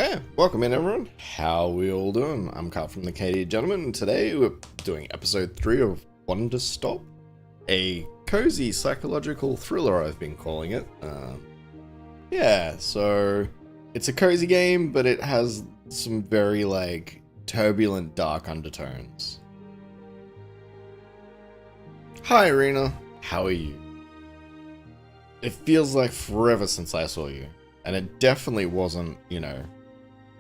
Hey, welcome in everyone. How we all doing? I'm Carl from the KD Gentleman, and today we're doing episode 3 of Wanderstop, a cozy psychological thriller I've been calling it. Yeah, so it's a cozy game, but it has some very turbulent dark undertones. Hi Irina, how are you? It feels like forever since I saw you, and it definitely wasn't,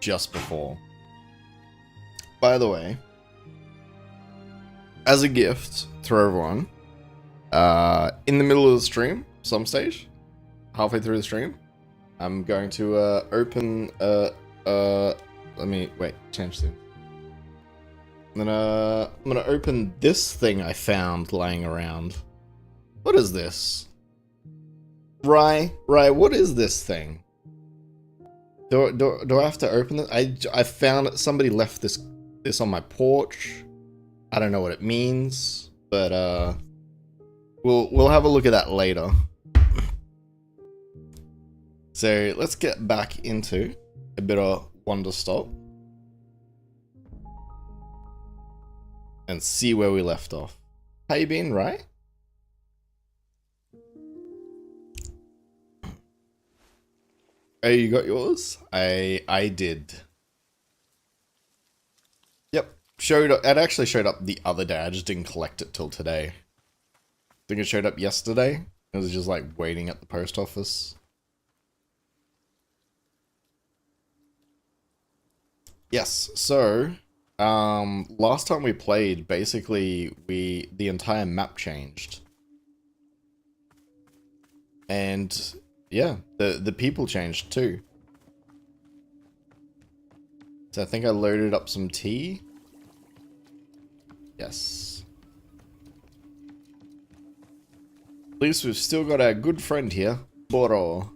just before. By the way, as a gift to everyone, in the middle of the stream, some stage, halfway through the stream, I'm going to open let me change things. I'm gonna open this thing I found lying around. What is this? Rye, what is this thing? Do I have to open it? I found it. Somebody left this on my porch. I don't know what it means, but we'll have a look at that later. So let's get back into a bit of Wanderstop and see where we left off. How you been, right? Oh, you got yours? I did. Yep. Showed up. It actually showed up the other day. I just didn't collect it till today. I think it showed up yesterday. It was just like waiting at the post office. Yes, so last time we played, basically the entire map changed. And yeah, the people changed too. So I think I loaded up some tea. Yes. At least we've still got our good friend here, Boro.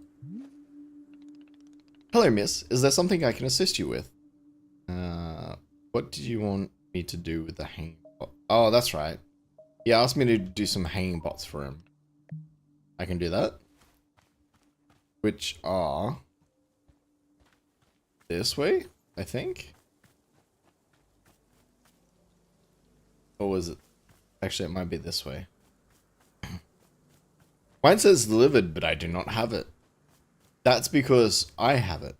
Hello, miss. Is there something I can assist you with? What did you want me to do with the hanging bot? Oh, that's right. He asked me to do some hanging bots for him. I can do that. Which are this way, I think. Or was it? Actually, it might be this way. Mine says delivered, but I do not have it. That's because I have it.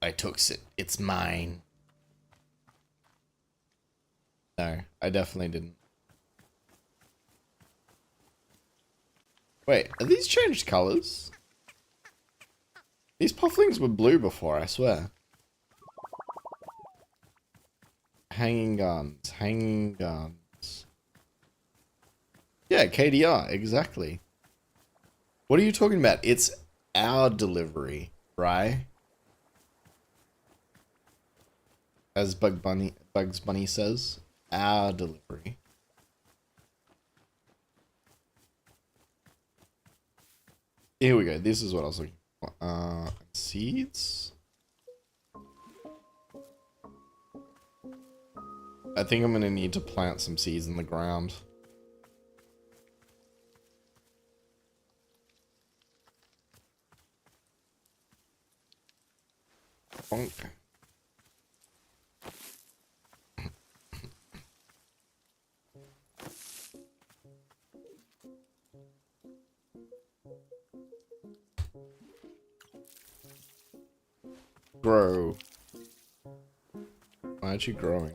I took it. It's mine. No, I definitely didn't. Wait, are these changed colors? These pufflings were blue before, I swear. Hanging guns, hanging guns. Yeah, KDR, exactly. What are you talking about? It's our delivery, right? As Bugs Bunny says, our delivery. Here we go. This is what I was looking for. Seeds? I think I'm gonna need to plant some seeds in the ground. Bonk. Grow. Why aren't you growing?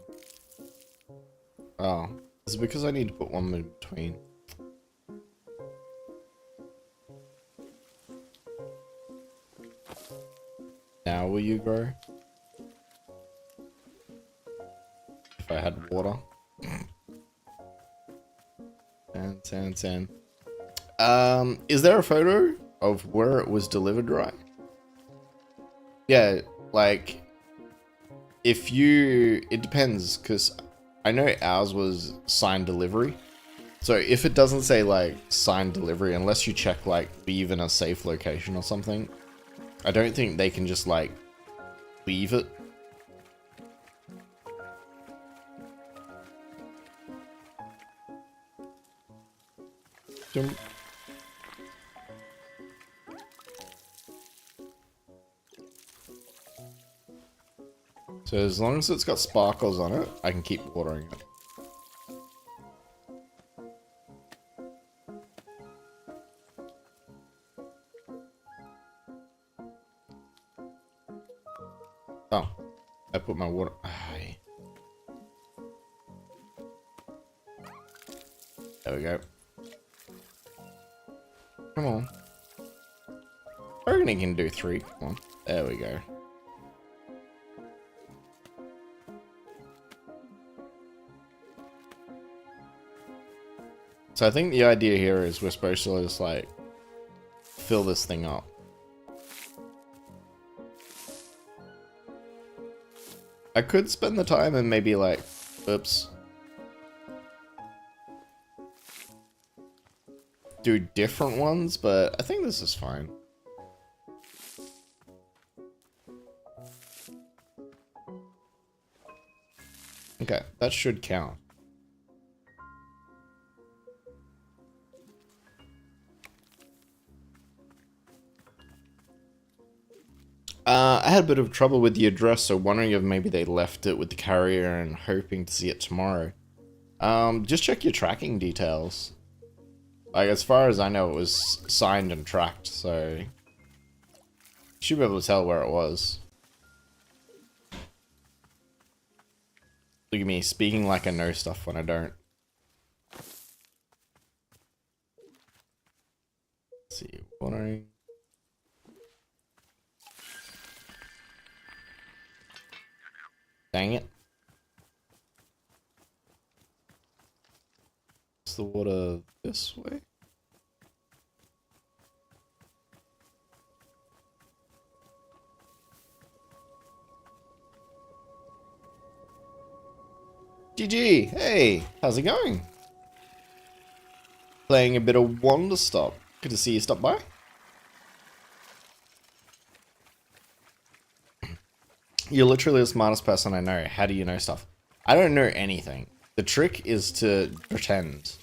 Oh, it's because I need to put one in between. Now will you grow? If I had water. Sand. Is there a photo of where it was delivered, right? Yeah, like, it depends, because I know ours was signed delivery. So if it doesn't say, signed delivery, unless you check, leave in a safe location or something, I don't think they can just, leave it. Jump. So as long as it's got sparkles on it, I can keep watering it. Oh, I put my water... Aye. There we go. Come on. I reckon he can do 3. Come on. There we go. So I think the idea here is we're supposed to just like fill this thing up. I could spend the time and maybe like, oops, do different ones, but I think this is fine. Okay, that should count. I had a bit of trouble with the address, so wondering if maybe they left it with the carrier and hoping to see it tomorrow. Just check your tracking details. Like, as far as I know, it was signed and tracked, so you should be able to tell where it was. Look at me, speaking like I know stuff when I don't. Let's see, watering. Dang it. Is the water this way? GG! Hey! How's it going? Playing a bit of Wanderstop. Good to see you stop by. You're literally the smartest person I know. How do you know stuff? I don't know anything. The trick is to pretend.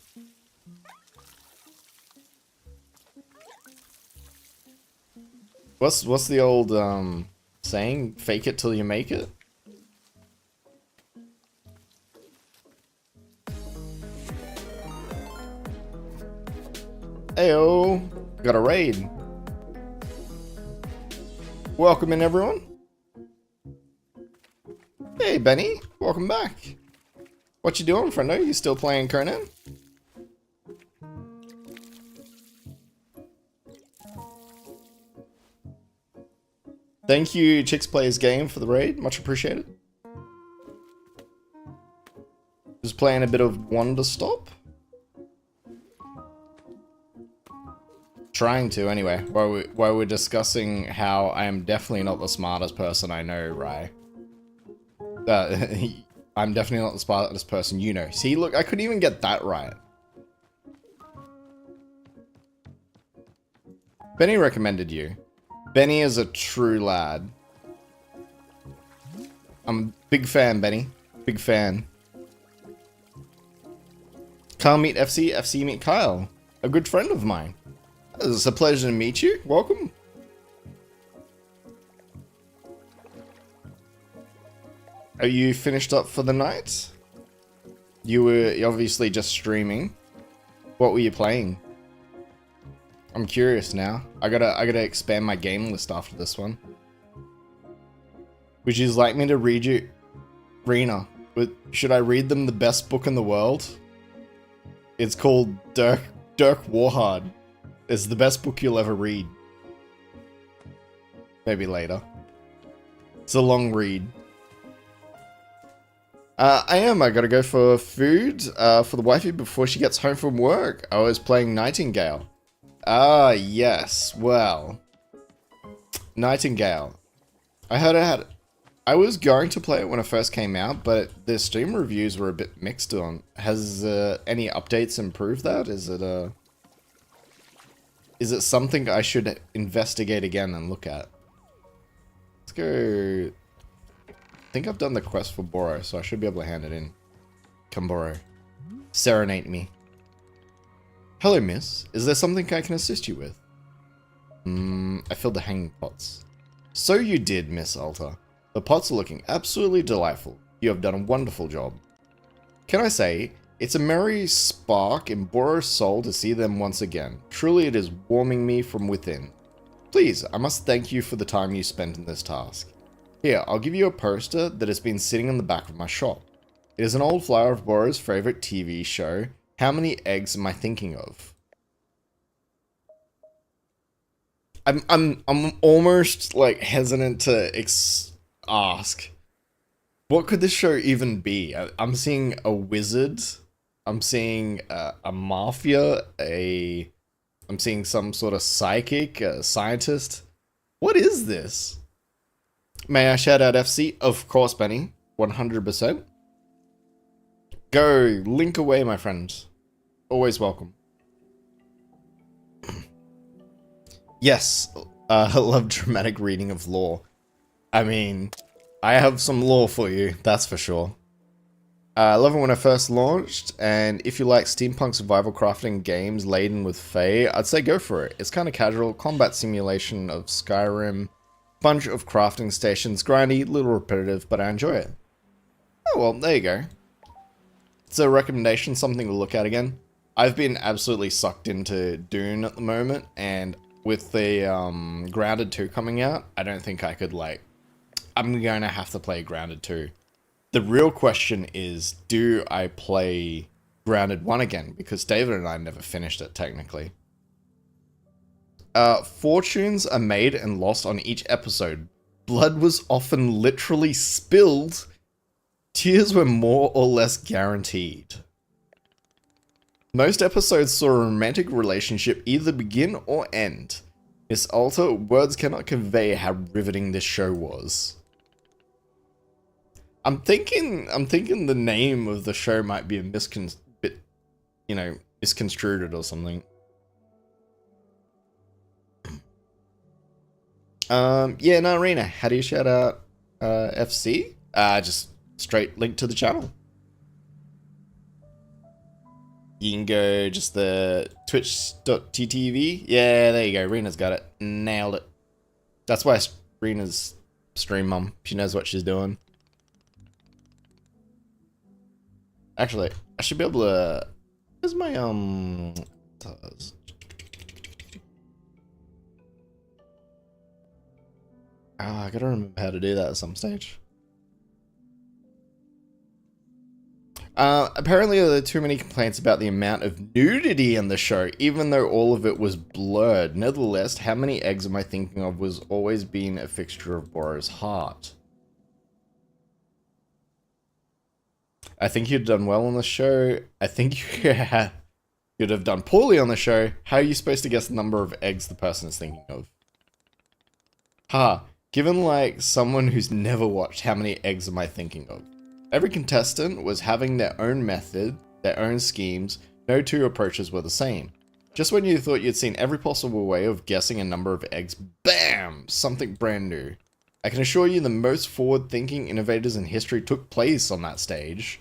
What's the old saying? Fake it till you make it? Heyo! Got a raid. Welcome in, everyone. Hey, Benny. Welcome back. What you doing, friendo? You still playing Conan? Thank you, Chicks Plays Game, for the raid. Much appreciated. Just playing a bit of Wanderstop. Trying to, anyway. While we're discussing how I am definitely not the smartest person I know, right? I'm definitely not the smartest person you know. See, look, I couldn't even get that right. Benny recommended you. Benny is a true lad. I'm a big fan, Benny. Big fan. Kyle meet FC, FC meet Kyle. A good friend of mine. It's a pleasure to meet you. Welcome. Are you finished up for the night? You were obviously just streaming. What were you playing? I'm curious now. I gotta expand my game list after this one. Would you like me to read you, Rena? Should I read them the best book in the world? It's called Dirk Warhard. It's the best book you'll ever read. Maybe later. It's a long read. I gotta go for food for the wifey before she gets home from work. I was playing Nightingale. Ah, yes. Well, Nightingale. I heard I was going to play it when it first came out, but the Steam reviews were a bit mixed on. Has any updates improved that? Is it something I should investigate again and look at? Let's go. I think I've done the quest for Boro, so I should be able to hand it in. Come, Boro. Serenade me. Hello, miss. Is there something I can assist you with? I filled the hanging pots. So you did, Miss Alta. The pots are looking absolutely delightful. You have done a wonderful job. Can I say, it's a merry spark in Bora's soul to see them once again. Truly it is warming me from within. Please, I must thank you for the time you spent in this task. Here, I'll give you a poster that has been sitting on the back of my shop. It is an old flyer of Bora's favorite TV show, How Many Eggs Am I Thinking Of? I'm almost like hesitant to ask, what could this show even be? I'm seeing a wizard, I'm seeing a mafia, I'm seeing some sort of psychic, scientist. What is this? May I shout out FC? Of course, Benny. 100%. Go, link away, my friends. Always welcome. Yes, I love dramatic reading of lore. I mean, I have some lore for you, that's for sure. I love it when I first launched, and if you like steampunk survival crafting games laden with Fae, I'd say go for it. It's kind of casual, combat simulation of Skyrim, bunch of crafting stations, grindy, little repetitive, but I enjoy it. Oh well, there you go. It's a recommendation, something to look at again. I've been absolutely sucked into Dune at the moment, and with the Grounded 2 coming out, I don't think I could I'm going to have to play Grounded 2. The real question is, do I play Grounded 1 again? Because David and I never finished it, technically. Fortunes are made and lost on each episode. Blood was often literally spilled. Tears were more or less guaranteed. Most episodes saw a romantic relationship either begin or end. Miss Alta, words cannot convey how riveting this show was. I'm thinking the name of the show might be misconstrued or something. Yeah, no, Arena, how do you shout out FC? Just straight link to the channel. You can go just the twitch.tv. Yeah, there you go. Rena's got it. Nailed it. That's why Rena's stream mum. She knows what she's doing. Actually, I should be able to... Where's my, I gotta remember how to do that at some stage. Apparently there are too many complaints about the amount of nudity in the show, even though all of it was blurred. Nevertheless, How Many Eggs Am I Thinking Of was always been a fixture of Bora's heart. I think you'd done well on the show. I think you'd have done poorly on the show. How are you supposed to guess the number of eggs the person is thinking of? Given like someone who's never watched How Many Eggs Am I Thinking Of? Every contestant was having their own method, their own schemes. No two approaches were the same. Just when you thought you'd seen every possible way of guessing a number of eggs, BAM! Something brand new. I can assure you the most forward-thinking innovators in history took place on that stage.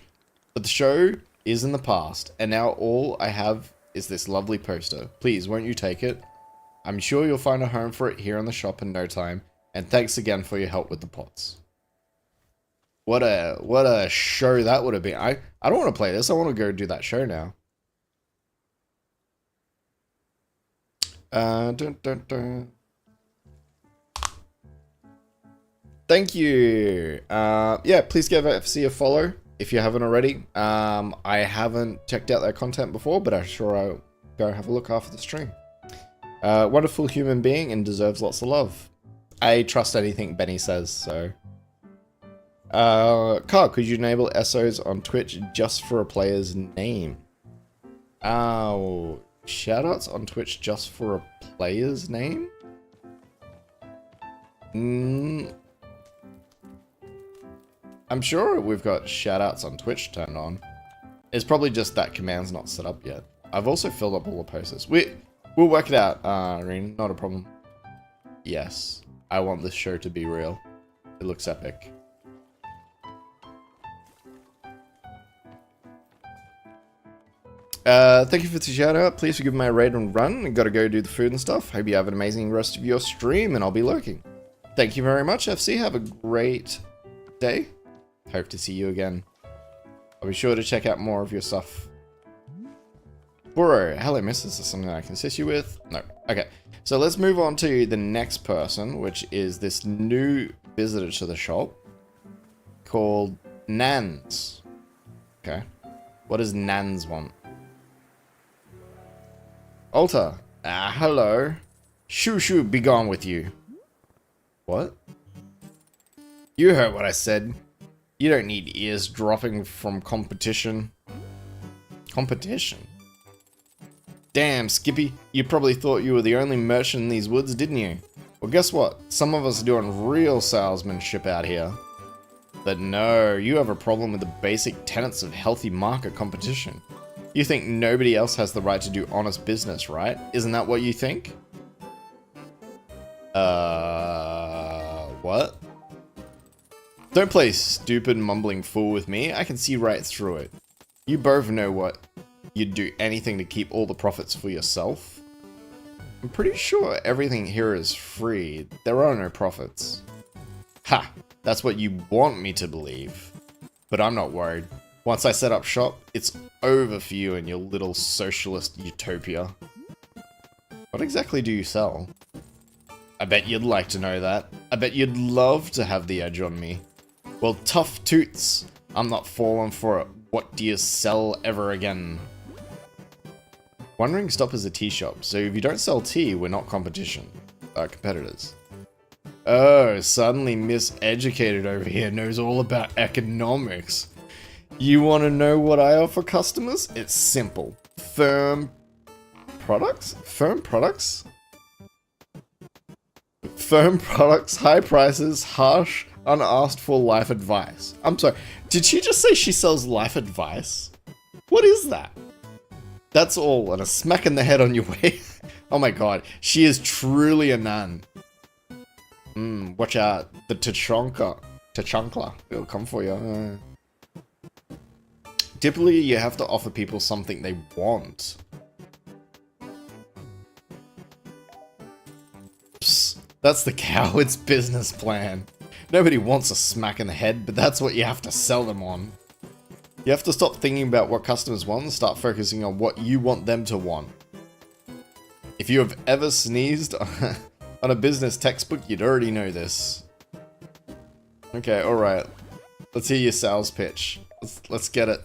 But the show is in the past, and now all I have is this lovely poster. Please, won't you take it? I'm sure you'll find a home for it here in the shop in no time, and thanks again for your help with the pots. What a show that would have been. I don't want to play this. I want to go do that show now. Thank you. Yeah, please give FC a follow if you haven't already. I haven't checked out their content before, but I'm sure I'll go have a look after the stream. Wonderful human being and deserves lots of love. I trust anything Benny says, so... Carl, could you enable SOs on Twitch just for a player's name? Shoutouts on Twitch just for a player's name? I'm sure we've got shoutouts on Twitch turned on. It's probably just that command's not set up yet. I've also filled up all the posters. We'll work it out, Irene, not a problem. Yes, I want this show to be real. It looks epic. Thank you for the shout out. Please forgive my raid and run. I gotta go do the food and stuff. Hope you have an amazing rest of your stream and I'll be lurking. Thank you very much, FC. Have a great day. Hope to see you again. I'll be sure to check out more of your stuff. Bro, hello miss, is this something I can assist you with? No. Okay, so let's move on to the next person, which is this new visitor to the shop called Nans. Okay. What does Nans want? Alta. Hello. Shoo shoo, be gone with you. What? You heard what I said. You don't need ears dropping from competition. Competition? Damn, Skippy. You probably thought you were the only merchant in these woods, didn't you? Well, guess what? Some of us are doing real salesmanship out here. But no, you have a problem with the basic tenets of healthy market competition. You think nobody else has the right to do honest business, right? Isn't that what you think? What? Don't play stupid mumbling fool with me. I can see right through it. You both know what you'd do anything to keep all the profits for yourself. I'm pretty sure everything here is free. There are no profits. Ha! That's what you want me to believe. But I'm not worried. Once I set up shop, it's over for you and your little socialist utopia. What exactly do you sell? I bet you'd like to know that. I bet you'd love to have the edge on me. Well, tough toots. I'm not falling for it. What do you sell ever again? Wanderstop is a tea shop, so if you don't sell tea, we're not competition. Competitors. Oh, suddenly Miseducated over here knows all about economics. You want to know what I offer customers? It's simple. Firm products? Firm products? Firm products, high prices, harsh, unasked for life advice. I'm sorry, did she just say she sells life advice? What is that? That's all, and a smack in the head on your way. Oh my god, she is truly a nun. Watch out, the Tachunkla, it'll come for you. Typically, you have to offer people something they want. Psst, that's the coward's business plan. Nobody wants a smack in the head, but that's what you have to sell them on. You have to stop thinking about what customers want and start focusing on what you want them to want. If you have ever sneezed on a business textbook, you'd already know this. Okay, alright. Let's hear your sales pitch. Let's get it.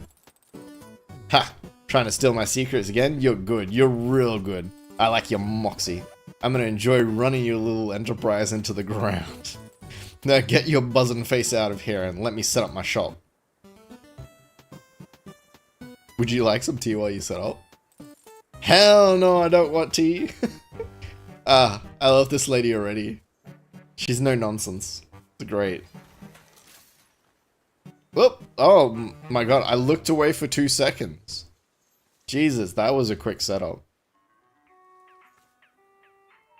Ha! Trying to steal my secrets again? You're good. You're real good. I like your moxie. I'm gonna enjoy running your little enterprise into the ground. Now get your buzzing face out of here and let me set up my shop. Would you like some tea while you set up? Hell no, I don't want tea. I love this lady already. She's no nonsense. It's great. Whoop! Oh my god, I looked away for 2 seconds. Jesus, that was a quick setup.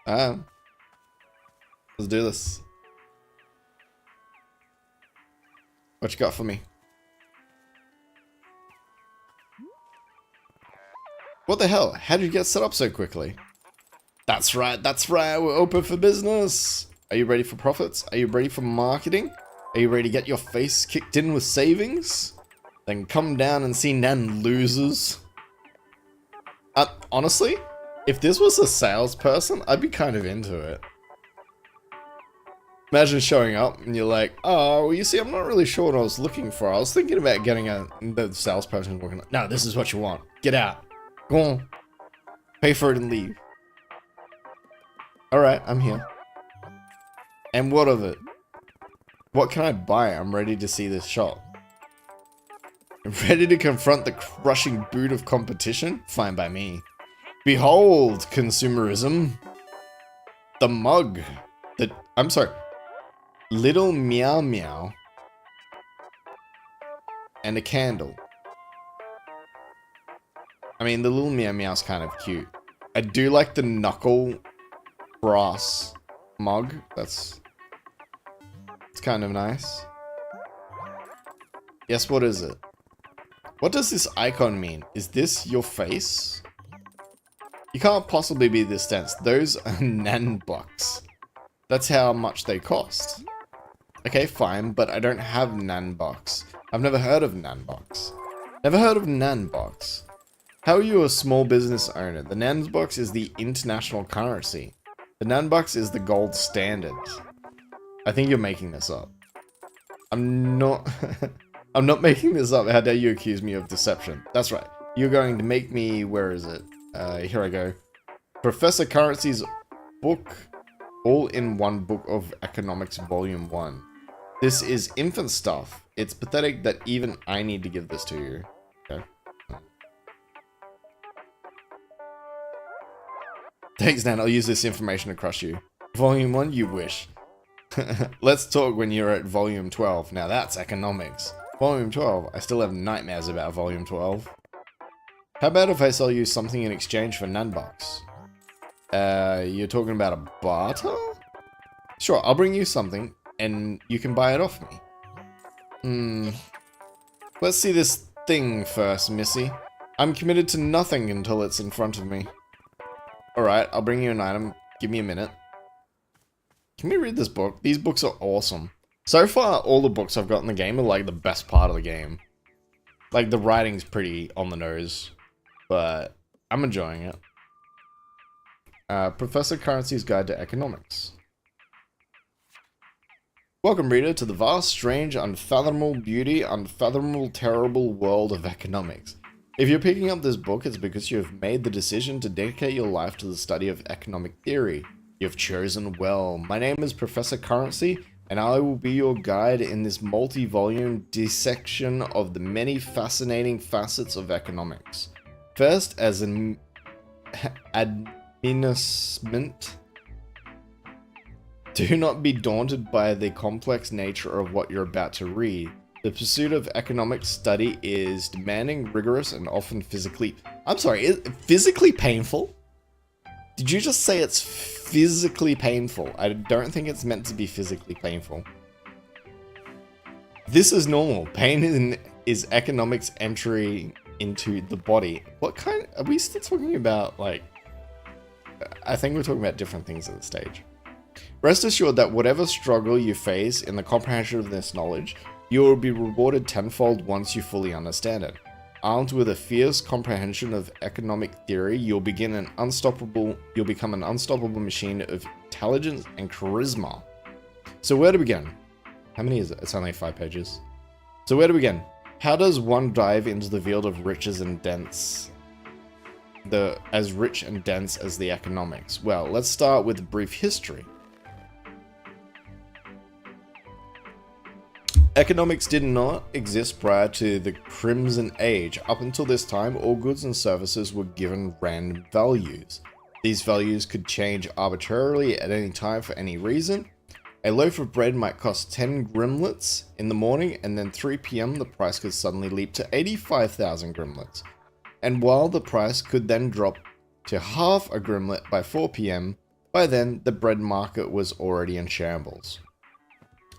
Let's do this. What you got for me? What the hell? How did you get set up so quickly? That's right, we're open for business. Are you ready for profits? Are you ready for marketing? Are you ready to get your face kicked in with savings? Then come down and see Nan losers. Honestly, if this was a salesperson, I'd be kind of into it. Imagine showing up and you're like, oh, well, you see, I'm not really sure what I was looking for. I was thinking about getting the salesperson working. No, this is what you want. Get out. Go on. Pay for it and leave. Alright, I'm here. And what of it? What can I buy? I'm ready to see this shop. Ready to confront the crushing boot of competition? Fine by me. Behold, consumerism. The mug. I'm sorry. Little meow meow. And a candle. I mean, the little meow meow's kind of cute. I do like the knuckle brass mug. It's kind of nice. Yes, what is it? What does this icon mean? Is this your face? You can't possibly be this dense. Those are nan bucks. That's how much they cost. Okay, fine, but I don't have Nanbox. I've never heard of Nanbox. Never heard of Nanbox. How are you a small business owner? The Nanbox is the international currency. The Nanbox is the gold standard. I think you're making this up. I'm not... I'm not making this up. How dare you accuse me of deception? That's right. You're going to make me... Where is it? Here I go. Professor Currency's book. All-in-one book of economics, volume 1. This is infant stuff. It's pathetic that even I need to give this to you. Okay. Thanks, Nan. I'll use this information to crush you. Volume 1, you wish. Let's talk when you're at volume 12. Now that's economics. Volume 12. I still have nightmares about volume 12. How about if I sell you something in exchange for Nanbox? You're talking about a barter? Sure, I'll bring you something, and you can buy it off me. Let's see this thing first, Missy. I'm committed to nothing until it's in front of me. Alright, I'll bring you an item. Give me a minute. Can we read this book? These books are awesome. So far, all the books I've got in the game are like the best part of the game. Like, the writing's pretty on the nose, but I'm enjoying it. Professor Currency's Guide to Economics. Welcome, reader, to the vast, strange, unfathomable beauty, unfathomable, terrible world of economics. If you're picking up this book, it's because you have made the decision to dedicate your life to the study of economic theory. You've chosen well. My name is Professor Currency, and I will be your guide in this multi-volume dissection of the many fascinating facets of economics. First, as an admonishment, do not be daunted by the complex nature of what you're about to read. The pursuit of economic study is demanding, rigorous, and often physically... I'm sorry, physically painful? Did you just say it's physically painful? I don't think it's meant to be physically painful. This is normal. Pain is economics entry into the body. What kind... Are we still talking about, like... I think we're talking about different things at this stage. Rest assured that whatever struggle you face in the comprehension of this knowledge, you will be rewarded tenfold once you fully understand it. Armed with a fierce comprehension of economic theory, you'll become an unstoppable machine of intelligence and charisma. So where to begin? How many is it? It's only 5 pages. So where to begin? How does one dive into the field of riches and dense? As rich and dense as the economics? Well, let's start with a brief history. Economics did not exist prior to the Crimson Age. Up until this time, all goods and services were given random values. These values could change arbitrarily at any time for any reason. A loaf of bread might cost 10 grimlets in the morning, and then 3 PM the price could suddenly leap to 85,000 grimlets. And while the price could then drop to half a grimlet by 4 PM, by then the bread market was already in shambles.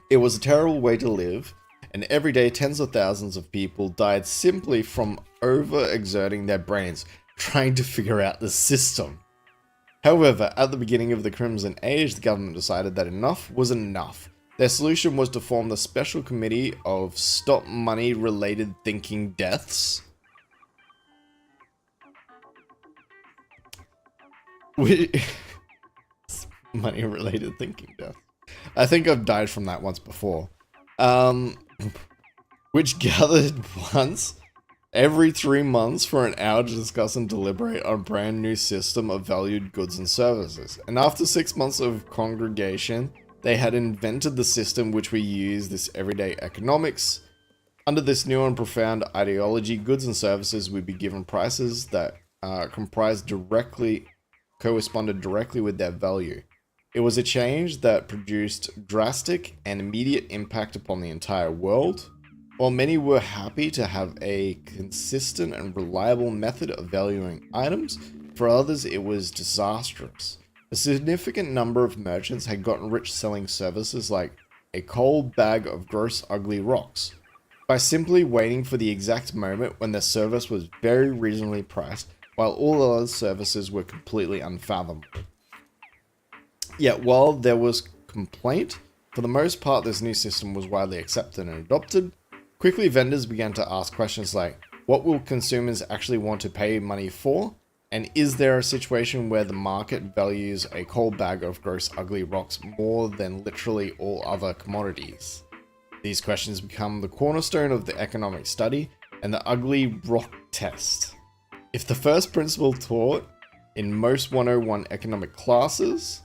It was a terrible way to live, and every day tens of thousands of people died simply from overexerting their brains trying to figure out the system. However, at the beginning of the Crimson Age, the government decided that enough was enough. Their solution was to form the Special Committee of Stop Money-Related Thinking Deaths. Money-related thinking death. I think I've died from that once before. Which gathered once every 3 months for an hour to discuss and deliberate on a brand new system of valued goods and services. And after 6 months of congregation, they had invented the system which we use this everyday economics. Under this new and profound ideology, goods and services would be given prices that corresponded directly with their value. It was a change that produced drastic and immediate impact upon the entire world. While many were happy to have a consistent and reliable method of valuing items, for others it was disastrous. A significant number of merchants had gotten rich selling services like a cold bag of gross ugly rocks, by simply waiting for the exact moment when their service was very reasonably priced, while all other services were completely unfathomable. Yet while there was complaint For the most part, this new system was widely accepted and adopted. Quickly, vendors began to ask questions like, what will consumers actually want to pay money for? And is there a situation where the market values a cold bag of gross ugly rocks more than literally all other commodities? These questions become the cornerstone of the economic study and the ugly rock test. If the first principle taught in most 101 economic classes,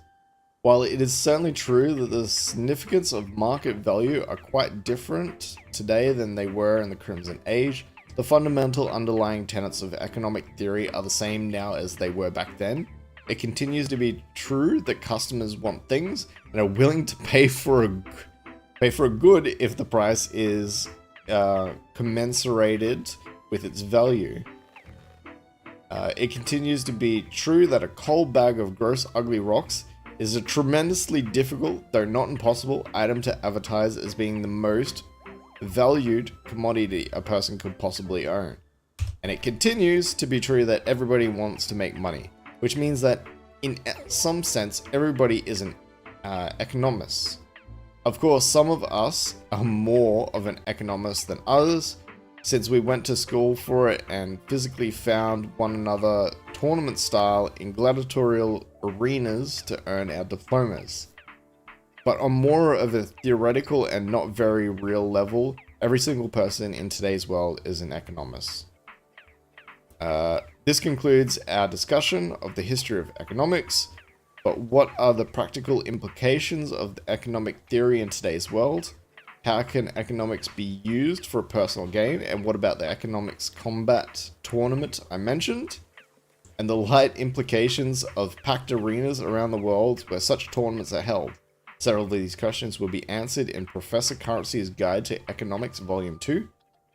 while it is certainly true that the significance of market value are quite different today than they were in the Crimson Age, the fundamental underlying tenets of economic theory are the same now as they were back then. It continues to be true that customers want things and are willing to pay for a good if the price is commensurated with its value. It continues to be true that a cold bag of gross ugly rocks is a tremendously difficult, though not impossible, item to advertise as being the most valued commodity a person could possibly own. And it continues to be true that everybody wants to make money, which means that in some sense, everybody is an economist. Of course, some of us are more of an economist than others, since we went to school for it and physically found one another tournament style in gladiatorial arenas to earn our diplomas. But on more of a theoretical and not very real level, every single person in today's world is an economist. This concludes our discussion of the history of economics, but what are the practical implications of the economic theory in today's world? How can economics be used for personal gain? And what about the economics combat tournament I mentioned? And the light implications of packed arenas around the world where such tournaments are held. Several of these questions will be answered in Professor Currency's Guide to Economics Volume 2.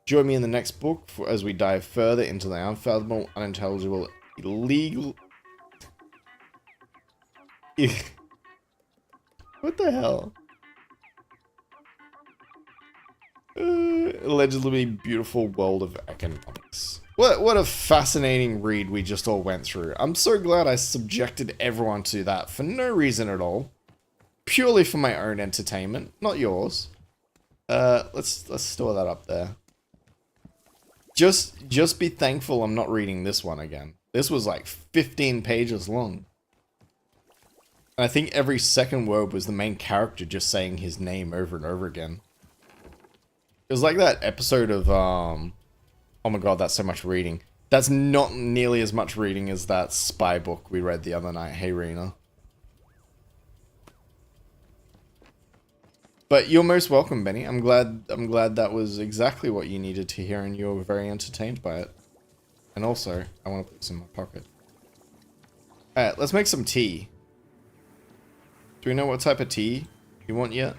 Join me in the next book as we dive further into the unfathomable, unintelligible, illegal... What the hell? Allegedly beautiful world of economics. What a fascinating read we just all went through. I'm so glad I subjected everyone to that for no reason at all. Purely for my own entertainment, not yours. Let's store that up there. Just be thankful I'm not reading this one again. This was like 15 pages long. And I think every second word was the main character just saying his name over and over again. It was like that episode of, oh my god, that's so much reading. That's not nearly as much reading as that spy book we read the other night. Hey, Rena. But you're most welcome, Benny. I'm glad that was exactly what you needed to hear and you were very entertained by it. And also, I want to put this in my pocket. Alright, let's make some tea. Do we know what type of tea you want yet?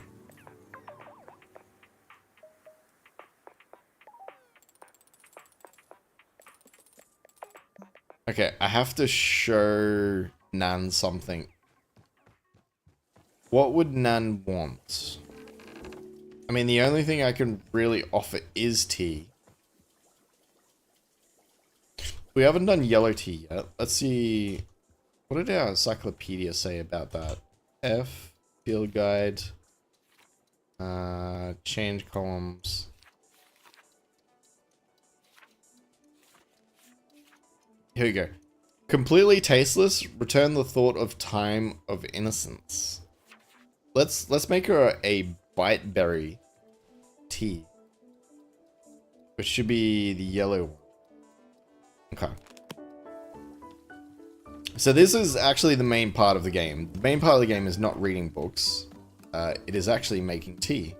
Okay, I have to show Nan something. What would Nan want? I mean, the only thing I can really offer is tea. We haven't done yellow tea yet. Let's see. What did our encyclopedia say about that? F, field guide, change columns. Here we go. Completely tasteless, return the thought of time of innocence. Let's make her a bite berry tea. Which should be the yellow one. Okay. So this is actually the main part of the game. The main part of the game is not reading books. It is actually making tea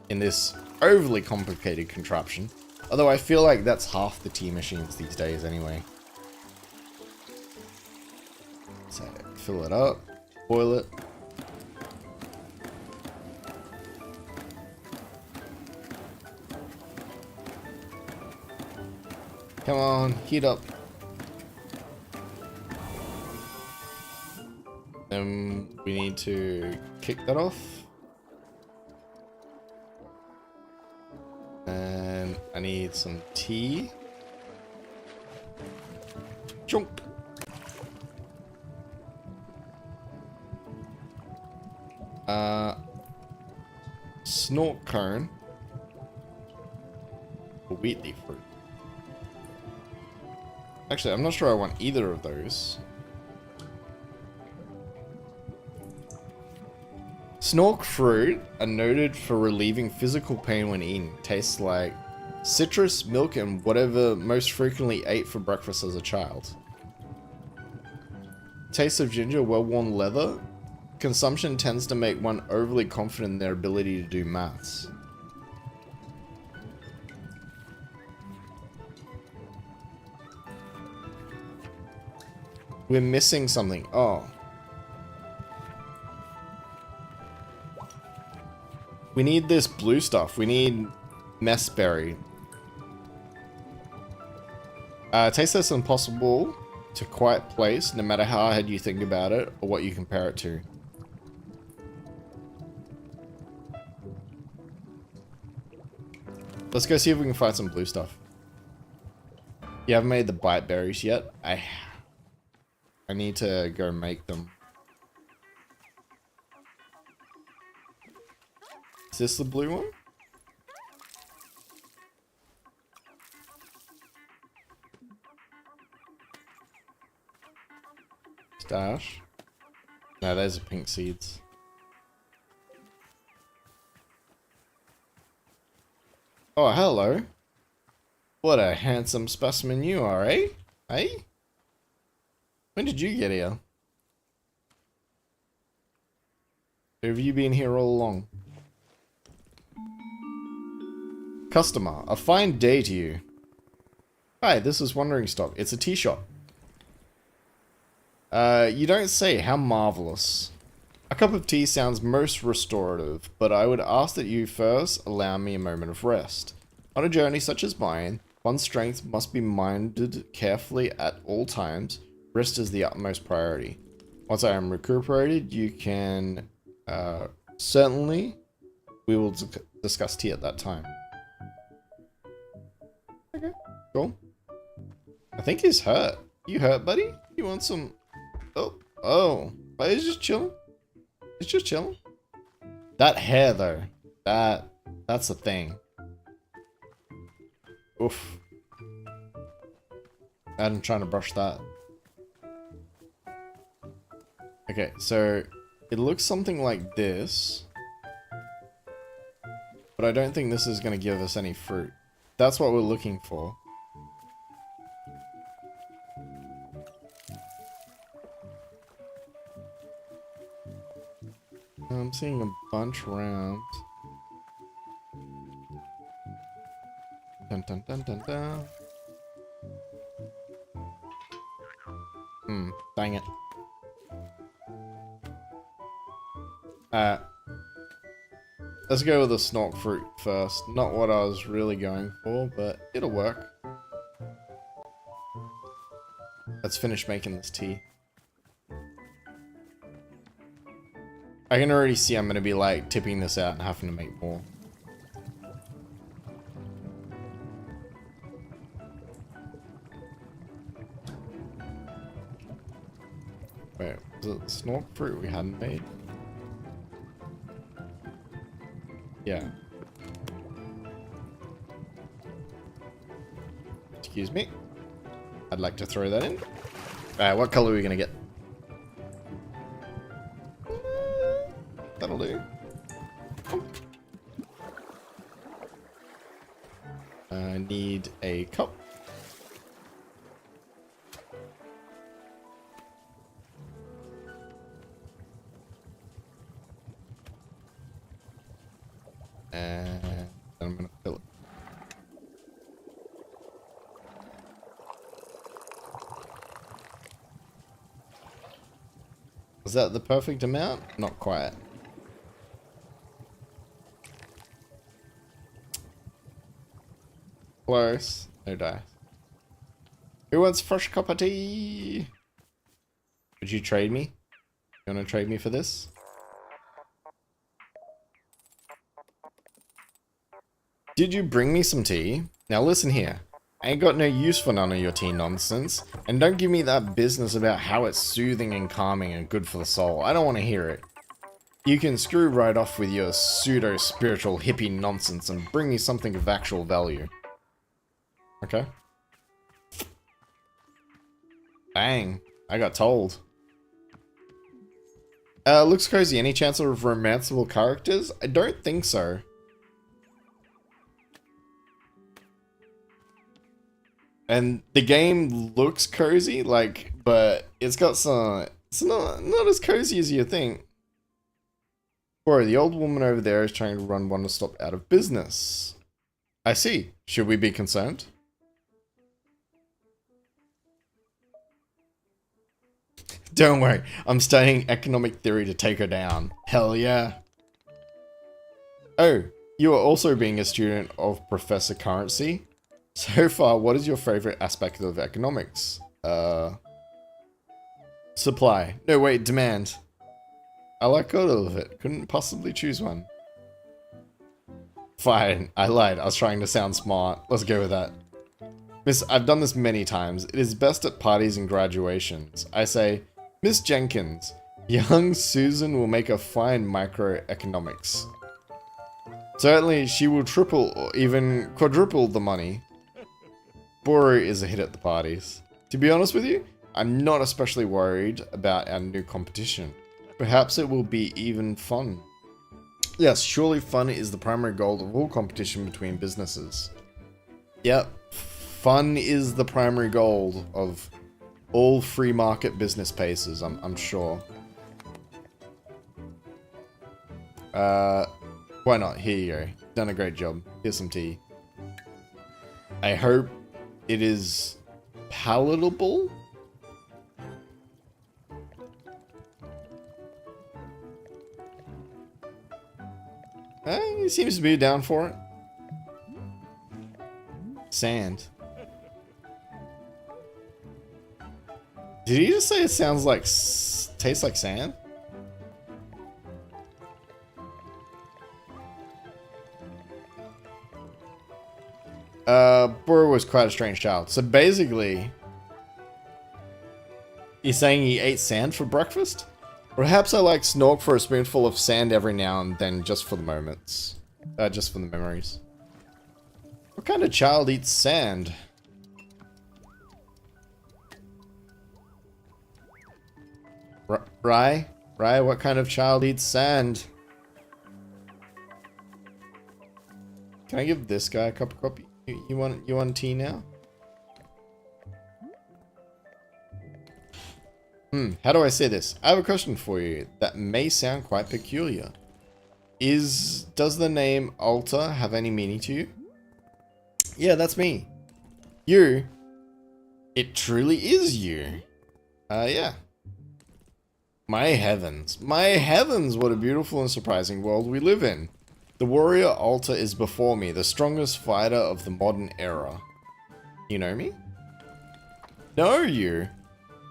in this overly complicated contraption. Although I feel like that's half the tea machines these days anyway. So fill it up, boil it. Come on, heat up. Then we need to kick that off. And I need some tea. Chunk. snort cone. A wheat leaf fruit. Actually, I'm not sure I want either of those. Snork fruit are noted for relieving physical pain when eaten. Tastes like citrus, milk, and whatever most frequently ate for breakfast as a child. Taste of ginger, well-worn leather. Consumption tends to make one overly confident in their ability to do maths. We're missing something. Oh. We need this blue stuff. We need messberry. Tasteless and impossible to quite place, no matter how hard you think about it or what you compare it to. Let's go see if we can find some blue stuff. You haven't made the bite berries yet? I need to go make them. Is this the blue one? Stash. No, those are pink seeds. Oh, hello. What a handsome specimen you are, eh? Eh? When did you get here? Or have you been here all along? Customer, a fine day to you. Hi, this is Wanderstop. It's a tea shop. You don't say. How marvelous. A cup of tea sounds most restorative, but I would ask that you first allow me a moment of rest. On a journey such as mine, one's strength must be minded carefully at all times. Rest is the utmost priority. Once I am recuperated, you can... certainly, we will discuss tea at that time. Okay, cool. I think he's hurt. You hurt, buddy? You want some... Oh. But he's just chilling. He's just chilling. That hair, though. That's the thing. Oof. I'm trying to brush that. Okay, so it looks something like this. But I don't think this is going to give us any fruit. That's what we're looking for. I'm seeing a bunch around. Dun dun dun dun dun. Dang it. Let's go with the snork fruit first. Not what I was really going for, but it'll work. Let's finish making this tea. I can already see I'm going to be like tipping this out and having to make more. Wait, was it the snork fruit we hadn't made? Yeah. Excuse me. I'd like to throw that in. Alright, what color are we going to get? That'll do. I need a cup. And then I'm gonna fill it. Was that the perfect amount? Not quite. Close. No dice. Who wants fresh cup of tea? Would you trade me? You wanna trade me for this? Did you bring me some tea? Now listen here. I ain't got no use for none of your tea nonsense. And don't give me that business about how it's soothing and calming and good for the soul. I don't want to hear it. You can screw right off with your pseudo-spiritual hippie nonsense and bring me something of actual value. Okay. Bang. I got told. Looks cozy. Any chance of romanceable characters? I don't think so. And the game looks cozy, like, but it's got some... It's not as cozy as you think. Bro, the old woman over there is trying to run Wanderstop out of business. I see. Should we be concerned? Don't worry, I'm studying economic theory to take her down. Hell yeah. Oh, you are also being a student of Professor Currency? So far, what is your favorite aspect of economics? Supply. No, wait, demand. I like all of it. Couldn't possibly choose one. Fine, I lied. I was trying to sound smart. Let's go with that. Miss, I've done this many times. It is best at parties and graduations. I say, Miss Jenkins, young Susan will make a fine microeconomics. Certainly, she will triple or even quadruple the money. Boru is a hit at the parties. To be honest with you, I'm not especially worried about our new competition. Perhaps it will be even fun. Yes, surely fun is the primary goal of all competition between businesses. Yep, fun is the primary goal of all free market business paces, I'm sure. Why not? Here you go. Done a great job. Here's some tea. I hope it is palatable. He seems to be down for it. Sand. Did he just say it sounds like... tastes like sand? Burr was quite a strange child. So basically... He's saying he ate sand for breakfast? Perhaps I like Snork for a spoonful of sand every now and then, just for the moments. Just for the memories. What kind of child eats sand? Rye? Rye, what kind of child eats sand? Can I give this guy a cup of coffee? You want tea now? How do I say this? I have a question for you that may sound quite peculiar. Does the name Alta have any meaning to you? Yeah, that's me. You? It truly is you. Yeah. My heavens, what a beautiful and surprising world we live in. The warrior Alta is before me, the strongest fighter of the modern era. You know me? Know you?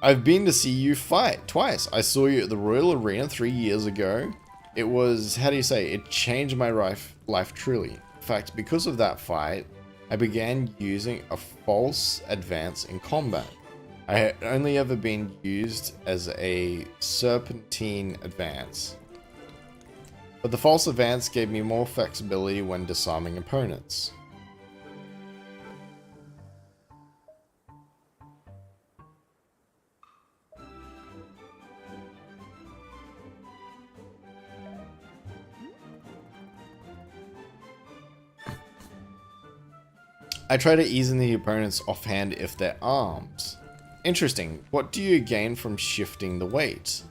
I've been to see you fight twice. I saw you at the Royal Arena 3 years ago. It was, how do you say, it changed my life truly. In fact, because of that fight, I began using a false advance in combat. I had only ever been used as a serpentine advance. But the false advance gave me more flexibility when disarming opponents. I try to ease in the opponent's offhand if they're armed. Interesting. What do you gain from shifting the weight?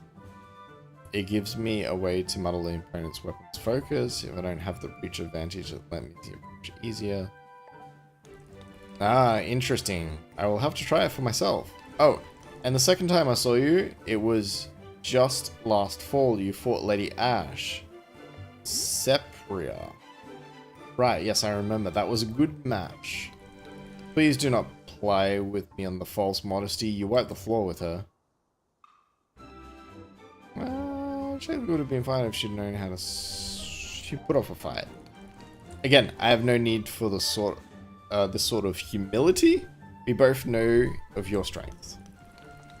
It gives me a way to muddle the opponent's weapon's focus. If I don't have the reach advantage, it let me see it easier. Ah, interesting. I will have to try it for myself. Oh, and the second time I saw you, it was just last fall. You fought Lady Ash. Sepria. Right, yes, I remember. That was a good match. Please do not play with me on the false modesty. You wiped the floor with her. Well, she would have been fine if she'd known how to... She put off a fight. Again, I have no need for this sort of humility. We both know of your strength.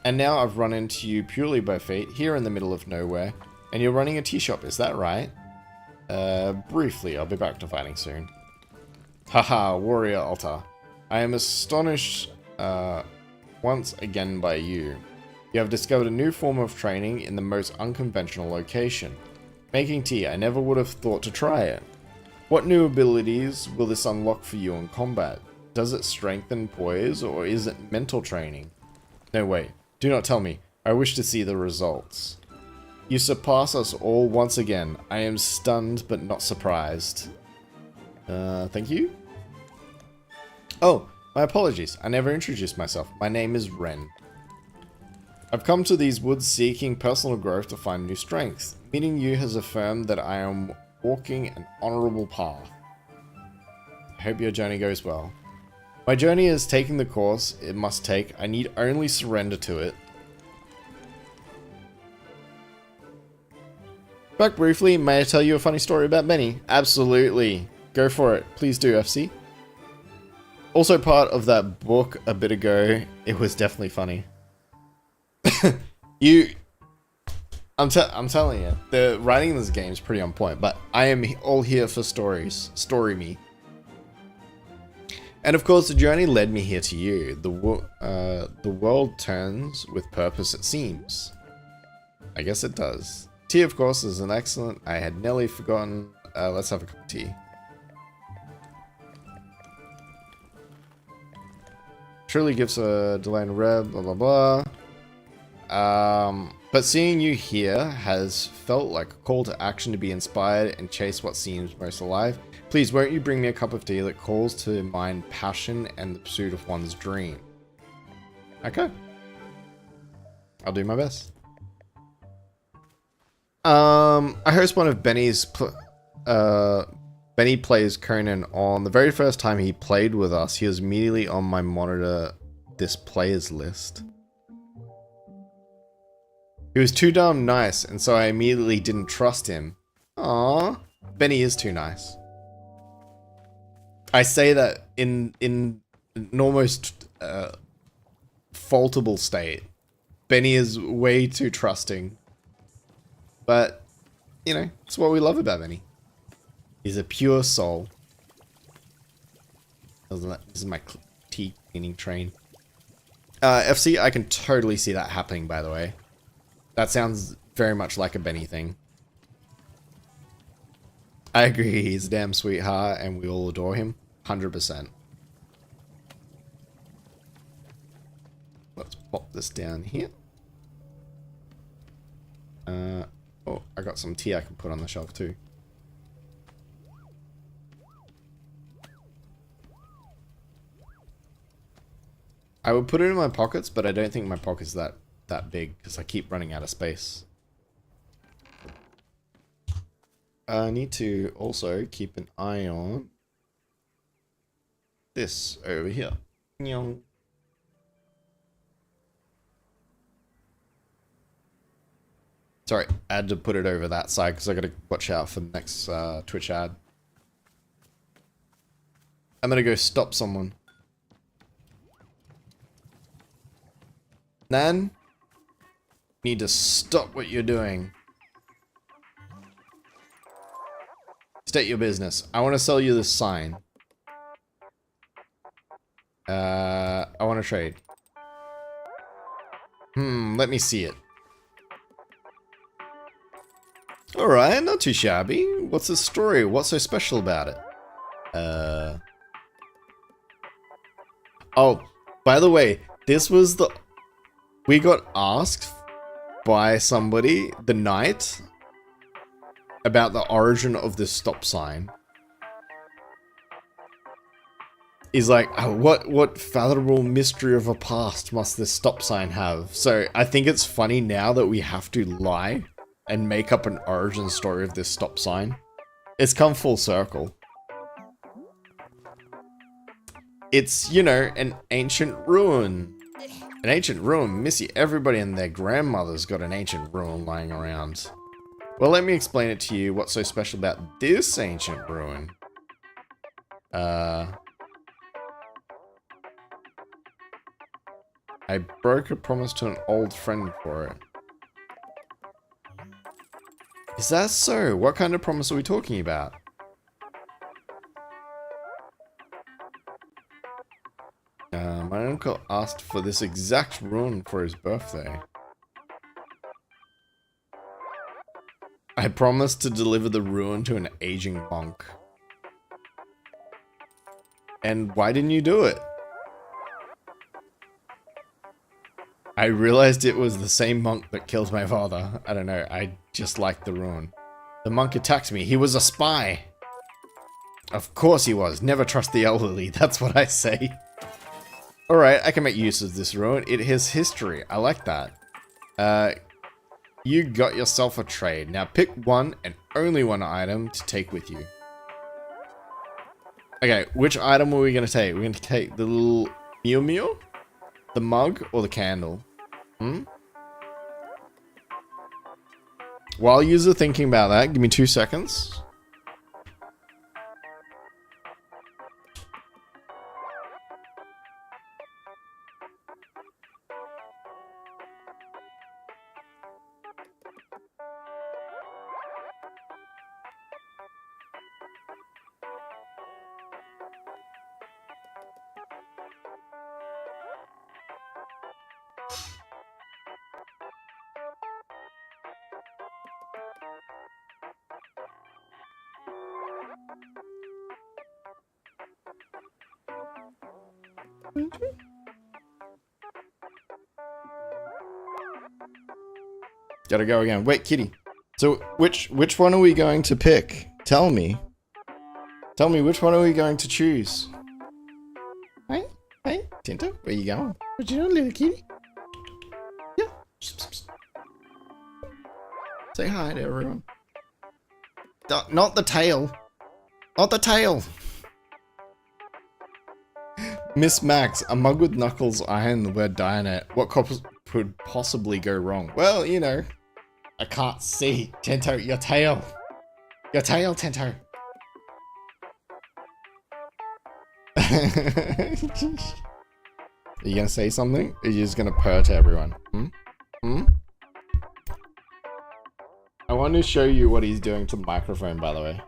And now I've run into you purely by fate, here in the middle of nowhere. And you're running a tea shop, is that right? Briefly, I'll be back to fighting soon. Haha, warrior altar. I am astonished, once again by you. You have discovered a new form of training in the most unconventional location. Making tea, I never would have thought to try it. What new abilities will this unlock for you in combat? Does it strengthen poise, or is it mental training? No, wait. Do not tell me. I wish to see the results. You surpass us all once again. I am stunned, but not surprised. Thank you? Oh, my apologies. I never introduced myself. My name is Ren. I've come to these woods seeking personal growth to find new strength. Meeting you has affirmed that I am walking an honorable path. I hope your journey goes well. My journey is taking the course it must take. I need only surrender to it. Back briefly, may I tell you a funny story about Benny? Absolutely. Go for it. Please do, FC. Also part of that book a bit ago, it was definitely funny. I'm telling you, the writing in this game is pretty on point, but I am all here for stories. Story me. And of course, the journey led me here to you. The world turns with purpose, it seems. I guess it does. Tea, of course, is an excellent... I had nearly forgotten. Let's have a cup of tea. Truly gives a delayed rev, blah, blah, blah. But seeing you here has felt like a call to action to be inspired and chase what seems most alive. Please, won't you bring me a cup of tea that calls to mind passion and the pursuit of one's dream? Okay. I'll do my best. I host one of Benny's... Benny plays Conan. On the very first time he played with us, he was immediately on my monitor this players list. He was too damn nice, and so I immediately didn't trust him. Aww. Benny is too nice. I say that in an almost faultable state. Benny is way too trusting. But, you know, it's what we love about Benny. He's a pure soul. This is my tea cleaning train. FC, I can totally see that happening, by the way. That sounds very much like a Benny thing. I agree, he's a damn sweetheart, and we all adore him. 100%. Let's pop this down here. Oh, I got some tea I can put on the shelf too. I would put it in my pockets, but I don't think my pocket's that big because I keep running out of space. I need to also keep an eye on this over here. Nyong. Sorry, I had to put it over that side because I gotta watch out for the next Twitch ad. I'm gonna go stop someone. Nan, you need to stop what you're doing. State your business. I want to sell you this sign. I want to trade. Let me see it. Alright, not too shabby. What's the story? What's so special about it? Oh, by the way, this was the... We got asked by somebody the night about the origin of this stop sign. He's like, oh, what fathomable mystery of a past must this stop sign have? So I think it's funny now that we have to lie and make up an origin story of this stop sign. It's come full circle. It's, you know, an ancient ruin. An ancient ruin? Missy, everybody and their grandmother's got an ancient ruin lying around. Well, let me explain it to you what's so special about this ancient ruin. I broke a promise to an old friend for it. Is that so? What kind of promise are we talking about? My uncle asked for this exact rune for his birthday. I promised to deliver the rune to an aging monk. And why didn't you do it? I realized it was the same monk that killed my father. I don't know, I just liked the rune. The monk attacked me, he was a spy! Of course he was, never trust the elderly, that's what I say. Alright, I can make use of this rune, it has history, I like that. You got yourself a trade, now pick one and only one item to take with you. Okay, which item are we going to take? We're going to take the little Mew Mew? The mug or the candle? While you're thinking about that, give me 2 seconds. Gotta go again. Wait, kitty. So, which one are we going to pick? Tell me. Tell me, which one are we going to choose? Hey, Tinto, where you going? What you doing, little kitty? Yeah. Say hi to everyone. Not the tail. Not the tail. Miss Max, a mug with knuckles, iron, the word die in it. What could possibly go wrong? Well, you know, I can't see. Tinto, your tail. Your tail, Tinto. Are you gonna say something? Or are you just gonna purr to everyone? I want to show you what he's doing to the microphone, by the way.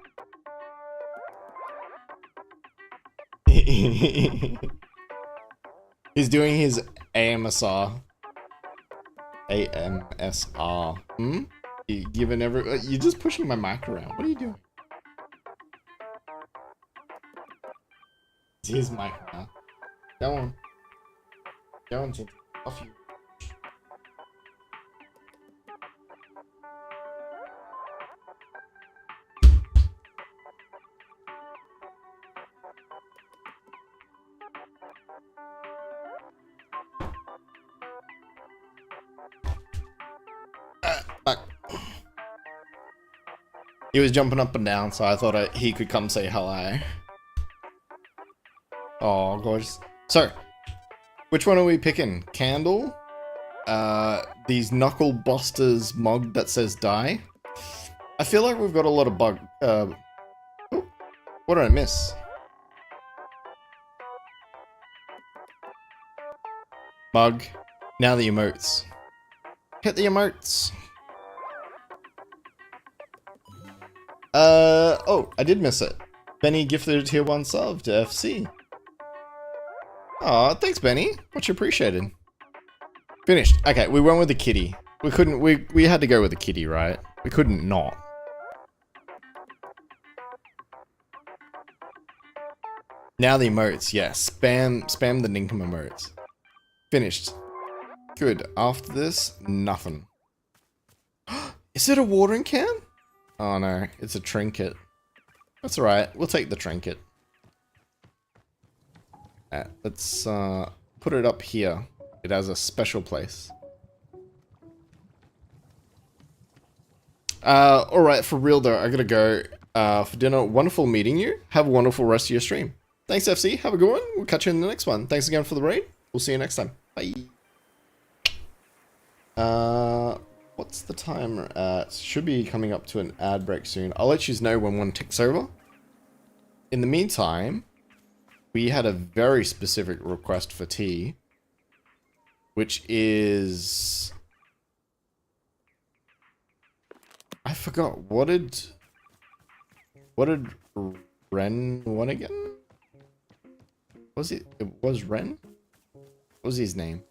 He's doing his AMSR. AMSR. You're just pushing my mic around. What are you doing? It's his mic now. Go on. Go on, Tinto. Off you. Back. He was jumping up and down, so I thought he could come say hello. Oh, gorgeous. So, which one are we picking? Candle? These Knuckle Busters mug that says die? I feel like we've got a lot of oh, what did I miss? Mug. Now the emotes. Hit the emotes. Oh, I did miss it. Benny gifted a tier 1 sub to FC. Aw, thanks, Benny. Much appreciated. Finished. Okay, we went with the kitty. We had to go with the kitty, right? We couldn't not. Now the emotes, yes. Spam the Ninkum emotes. Finished. Good. After this, nothing. Is it a watering can? Oh no, it's a trinket. That's alright, we'll take the trinket. Let's put it up here. It has a special place. Alright, for real though, I gotta go for dinner. Wonderful meeting you. Have a wonderful rest of your stream. Thanks, FC. Have a good one. We'll catch you in the next one. Thanks again for the raid. We'll see you next time. Bye. What's the timer at? Should be coming up to an ad break soon. I'll let you know when one ticks over. In the meantime, we had a very specific request for tea, which is I forgot. What did Ren want again? Was it? It was Ren? What was his name?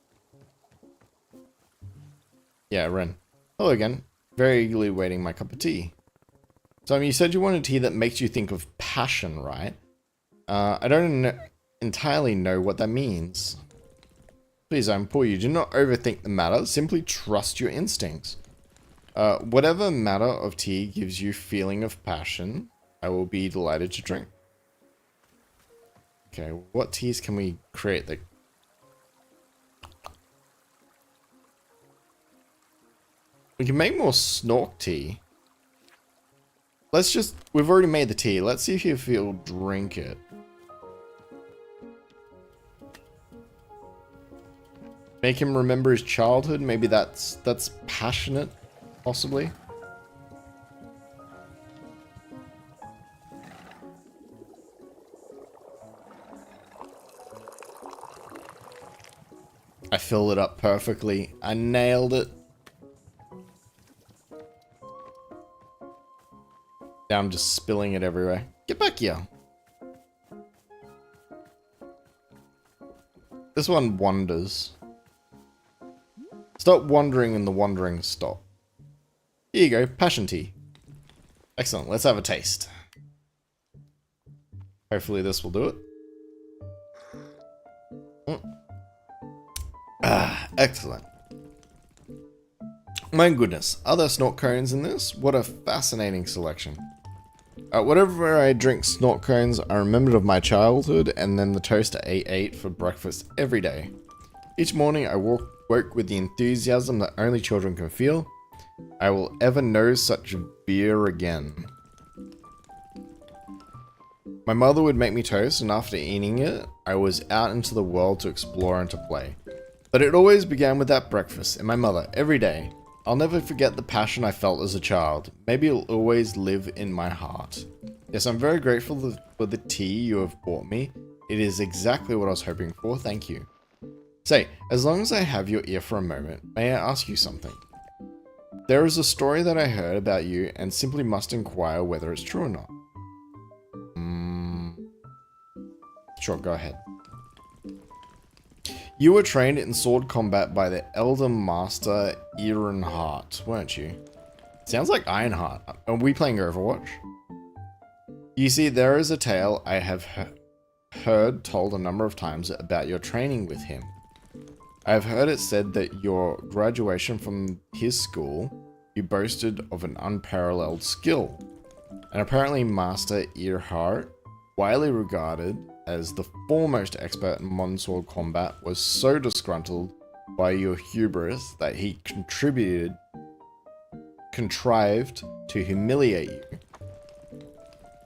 Yeah, Ren. Hello again. Very eagerly waiting my cup of tea. So you said you wanted tea that makes you think of passion, right? I don't entirely know what that means. Please, I implore you, do not overthink the matter. Simply trust your instincts. Whatever matter of tea gives you feeling of passion, I will be delighted to drink. Okay, what teas can we create that... We can make more snork tea. Let's just... We've already made the tea. Let's see if he'll drink it. Make him remember his childhood. Maybe that's passionate, possibly. I filled it up perfectly. I nailed it. Now I'm just spilling it everywhere. Get back here. This one wanders. Stop wandering and the wandering stop. Here you go, passion tea. Excellent, let's have a taste. Hopefully this will do it. Ah, excellent. My goodness, are there snort cones in this? What a fascinating selection. Whatever I drink snort cones, I remembered of my childhood and then the toast I ate for breakfast every day. Each morning I woke with the enthusiasm that only children can feel. I will ever know such beer again. My mother would make me toast, and after eating it, I was out into the world to explore and to play. But it always began with that breakfast, and my mother, every day. I'll never forget the passion I felt as a child. Maybe it'll always live in my heart. Yes, I'm very grateful for the tea you have brought me. It is exactly what I was hoping for, thank you. Say, as long as I have your ear for a moment, may I ask you something? There is a story that I heard about you and simply must inquire whether it's true or not. Sure, go ahead. You were trained in sword combat by the Elder Master Ironheart, weren't you? Sounds like Ironheart. Are we playing Overwatch? You see, there is a tale I have heard told a number of times about your training with him. I have heard it said that your graduation from his school, you boasted of an unparalleled skill. And apparently Master Earhart, widely regarded as the foremost expert in modern sword combat, was so disgruntled by your hubris that he contrived to humiliate you.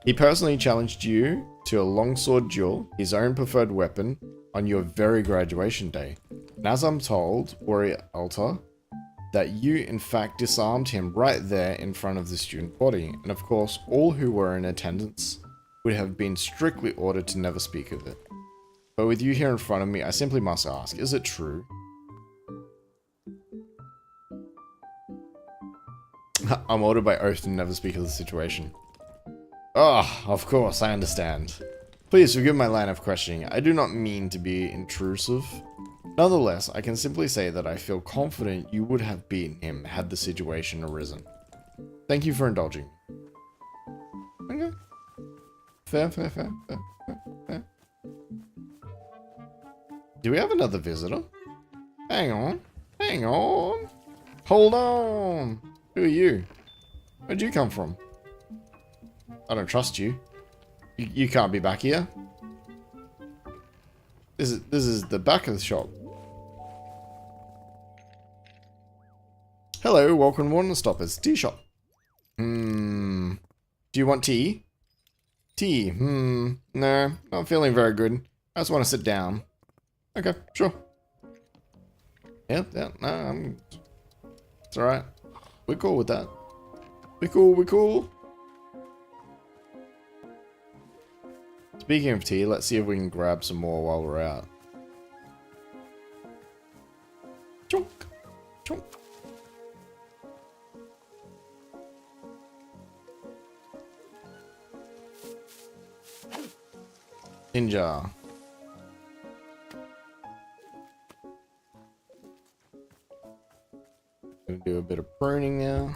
He personally challenged you to a longsword duel, his own preferred weapon, on your very graduation day. And as I'm told, Warrior Altar, that you in fact disarmed him right there in front of the student body, and of course all who were in attendance would have been strictly ordered to never speak of it. But with you here in front of me, I simply must ask, is it true? I'm ordered by oath to never speak of the situation. Ah, of course, I understand. Please forgive my line of questioning. I do not mean to be intrusive. Nonetheless, I can simply say that I feel confident you would have beaten him had the situation arisen. Thank you for indulging. Okay. Fair. Do we have another visitor? Hang on. Hold on. Who are you? Where'd you come from? I don't trust you. You can't be back here. This is the back of the shop. Hello, welcome to Wanderstop. It's tea shop. Do you want tea? Tea? No, not feeling very good. I just want to sit down. Okay, sure. Yeah, no, it's alright. We're cool with that. We're cool. Speaking of tea, let's see if we can grab some more while we're out. Chunk. Ninja. Gonna do a bit of pruning now.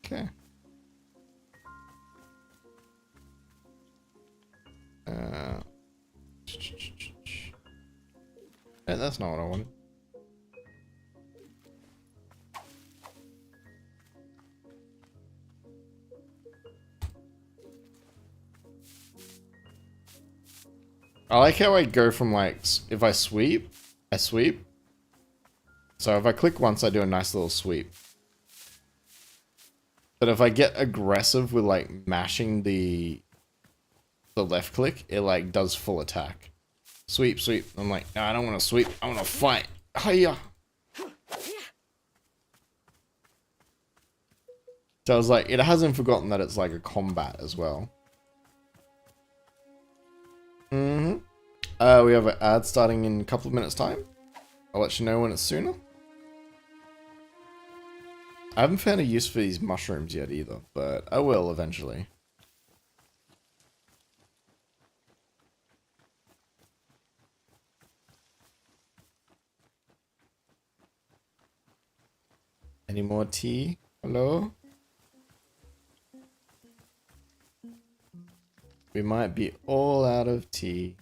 Okay. Yeah, that's not what I wanted. I like how I go from like, if I sweep, I sweep. So if I click once, I do a nice little sweep. But if I get aggressive with like mashing the left click, it like does full attack. Sweep, sweep. I'm like, no, I don't want to sweep. I want to fight. Hiya. So I was like, it hasn't forgotten that it's like a combat as well. We have an ad starting in a couple of minutes time. I'll let you know when it's sooner. I haven't found a use for these mushrooms yet either, but I will eventually. Any more tea? Hello? We might be all out of tea.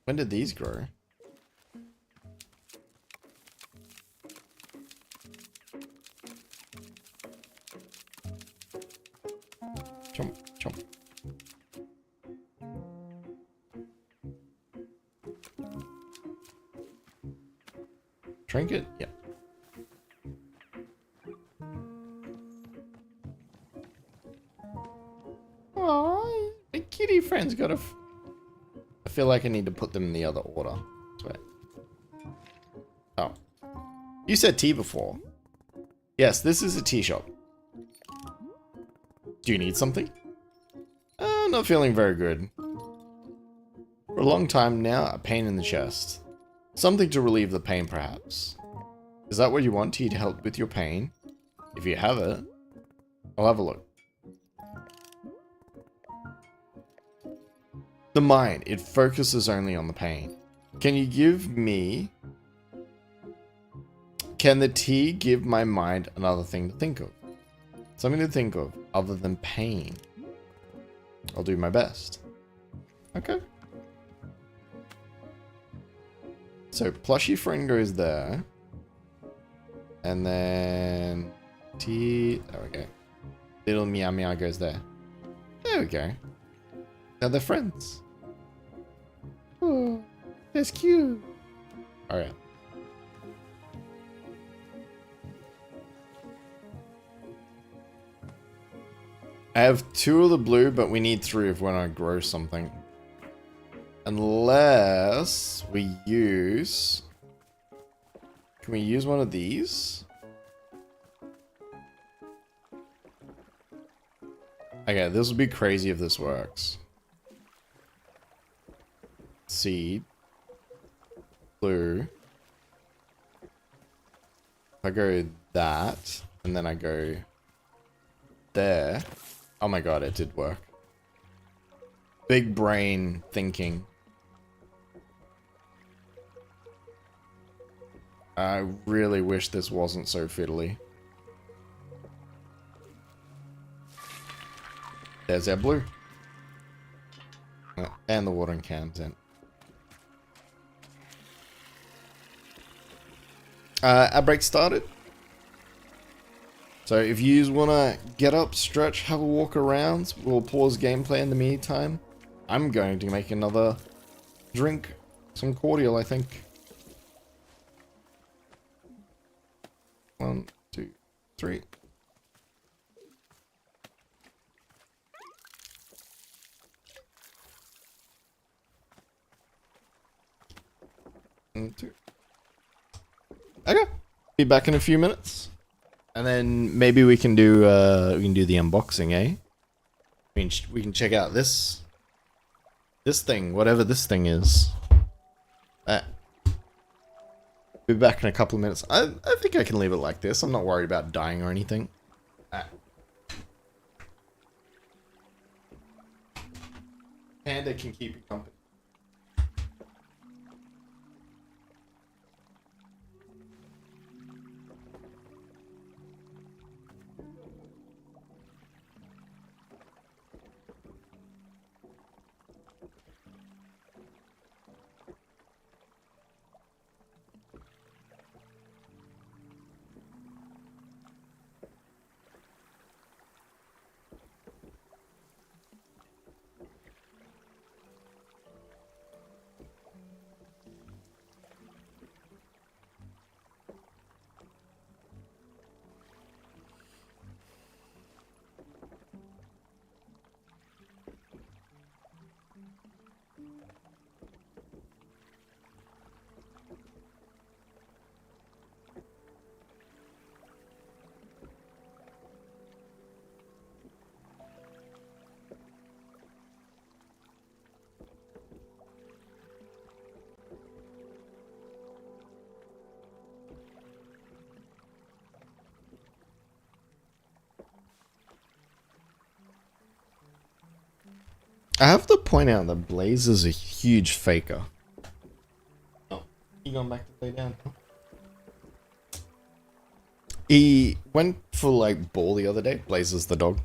When did these grow? Chomp, chomp. Trinket? Yeah. Oh, my kitty friend's got a... I feel like I need to put them in the other order. Wait. Oh. You said tea before. Yes, this is a tea shop. Do you need something? Not feeling very good. For a long time now, a pain in the chest. Something to relieve the pain, perhaps. Is that what you want? Tea to help with your pain? If you have it, I'll have a look. The mind, it focuses only on the pain. Can you give me... Can the tea give my mind another thing to think of? Something to think of other than pain. I'll do my best. Okay. So, plushy friend goes there. And then... tea... There we go. Little meow meow goes there. There we go. Now they're friends. Oh, that's cute. Alright. I have 2 of the blue, but we need 3 if we want to grow something. Unless we use... Can we use one of these? Okay, this will be crazy if this works. Seed. Blue. If I go that, and then I go there. Oh my god, it did work. Big brain thinking. I really wish this wasn't so fiddly. There's our blue. And the watering can's in. Our break started. So if you want to get up, stretch, have a walk around, we'll pause gameplay in the meantime. I'm going to make another drink. Some cordial, I think. 1, 2, 3. And 2. Okay. Be back in a few minutes. And then maybe we can do the unboxing, eh? We can check out this thing, whatever this thing is. Be back in a couple of minutes. I think I can leave it like this. I'm not worried about dying or anything. Panda can keep you company. I have to point out that Blaze is a huge faker. Oh, he gone back to lay down. He went for like ball the other day. Blaze is the dog,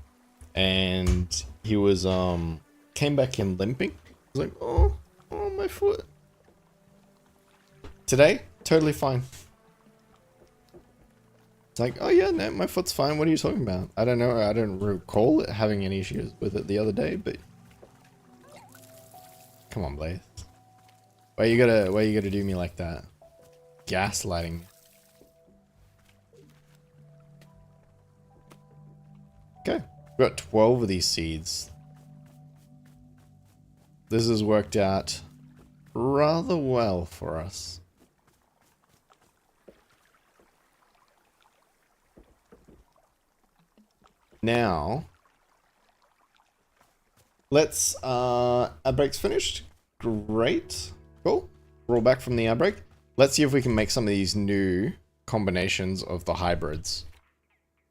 and he was came back in limping. He was like, oh my foot. Today, totally fine. It's like, oh yeah, no, my foot's fine. What are you talking about? I don't know. I don't recall it having any issues with it the other day, but. Come on, Blaze. Why you gotta do me like that? Gaslighting. Okay, we've got 12 of these seeds. This has worked out rather well for us. Now, let's, outbreak's finished. Great. Cool. We're all back from the outbreak. Let's see if we can make some of these new combinations of the hybrids.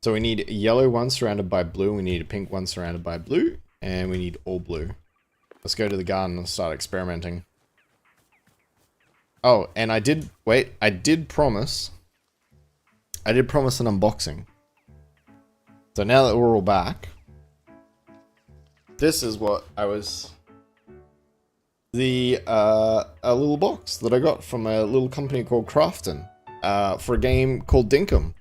So we need a yellow one surrounded by blue, we need a pink one surrounded by blue, and we need all blue. Let's go to the garden and start experimenting. Oh, and I did promise an unboxing. So now that we're all back, this is what I was... a little box that I got from a little company called Crafton for a game called Dinkum.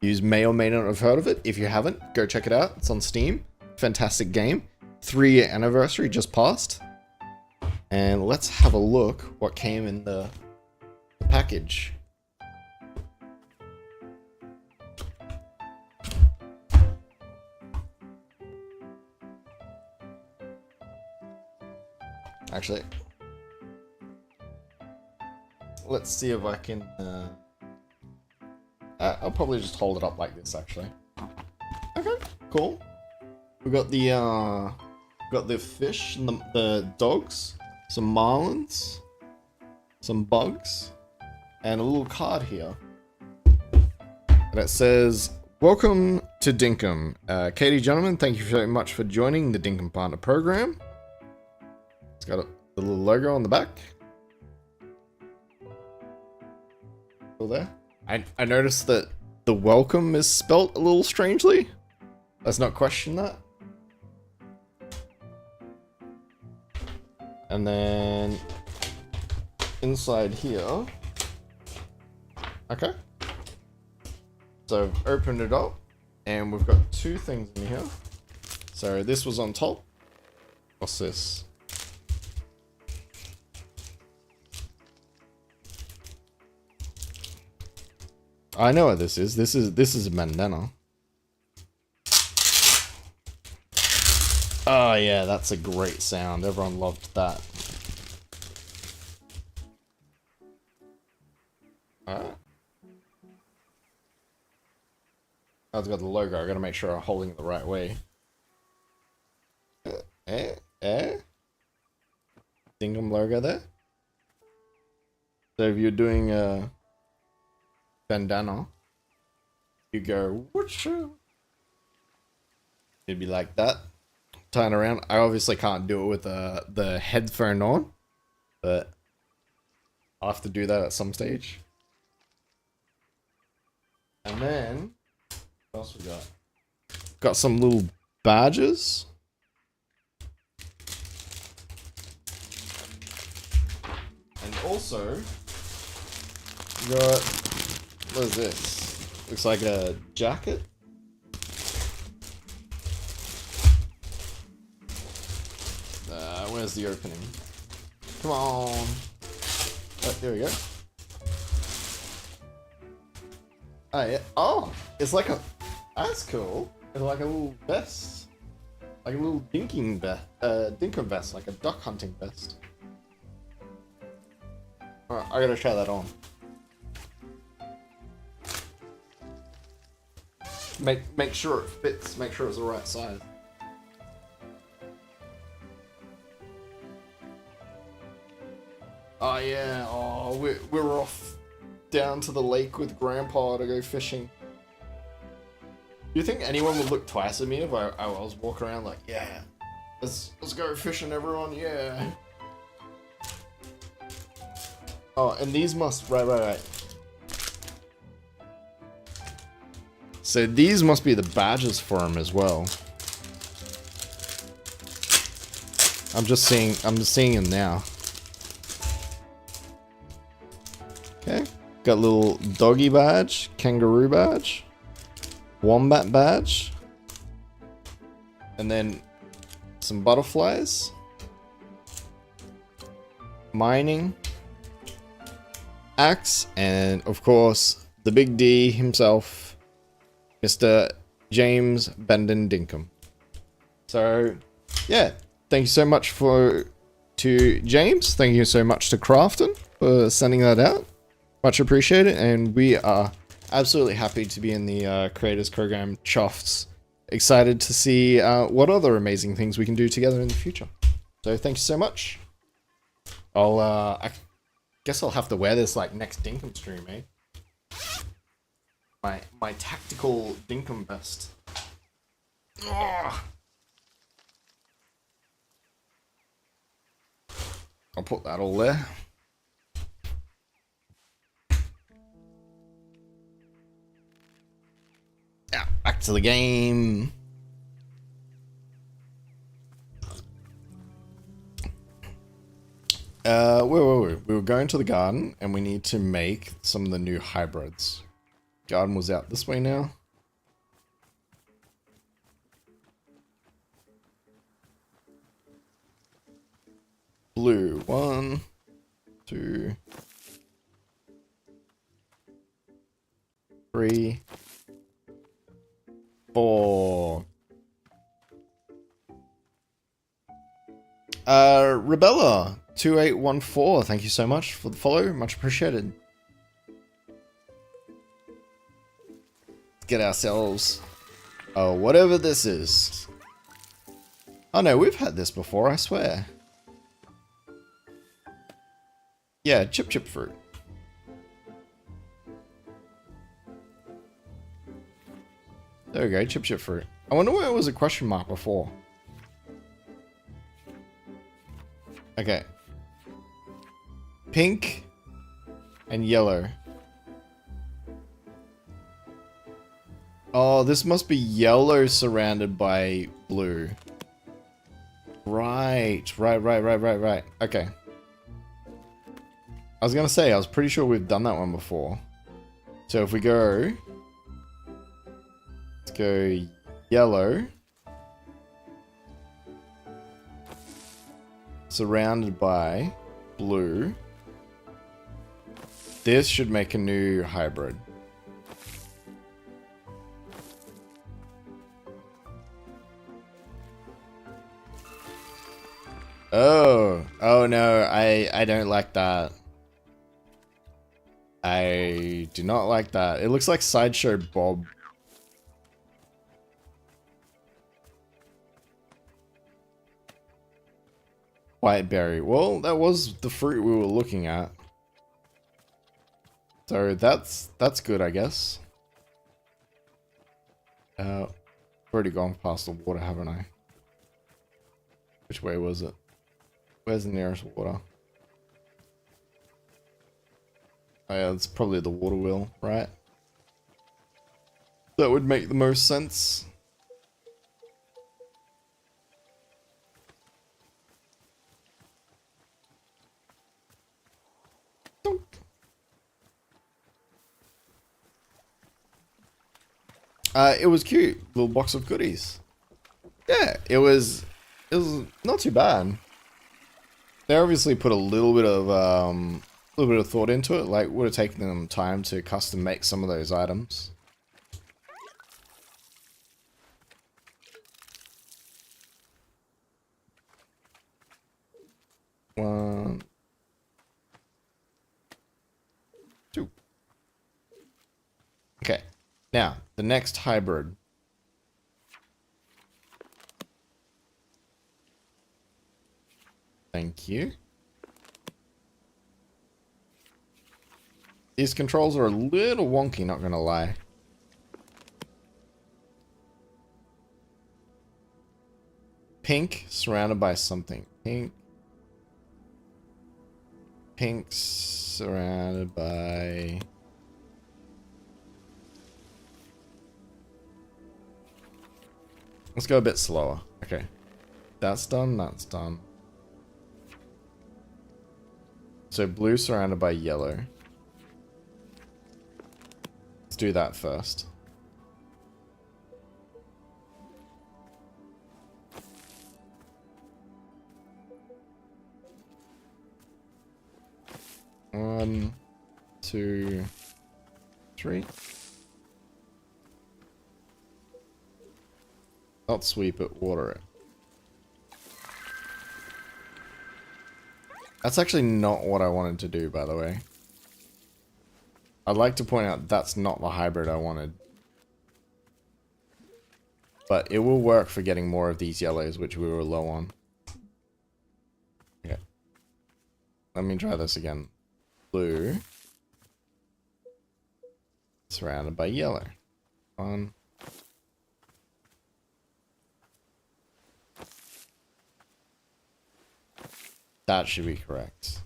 You may or may not have heard of it. If you haven't, go check it out. It's on Steam. Fantastic game. 3-year anniversary just passed. And let's have a look what came in the package. Actually, let's see if I can, I'll probably just hold it up like this, actually. Okay, cool. We got the fish and the dogs, some marlins, some bugs, and a little card here. And it says, welcome to Dinkum. Katie, gentlemen, thank you very much for joining the Dinkum Partner Program. It's got the little logo on the back. Still there? I noticed that the welcome is spelt a little strangely. Let's not question that. And then inside here. Okay. So I've opened it up and we've got two things in here. So this was on top. What's this? I know what this is. This is a bandana. Oh yeah, that's a great sound. Everyone loved that. Alright. I've got the logo. I gotta make sure I'm holding it the right way. Dinkum logo there. So if you're doing bandana. You go, whooshoo. It'd be like that. Turn around. I obviously can't do it with the headphone on, but I'll have to do that at some stage. And then, what else we got? Got some little badges. And also, we got, what is this? Looks like a jacket. Where's the opening? Come on. Oh, there we go. Oh, yeah. Oh, it's like a, that's cool. It's like a little vest. Like a little dinker vest, like a duck hunting vest. Alright, I gotta try that on. Make sure it fits, make sure it's the right size. Oh yeah, oh, we're off down to the lake with Grandpa to go fishing. Do you think anyone would look twice at me if I was walking around like, yeah, let's go fishing, everyone, yeah. Oh, and these must, right. So these must be the badges for him as well. I'm just seeing them now. Okay, got a little doggy badge, kangaroo badge, wombat badge, and then some butterflies, mining, axe, and of course the big D himself, Mr. James Benden Dinkum. So yeah, thank you so much to James. Thank you so much to Crafton for sending that out. Much appreciated, and we are absolutely happy to be in the Creators Program Chuffs. Excited to see what other amazing things we can do together in the future. So thank you so much. I guess I'll have to wear this like next Dinkum stream, eh? My tactical Dinkum vest. Oh. I'll put that all there. Yeah, back to the game. Wait. We were going to the garden, and we need to make some of the new hybrids. Garden was out this way now. Blue, 1, 2, 3, 4. Rebella 2814, thank you so much for the follow, much appreciated. Let's get ourselves whatever this is. Oh no, we've had this before, I swear. Yeah, chip fruit. There we go, chip fruit. I wonder why it was a question mark before. Okay. Pink and yellow. Oh, this must be yellow surrounded by blue. Right. Okay. I was gonna say, I was pretty sure we've done that one before. So if we go... Let's go yellow. Surrounded by blue. This should make a new hybrid. Oh no, I don't like that. I do not like that. It looks like Sideshow Bob. White berry. Well, that was the fruit we were looking at. So that's good, I guess. I've already gone past the water, haven't I? Which way was it? Where's the nearest water? Oh yeah, it's probably the water wheel, right? That would make the most sense. It was cute. Little box of goodies. Yeah, it was not too bad. They obviously put a little bit of thought into it. Like, would have taken them time to custom make some of those items. One, two. Okay. Now, the next hybrid. Thank you. These controls are a little wonky, not gonna lie. Pink, surrounded by something. Pink. Pink, surrounded by... Let's go a bit slower. Okay. That's done, that's done. So blue surrounded by yellow. Let's do that first. One, two, three. Not sweep it, water it. That's actually not what I wanted to do, by the way. I'd like to point out that's not the hybrid I wanted. But it will work for getting more of these yellows, which we were low on. Okay. Let me try this again. Blue. Surrounded by yellow. One. That should be correct.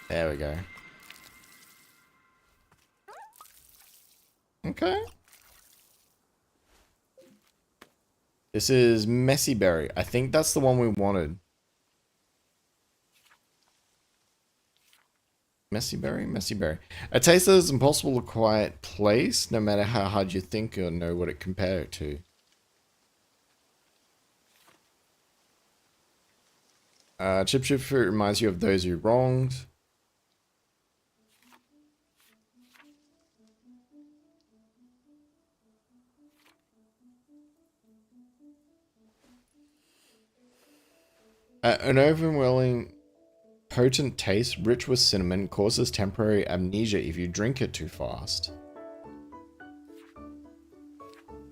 There we go. Okay. This is Messy Berry. I think that's the one we wanted. Messy Berry? Messy Berry. A taste that is impossible to quiet place, no matter how hard you think or know what it compares to. Chip Chip Fruit reminds you of those you wronged. An overwhelming, potent taste, rich with cinnamon, causes temporary amnesia if you drink it too fast.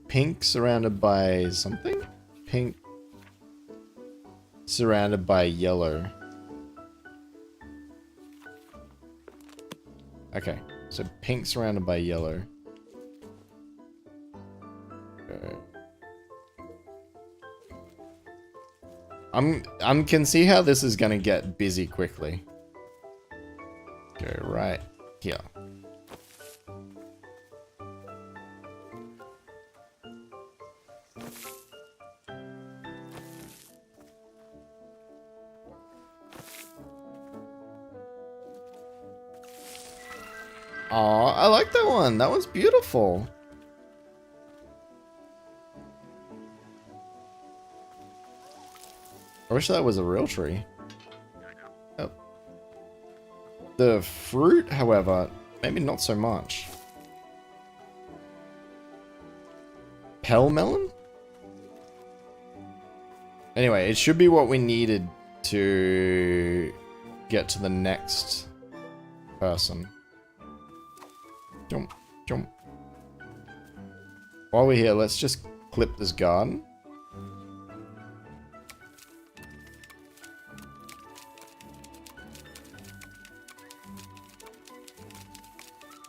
Pink surrounded by something? Pink surrounded by yellow. Okay, so pink surrounded by yellow. Okay. I can see how this is gonna get busy quickly. Go right here. Aw, I like that one. That one's beautiful. I wish that was a real tree. Oh. The fruit, however, maybe not so much. Pell melon? Anyway, it should be what we needed to get to the next person. Jump, jump. While we're here, let's just clip this garden.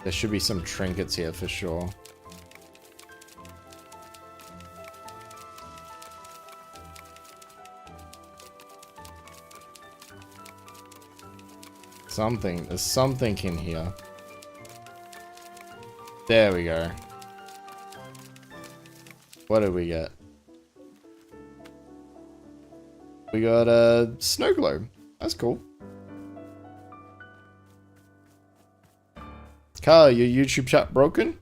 There should be some trinkets here for sure. Something. There's something in here. There we go. What did we get? We got a snow globe. That's cool. Carl, your YouTube chat broken?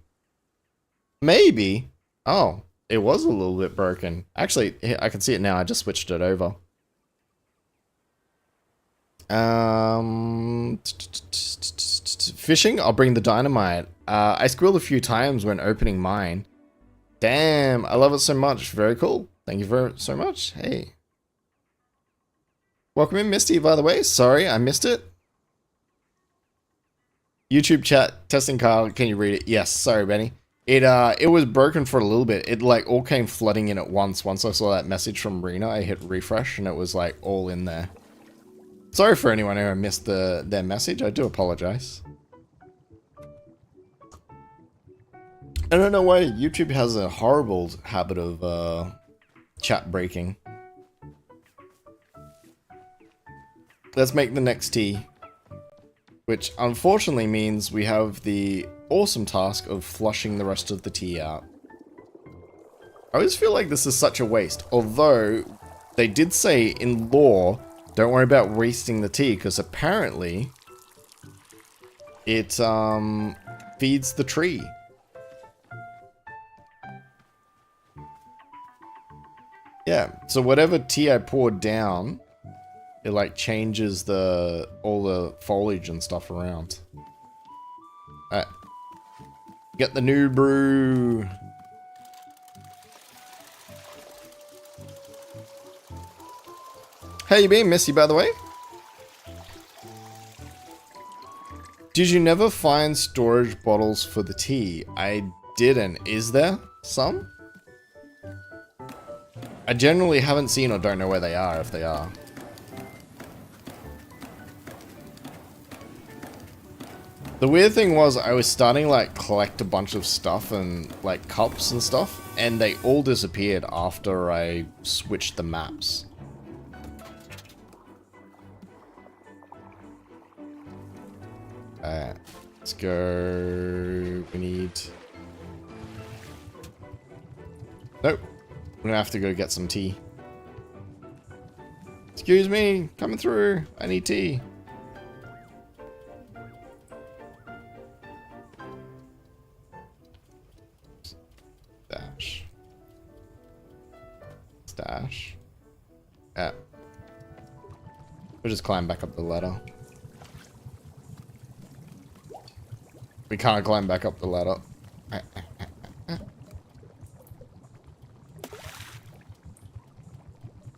Maybe. Oh, it was a little bit broken. Actually, I can see it now. I just switched it over. Fishing? I'll bring the dynamite. I squealed a few times when opening mine. Damn, I love it so much. Very cool. Thank you so much. Hey. Welcome in, Misty, by the way. Sorry, I missed it. YouTube chat, testing Carl. Can you read it? Yes, sorry, Benny. It was broken for a little bit. It like all came flooding in at once. Once I saw that message from Rena, I hit refresh and it was like all in there. Sorry for anyone who missed their message. I do apologize. I don't know why YouTube has a horrible habit of chat breaking. Let's make the next tea. Which unfortunately means we have the awesome task of flushing the rest of the tea out. I always feel like this is such a waste. Although, they did say in lore, don't worry about wasting the tea, because apparently it feeds the tree. Yeah, so whatever tea I poured down, it like changes all the foliage and stuff around. Alright. Get the new brew. How you been, Missy, by the way? Did you never find storage bottles for the tea? I didn't. Is there some? I generally haven't seen or don't know where they are, if they are. The weird thing was I was starting to like collect a bunch of stuff and like cups and stuff, and they all disappeared after I switched the maps. Alright, let's go. We need... Nope. I'm gonna have to go get some tea. Excuse me, coming through. I need tea. Stash. Stash. Yeah. We'll just climb back up the ladder. We can't climb back up the ladder.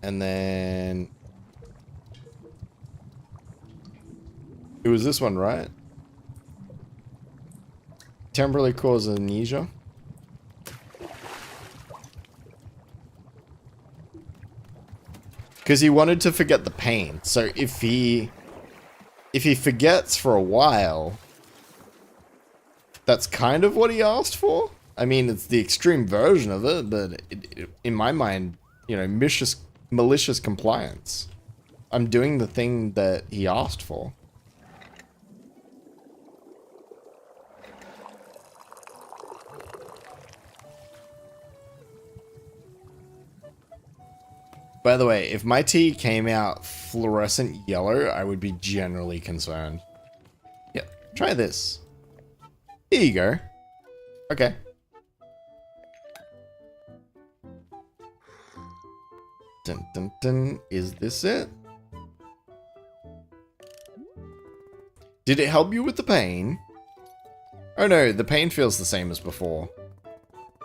And then... It was this one, right? Temporarily cause amnesia. Because he wanted to forget the pain. So if he forgets for a while, that's kind of what he asked for. I mean, it's the extreme version of it, but in my mind, you know, malicious compliance. I'm doing the thing that he asked for. By the way, if my tea came out fluorescent yellow, I would be generally concerned. Yep, try this. Here you go. Okay. Dun dun dun. Is this it? Did it help you with the pain? Oh no, the pain feels the same as before.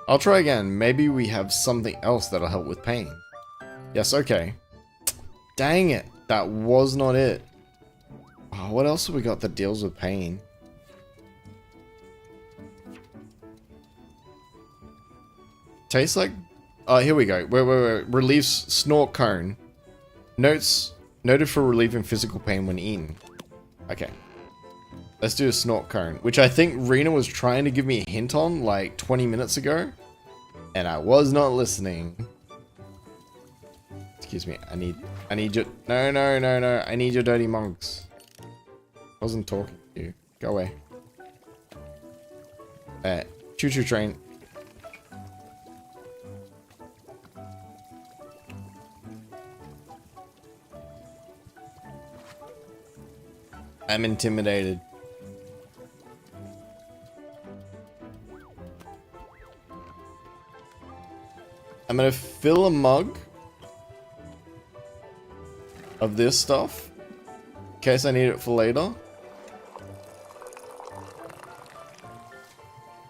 I'll try again. Maybe we have something else that'll help with pain. Yes, okay. Dang it. That was not it. Oh, what else have we got that deals with pain? Tastes like... Oh, here we go. Wait. Relieves snort cone. Noted for relieving physical pain when eaten. Okay. Let's do a snort cone, which I think Rena was trying to give me a hint on like 20 minutes ago. And I was not listening. Excuse me, I need your, no, I need your dirty monks. I wasn't talking to you. Go away. Choo-choo train. I'm intimidated. I'm gonna fill a mug of this stuff in case I need it for later.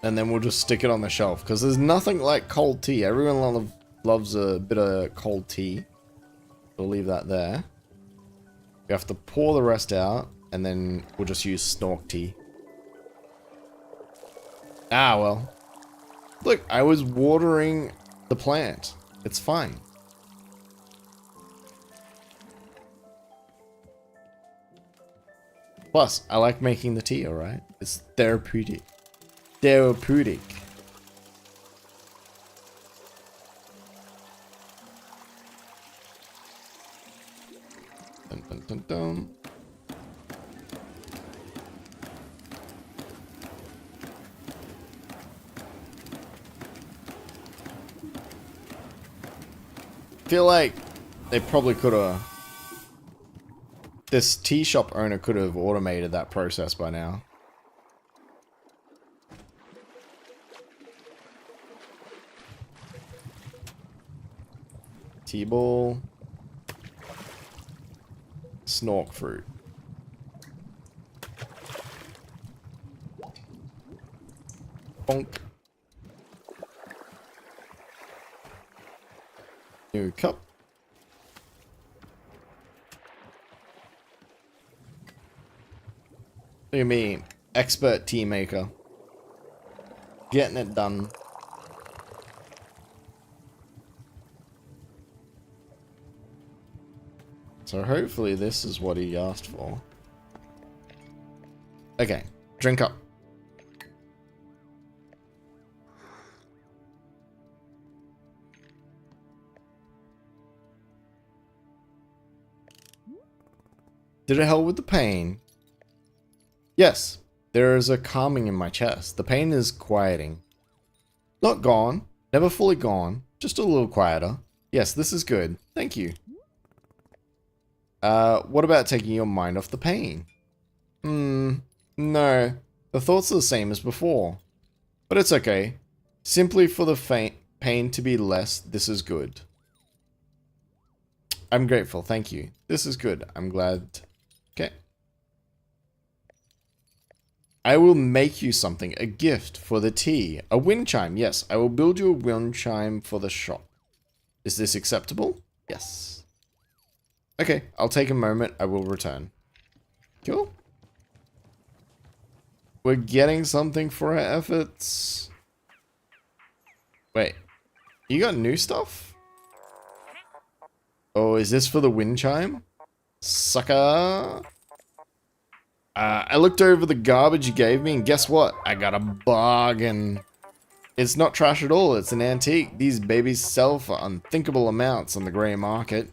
And then we'll just stick it on the shelf because there's nothing like cold tea. Everyone loves a bit of cold tea. We'll leave that there. We have to pour the rest out and then we'll just use snork tea. Ah, well. Look, I was watering the plant. It's fine. Plus, I like making the tea, alright? It's therapeutic. Therapeutic. Dun, dun, dun, dun. Feel like they probably could have. This tea shop owner could have automated that process by now. Tea ball. Snork fruit. Bonk. New cup. Look at me, expert tea maker. Getting it done. So hopefully this is what he asked for. Okay, drink up. Did it help with the pain? Yes, there is a calming in my chest. The pain is quieting. Not gone, never fully gone, just a little quieter. Yes, this is good. Thank you. What about taking your mind off the pain? No. The thoughts are the same as before. But it's okay. Simply for the pain to be less, this is good. I'm grateful, thank you. This is good. I'm glad. Okay. I will make you something, a gift for the tea. A wind chime, yes. I will build you a wind chime for the shop. Is this acceptable? Yes. Okay, I'll take a moment. I will return. Cool. We're getting something for our efforts. Wait. You got new stuff? Oh, is this for the wind chime? Sucker. I looked over the garbage you gave me, and guess what? I got a bargain. It's not trash at all. It's an antique. These babies sell for unthinkable amounts on the grey market.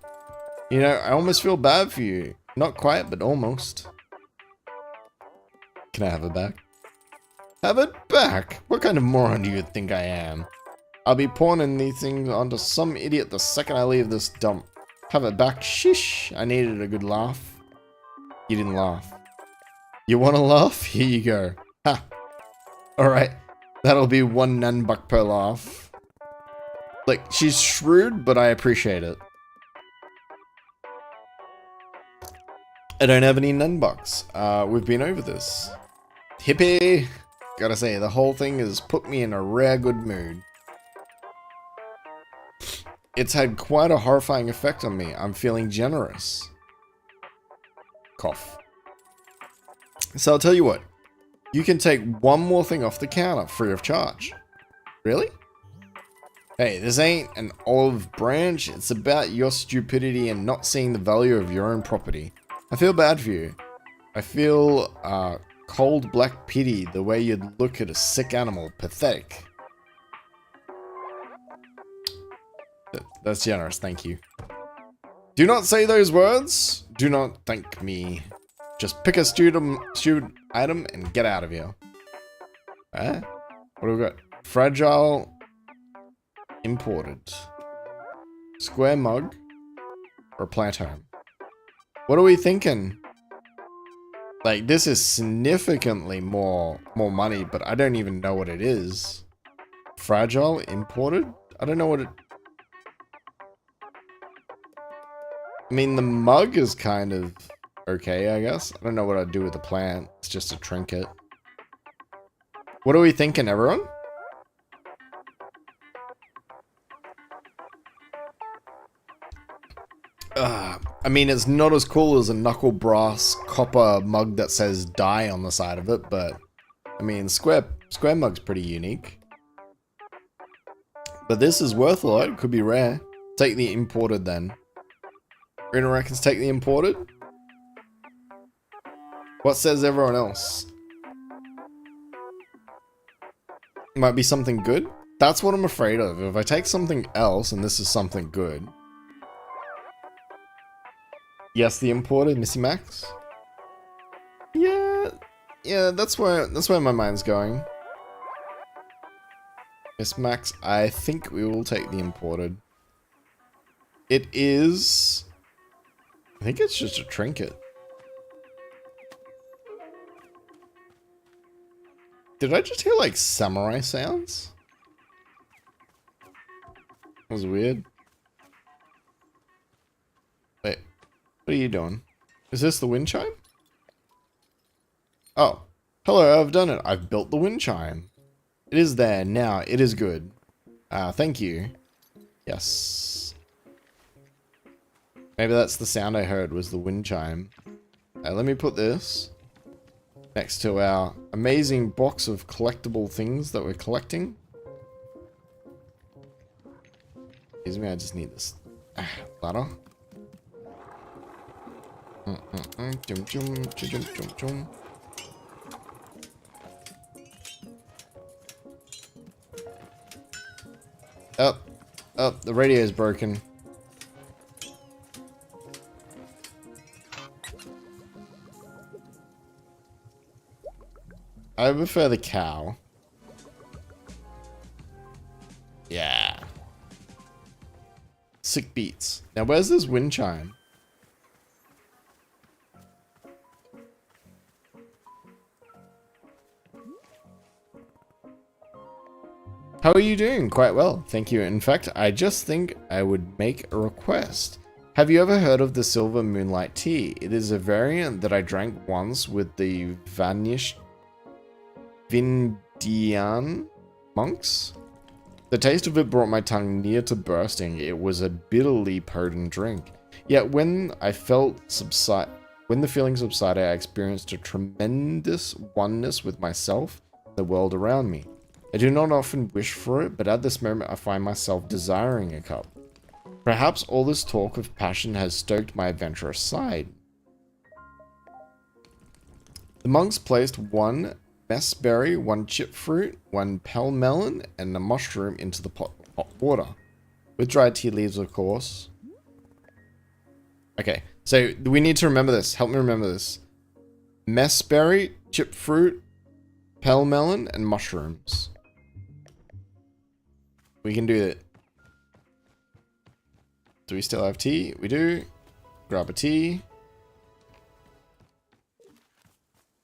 You know, I almost feel bad for you. Not quite, but almost. Can I have it back? Have it back? What kind of moron do you think I am? I'll be pawning these things onto some idiot the second I leave this dump. Have it back? Shish. I needed a good laugh. You didn't laugh. You want to laugh? Here you go. Ha! Alright. That'll be 1 nanbuck per laugh. Like, she's shrewd, but I appreciate it. I don't have any nanbucks. We've been over this. Hippie! Gotta say, the whole thing has put me in a rare good mood. It's had quite a horrifying effect on me. I'm feeling generous. Cough. So I'll tell you what. You can take one more thing off the counter free of charge. Really? Hey, this ain't an olive branch. It's about your stupidity and not seeing the value of your own property. I feel bad for you. I feel Cold black pity, the way you'd look at a sick animal. Pathetic. That's generous, thank you. Do not say those words. Do not thank me. Just pick a student item and get out of here. What do we got? Fragile imported. Square mug or plant home. What are we thinking? Like, this is significantly more money, but I don't even know what it is. Fragile imported? I don't know what it... I mean, the mug is kind of okay, I guess. I don't know what I'd do with the plant. It's just a trinket. What are we thinking, everyone? I mean, it's not as cool as a knuckle brass copper mug that says die on the side of it, but I mean, square mug's pretty unique. But this is worth a lot. It could be rare. Take the imported then. Rena reckons take the imported. What says everyone else? Might be something good? That's what I'm afraid of. If I take something else and this is something good. Yes, the imported, Missy Max. Yeah, that's where my mind's going. Miss Max, I think we will take the imported. It is... I think it's just a trinket. Did I just hear like samurai sounds? That was weird. Wait, what are you doing? Is this the wind chime? Oh, hello, I've done it. I've built the wind chime. It is there now. It is good. Thank you. Yes. Maybe that's the sound I heard was the wind chime. Let me put this next to our amazing box of collectible things that we're collecting. Excuse me, I just need this ladder. Oh, the radio is broken. I prefer the cow. Yeah. Sick beats. Now, where's this wind chime? How are you doing? Quite well, thank you. In fact, I just think I would make a request. Have you ever heard of the Silver Moonlight Tea? It is a variant that I drank once with the Vanished Vindian monks. The taste of it brought my tongue near to bursting. It was a bitterly potent drink. Yet when the feeling subsided, I experienced a tremendous oneness with myself and the world around me. I do not often wish for it, but at this moment I find myself desiring a cup. Perhaps all this talk of passion has stoked my adventurous side. The monks placed one mess berry, one chip fruit, one pale melon, and a mushroom into the pot of hot water. With dried tea leaves, of course. Okay, so we need to remember this. Help me remember this. Mess berry, chip fruit, pale melon, and mushrooms. We can do it. Do we still have tea? We do. Grab a tea.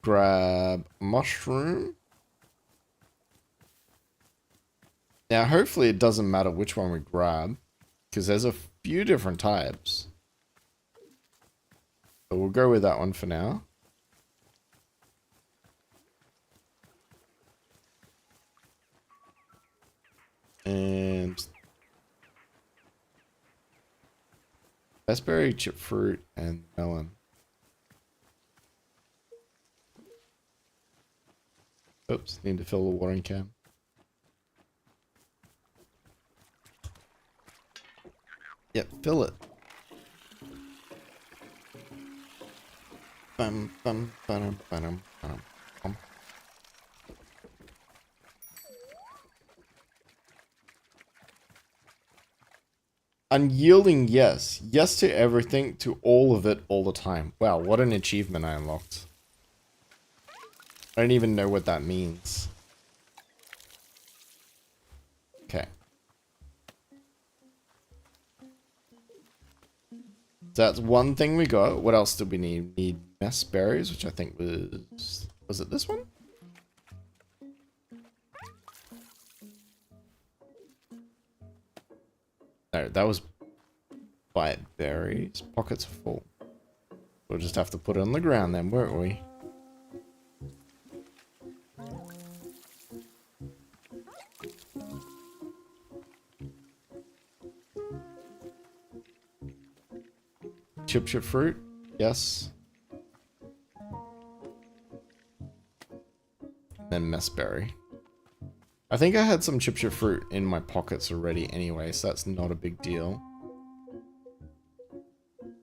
Grab mushroom. Now, hopefully it doesn't matter which one we grab, because there's a few different types. But we'll go with that one for now. And raspberry, chip fruit, and melon. Oops, need to fill the watering can. Yep, fill it. Bum, bum, ba-dum, ba-dum, ba-dum. Unyielding, yes. Yes to everything, to all of it, all the time. Wow, what an achievement I unlocked. I don't even know what that means. Okay. So that's one thing we got. What else did we need? We need mess berries, which I think was... Was it this one? No, that was bite berries. Pockets are full. We'll just have to put it on the ground then, won't we? Chip fruit? Yes. And mess berry. I think I had some chip fruit in my pockets already anyway, so that's not a big deal.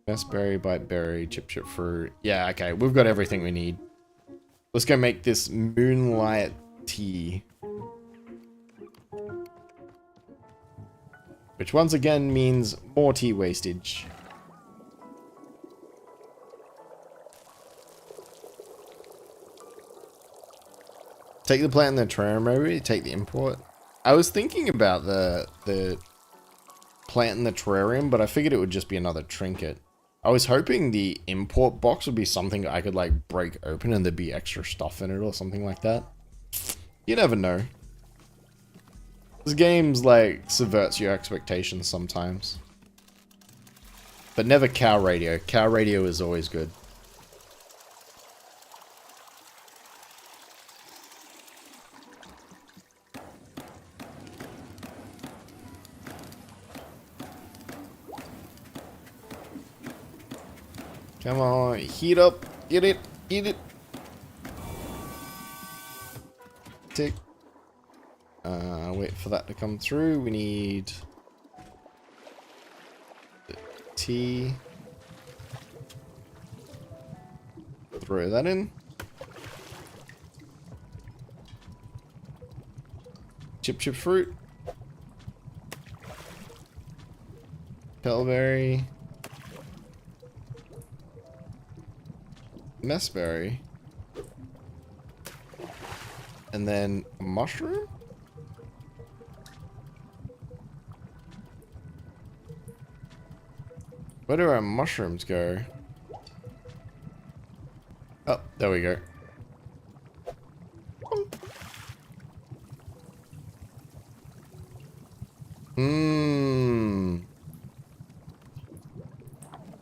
Mess berry, bite berry, chip fruit. Yeah, okay, we've got everything we need. Let's go make this moonlight tea. Which once again means more tea wastage. Take the plant in the terrarium, maybe? Take the import? I was thinking about the plant in the terrarium, but I figured it would just be another trinket. I was hoping the import box would be something I could like break open and there'd be extra stuff in it or something like that. You never know. This game's like subverts your expectations sometimes. But never cow radio. Cow radio is always good. Come on, heat up, get it, eat it. Tick. Wait for that to come through. We need the tea. Throw that in. Chip fruit. Pillberry. Messberry. And then a mushroom? Where do our mushrooms go? Oh, there we go.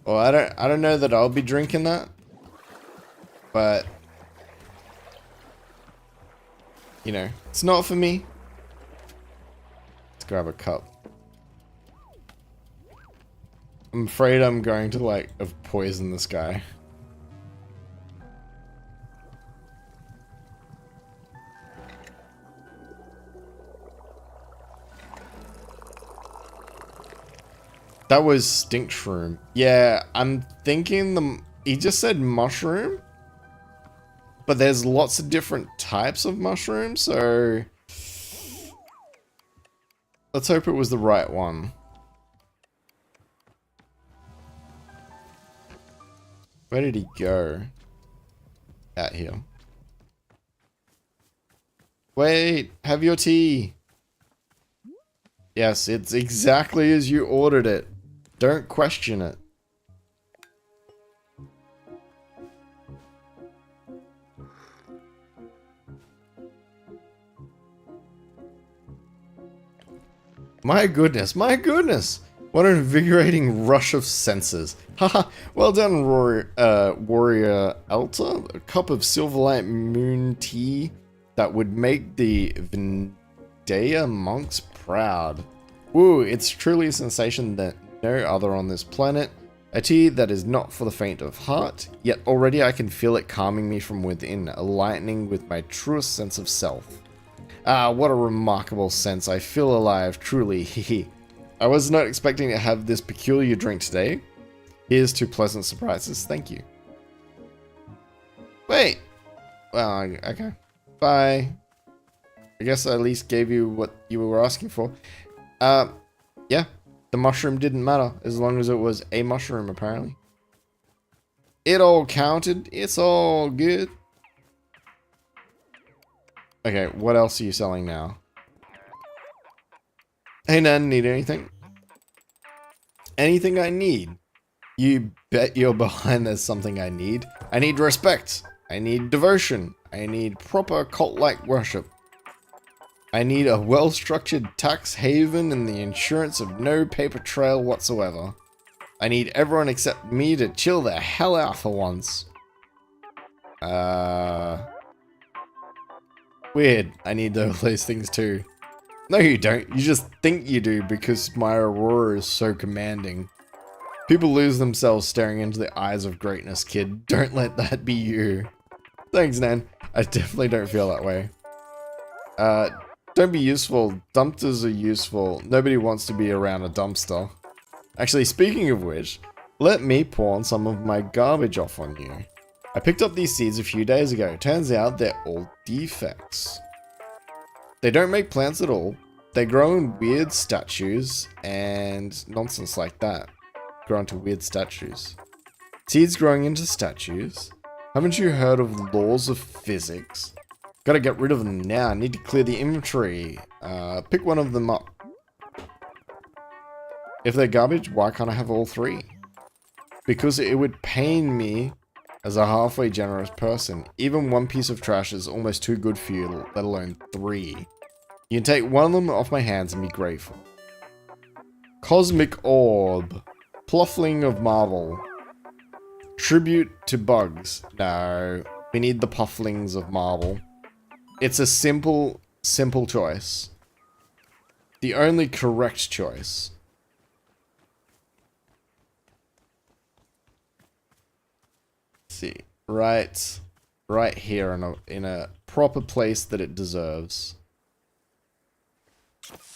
Well, I don't know that I'll be drinking that. But you know, it's not for me. Let's grab a cup. I'm afraid I'm going to like have poisoned this guy. That was stink shroom. Yeah, I'm thinking he just said mushroom. But there's lots of different types of mushrooms, so let's hope it was the right one. Where did he go? Out here. Wait, have your tea. Yes, it's exactly as you ordered it. Don't question it. My goodness, my goodness! What an invigorating rush of senses. Haha, well done, Warrior Alta. A cup of Silverlight Moon tea that would make the Vendaya monks proud. Woo, it's truly a sensation that no other on this planet. A tea that is not for the faint of heart, yet already I can feel it calming me from within, aligning with my truest sense of self. Ah, what a remarkable sense. I feel alive, truly. Hehe. I was not expecting to have this peculiar drink today. Here's to pleasant surprises. Thank you. Wait. Well, okay. Bye. I guess I at least gave you what you were asking for. Yeah. The mushroom didn't matter as long as it was a mushroom, apparently. It all counted. It's all good. Okay, what else are you selling now? Hey, Nan, need anything? Anything I need? You bet your behind there's something I need. I need respect. I need devotion. I need proper cult-like worship. I need a well-structured tax haven and the insurance of no paper trail whatsoever. I need everyone except me to chill the hell out for once. Weird. I need all those things too. No, you don't. You just think you do because my aurora is so commanding. People lose themselves staring into the eyes of greatness, kid. Don't let that be you. Thanks, Nan. I definitely don't feel that way. Don't be useful. Dumpsters are useful. Nobody wants to be around a dumpster. Actually, speaking of which, let me pawn some of my garbage off on you. I picked up these seeds a few days ago. Turns out they're all defects. They don't make plants at all. They grow in weird statues and nonsense like that. Grow into weird statues. Seeds growing into statues? Haven't you heard of laws of physics? Gotta get rid of them now. I need to clear the inventory. Pick one of them up. If they're garbage, why can't I have all three? Because it would pain me as a halfway generous person. Even one piece of trash is almost too good for you, let alone three. You can take one of them off my hands and be grateful. Cosmic Orb. Pluffling of Marble. Tribute to Bugs. No, we need the Pufflings of Marble. It's a simple choice. The only correct choice. Let's see, right here in a proper place that it deserves.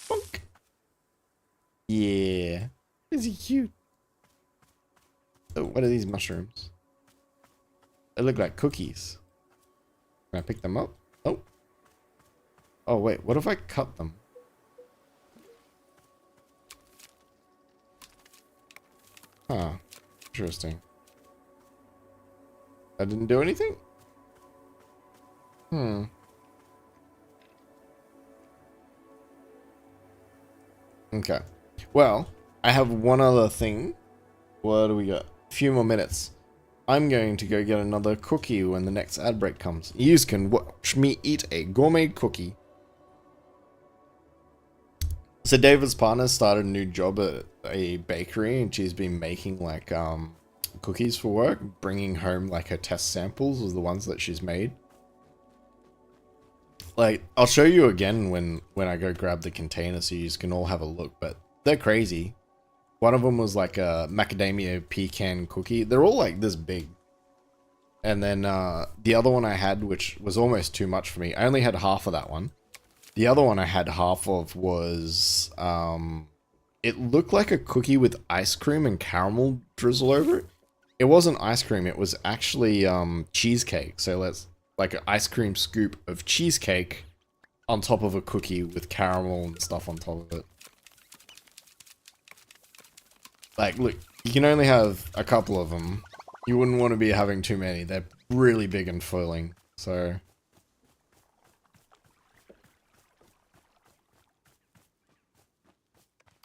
Bonk. Yeah, is he cute? Oh, what are these mushrooms? They look like cookies. Can I pick them up? Oh. Oh wait, what if I cut them? Huh. Interesting. I didn't do anything? Okay. Well, I have one other thing. What do we got? A few more minutes. I'm going to go get another cookie when the next ad break comes. You can watch me eat a gourmet cookie. So David's partner started a new job at a bakery and she's been making like cookies for work, bringing home like her test samples of the ones that she's made. Like, I'll show you again when I go grab the container so you can all have a look, but they're crazy. One of them was like a macadamia pecan cookie. They're all like this big. And then the other one I had, which was almost too much for me, I only had half of that one. The other one I had half of was, it looked like a cookie with ice cream and caramel drizzle over it. It wasn't ice cream, it was actually cheesecake. So let's, like an ice cream scoop of cheesecake on top of a cookie with caramel and stuff on top of it. Like, look, you can only have a couple of them. You wouldn't want to be having too many. They're really big and filling, so...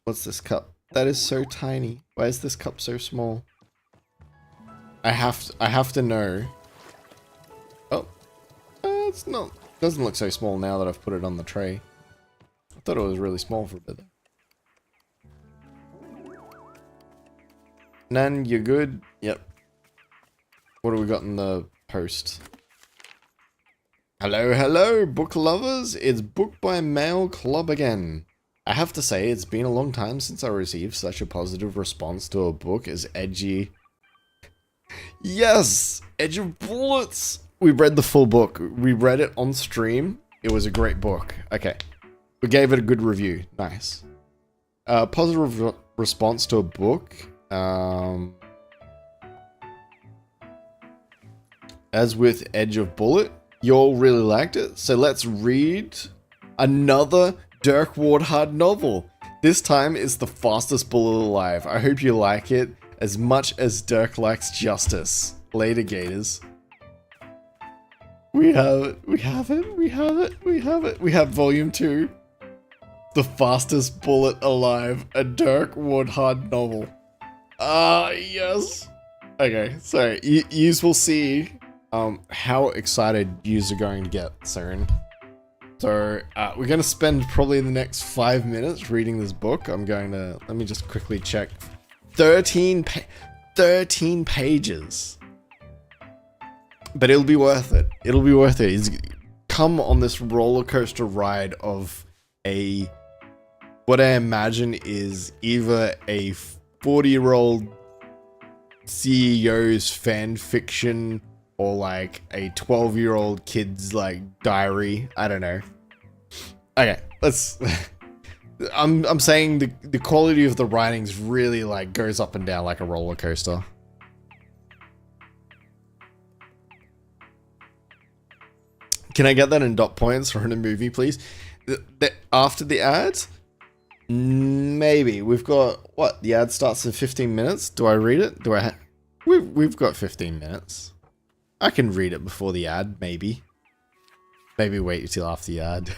What's this cup? That is so tiny. Why is this cup so small? I have to know. Oh. It's not... Doesn't look so small now that I've put it on the tray. I thought it was really small for a bit. Nan, you good? Yep. What do we got in the post? Hello, hello, book lovers. It's Book by Mail Club again. I have to say, it's been a long time since I received such a positive response to a book as edgy. Yes! Edge of Bullets! We read the full book. We read it on stream. It was a great book. Okay. We gave it a good review. Nice. Positive response to a book. As with Edge of Bullet, you all really liked it, so let's read another Dirk Wardhard novel. This time is the fastest bullet alive. I hope you like it as much as Dirk likes justice. Later, Gators. We have it. We have it. We have it. We have it. We have volume 2. The fastest bullet alive. A Dirk Woodhard novel. Ah, yes. Okay, so yous will see how excited yous are going to get soon. So we're going to spend probably the next 5 minutes reading this book. I'm going to, let me just quickly check. 13 pages. But it'll be worth it. It'll be worth it. It's come on this roller coaster ride of what I imagine is either a 40-year-old CEO's fan fiction or like a 12-year-old kid's like diary. I don't know. Okay, let's. I'm saying the quality of the writings really like goes up and down like a roller coaster. Can I get that in dot points or in a movie, please? After the ads? Maybe. We've got, what? The ad starts in 15 minutes? Do I read it? Do I We've got 15 minutes. I can read it before the ad, maybe. Maybe wait until after the ad.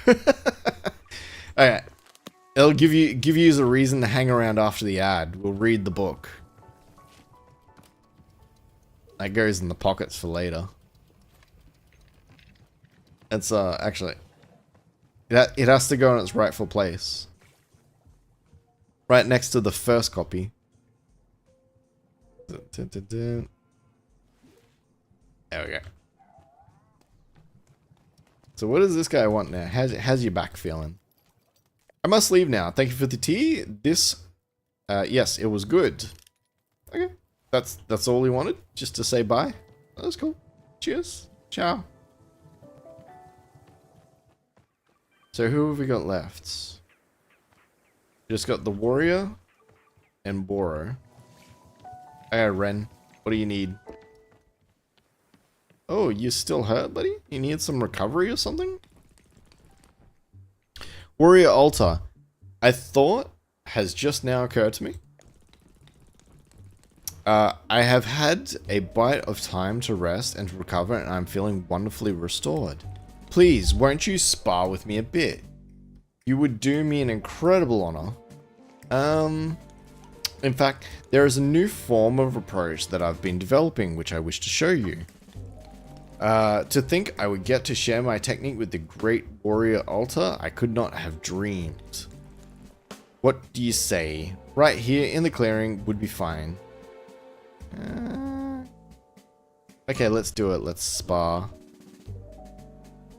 Okay. It'll give you a reason to hang around after the ad. We'll read the book. That goes in the pockets for later. It's actually it has to go in its rightful place. Right next to the first copy. There we go. So what does this guy want now? How's your back feeling? I must leave now. Thank you for the tea. This yes, it was good. Okay. That's all we wanted, just to say bye. That was cool. Cheers. Ciao. So who have we got left? Just got the warrior and Boro. Hey, Ren. What do you need? Oh, you still hurt, buddy? You need some recovery or something? Warrior altar. I thought has just now occurred to me. I have had a bite of time to rest and to recover, and I'm feeling wonderfully restored. Please, won't you spar with me a bit? You would do me an incredible honor. In fact, there is a new form of approach that I've been developing, which I wish to show you. To think I would get to share my technique with the great warrior altar, I could not have dreamed. What do you say? Right here in the clearing would be fine. Okay, let's do it. Let's spar.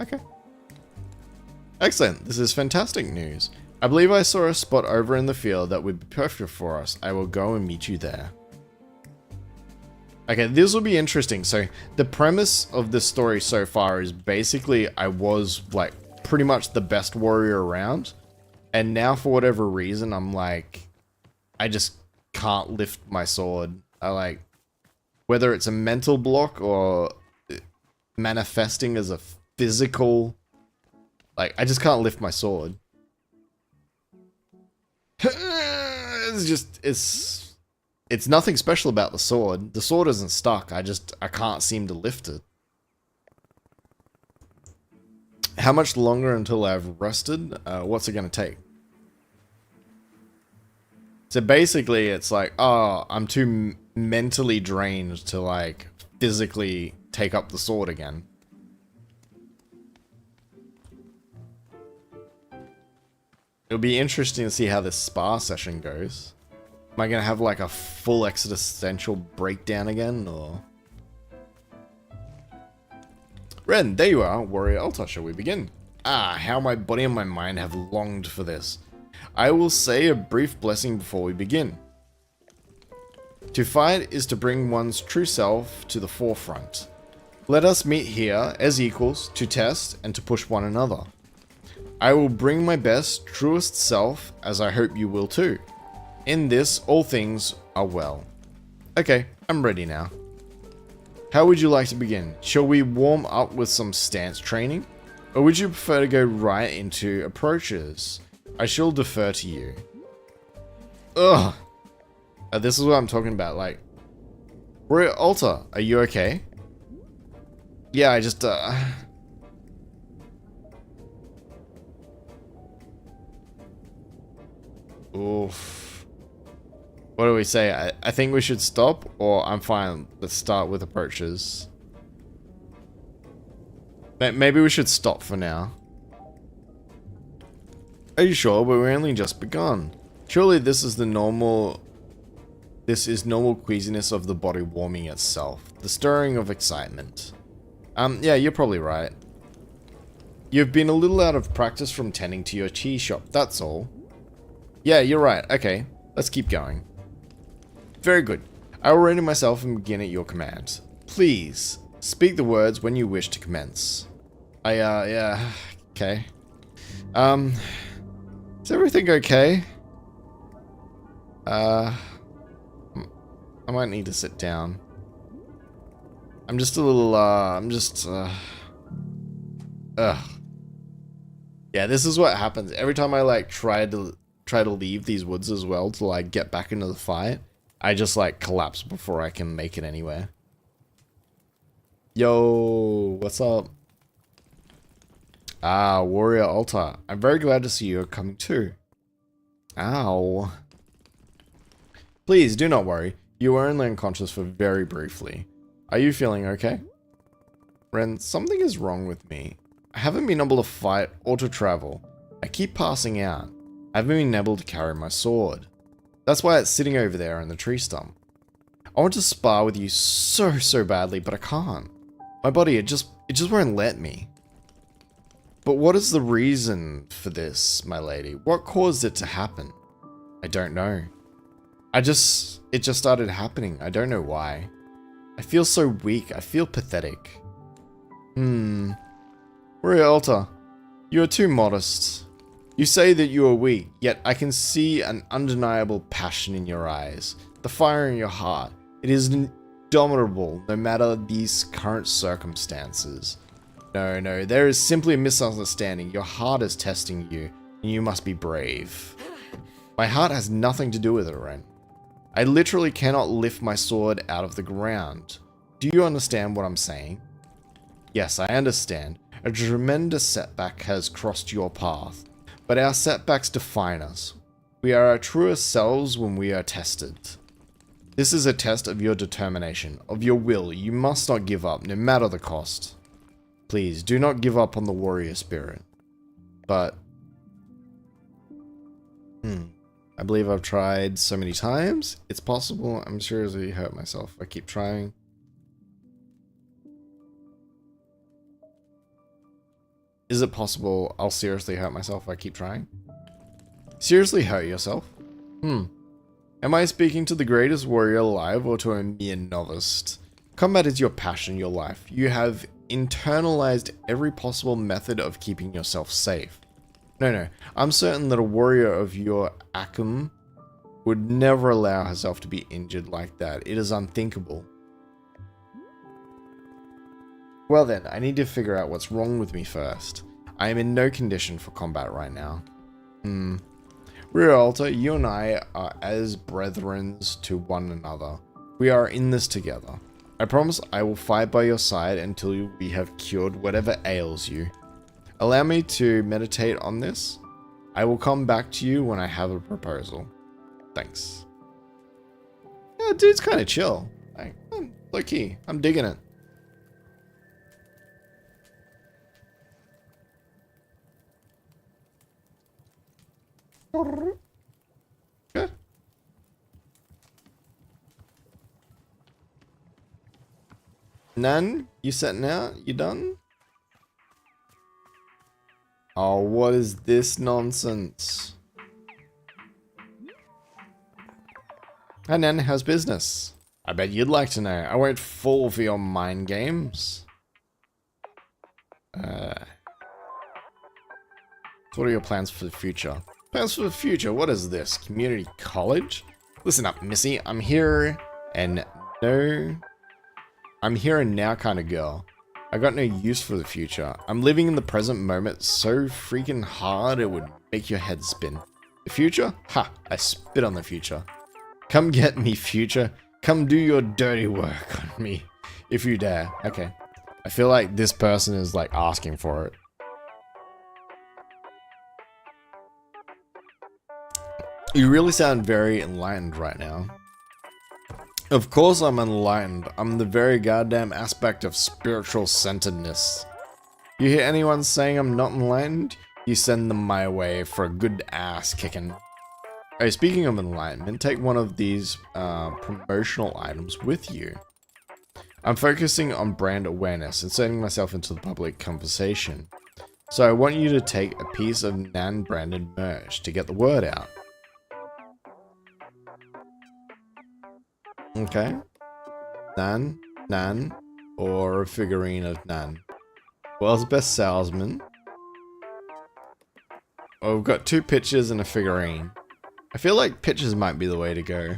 Okay. Excellent. This is fantastic news. I believe I saw a spot over in the field that would be perfect for us. I will go and meet you there. Okay, this will be interesting. So, the premise of this story so far is basically I was, like, pretty much the best warrior around. And now, for whatever reason, I'm like, I just can't lift my sword. I like, whether it's a mental block or manifesting as a physical, like, I just can't lift my sword. It's just, it's nothing special about the sword. The sword isn't stuck. I can't seem to lift it. How much longer until I've rested? What's it going to take? So basically, it's like, oh, I'm too mentally drained to, like, physically take up the sword again. It'll be interesting to see how this spa session goes. Am I going to have, like, a full existential breakdown again, or...? Ren, there you are, Warrior Altar, shall we begin? Ah, how my body and my mind have longed for this. I will say a brief blessing before we begin. To fight is to bring one's true self to the forefront. Let us meet here as equals to test and to push one another. I will bring my best, truest self, as I hope you will too. In this, all things are well. Okay, I'm ready now. How would you like to begin? Shall we warm up with some stance training? Or would you prefer to go right into approaches? I shall defer to you. Ugh. This is what I'm talking about. Like, Roy Alter, are you okay? Yeah, I just, Oof. What do we say? I think we should stop, or I'm fine. Let's start with approaches. Maybe we should stop for now. Are you sure? But we're only just begun. Surely this is the normal... This is normal queasiness of the body warming itself. The stirring of excitement. Yeah, you're probably right. You've been a little out of practice from tending to your tea shop, that's all. Yeah, you're right. Okay, let's keep going. Very good. I will ready myself and begin at your command. Please, speak the words when you wish to commence. Yeah, okay. Is everything okay? I might need to sit down. I'm just a little, ugh. Yeah, this is what happens. Every time I, like, try to leave these woods as well to, like, get back into the fight, I just, like, collapse before I can make it anywhere. Yo, what's up? Ah, Warrior Altar. I'm very glad to see you're coming too. Ow. Please, do not worry. You were only unconscious for very briefly. Are you feeling okay? Ren, something is wrong with me. I haven't been able to fight or to travel. I keep passing out. I haven't been able to carry my sword. That's why it's sitting over there in the tree stump. I want to spar with you so badly, but I can't. My body, it just won't let me. But what is the reason for this, my lady? What caused it to happen? I don't know. It just started happening. I don't know why. I feel so weak. I feel pathetic. Rialta, you are too modest. You say that you are weak, yet I can see an undeniable passion in your eyes. The fire in your heart. It is indomitable, no matter these current circumstances. No, there is simply a misunderstanding. Your heart is testing you, and you must be brave. My heart has nothing to do with it, Ren. I literally cannot lift my sword out of the ground. Do you understand what I'm saying? Yes, I understand. A tremendous setback has crossed your path, but our setbacks define us. We are our truest selves when we are tested. This is a test of your determination, of your will. You must not give up, no matter the cost. Please, do not give up on the warrior spirit. But... I believe I've tried so many times. It's possible. I'm seriously hurt myself. I keep trying. Is it possible I'll seriously hurt myself if I keep trying? Seriously hurt yourself? Am I speaking to the greatest warrior alive or to a mere novice? Combat is your passion, your life. You have internalized every possible method of keeping yourself safe. No. I'm certain that a warrior of your Akum would never allow herself to be injured like that. It is unthinkable. Well then, I need to figure out what's wrong with me first. I am in no condition for combat right now. Rialta, you and I are as brethren to one another. We are in this together. I promise I will fight by your side until we have cured whatever ails you. Allow me to meditate on this. I will come back to you when I have a proposal. Thanks. Yeah, dude's kind of chill. Low key. I'm digging it. Okay. Nan, you setting out? You done? Oh, what is this nonsense? Hi Nan, how's business? I bet you'd like to know. I won't fall for your mind games. So what are your plans for the future? Plans for the future? What is this? Community college? Listen up, Missy. I'm here and now kind of girl. I got no use for the future. I'm living in the present moment so freaking hard it would make your head spin. The future? Ha! I spit on the future. Come get me, future. Come do your dirty work on me, if you dare. Okay. I feel like this person is like asking for it. You really sound very enlightened right now. Of course I'm enlightened. I'm the very goddamn aspect of spiritual centeredness. You hear anyone saying I'm not enlightened? You send them my way for a good ass kicking. Hey, speaking of enlightenment, take one of these promotional items with you. I'm focusing on brand awareness, inserting myself into the public conversation. So I want you to take a piece of Nan branded merch to get the word out. Okay. Nan, or a figurine of Nan. World's best salesman. Oh, we've got 2 pictures and a figurine. I feel like pictures might be the way to go.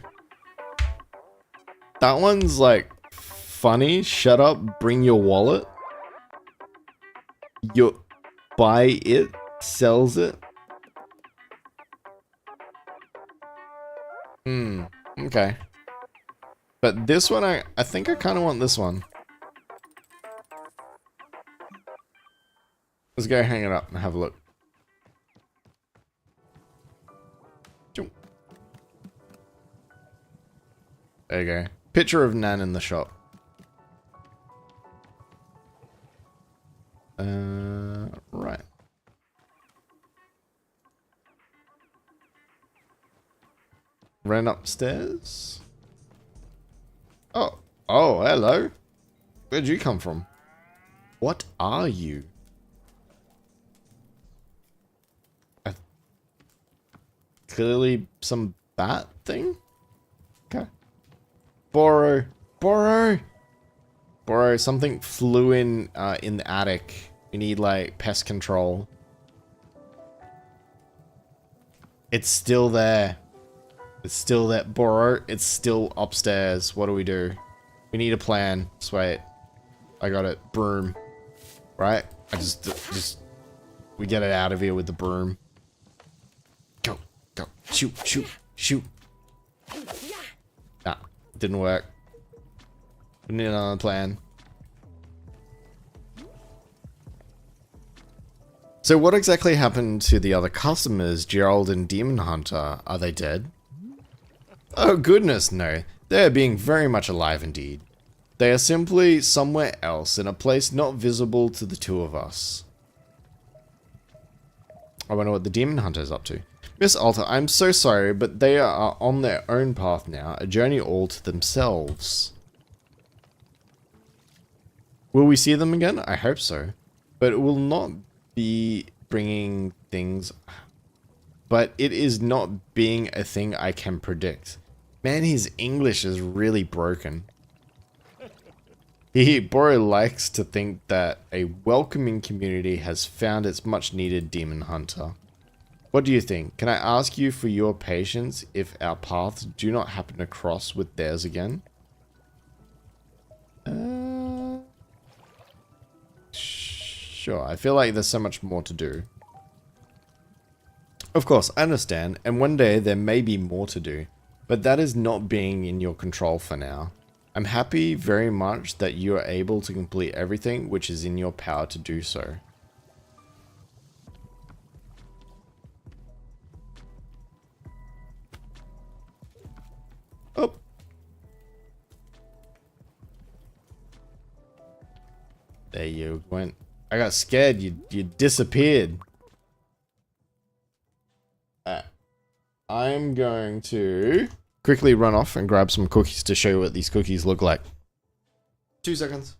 That one's like funny. Shut up, bring your wallet. You buy it, sells it. Okay. But this one, I think I kind of want this one. Let's go hang it up and have a look. There you go. Picture of Nan in the shop. Right. Ran upstairs. Oh, hello. Where'd you come from? What are you? Clearly some bat thing? Okay. Borrow. Something flew in the attic. We need like pest control. It's still there. It's still there. Borrow. It's still upstairs. What do? We need a plan. Just wait. I got it. Broom. Right? I just we get it out of here with the broom. Go. Shoot. Nah, didn't work. We need another plan. So what exactly happened to the other customers, Gerald and Demon Hunter? Are they dead? Oh goodness, no. They are being very much alive indeed. They are simply somewhere else, in a place not visible to the 2 of us. I wonder what the Demon Hunter is up to. Miss Alta, I'm so sorry, but they are on their own path now, a journey all to themselves. Will we see them again? I hope so. But it will not be bringing things... But it is not being a thing I can predict. Man, his English is really broken. Boro likes to think that a welcoming community has found its much needed Demon Hunter. What do you think? Can I ask you for your patience if our paths do not happen to cross with theirs again? Sure, I feel like there's so much more to do. Of course, I understand, and one day there may be more to do, but that is not being in your control for now. I'm happy very much that you are able to complete everything which is in your power to do so. Oh. There you went. I got scared. You disappeared. I'm going to quickly run off and grab some cookies to show you what these cookies look like. 2 seconds.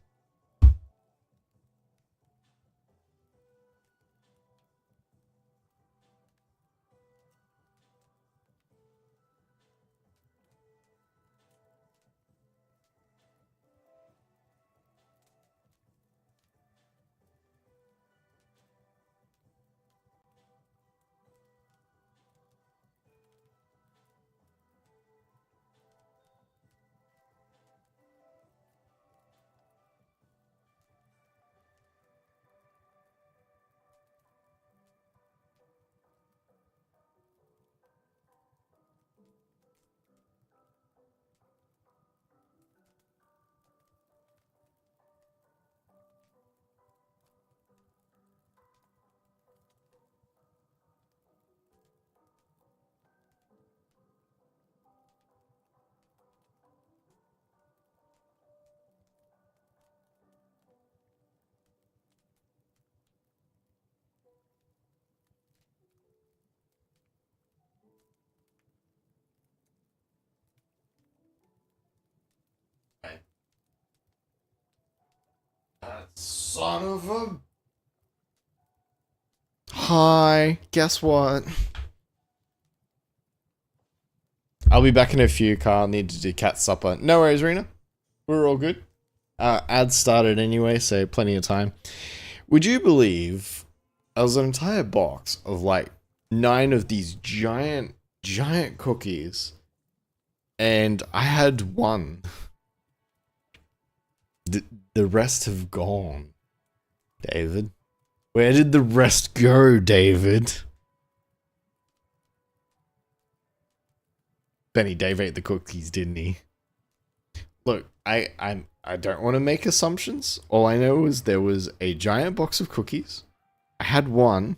Son of a... Hi, guess what? I'll be back in a few, Carl. Need to do cat supper. No worries, Rena. We're all good. Ads started anyway, so plenty of time. Would you believe there was an entire box of like 9 of these giant cookies, and I had one. The rest have gone. David, where did the rest go, David? Benny, Dave ate the cookies, didn't he? Look, I don't want to make assumptions. All I know is there was a giant box of cookies. I had one,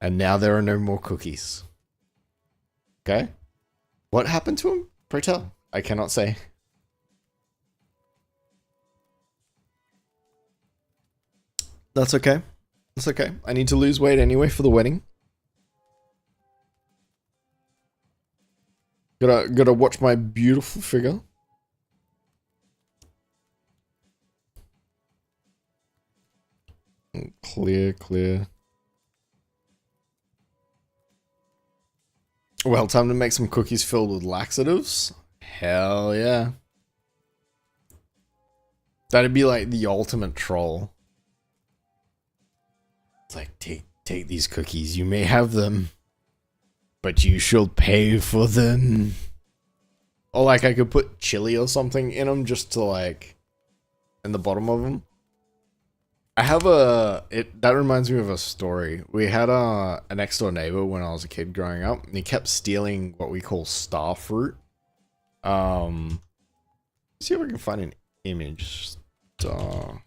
and now there are no more cookies. Okay? What happened to him? Pray tell. I cannot say. That's okay. That's okay. I need to lose weight anyway for the wedding. Gotta watch my beautiful figure. Clear. Well, time to make some cookies filled with laxatives. Hell yeah. That'd be like the ultimate troll. It's like, take these cookies, you may have them, but you shall pay for them. Or like I could put chili or something in them just to like, in the bottom of them. I have that reminds me of a story. We had a next door neighbor when I was a kid growing up, and he kept stealing what we call star fruit. Let's see if I can find an image. Star.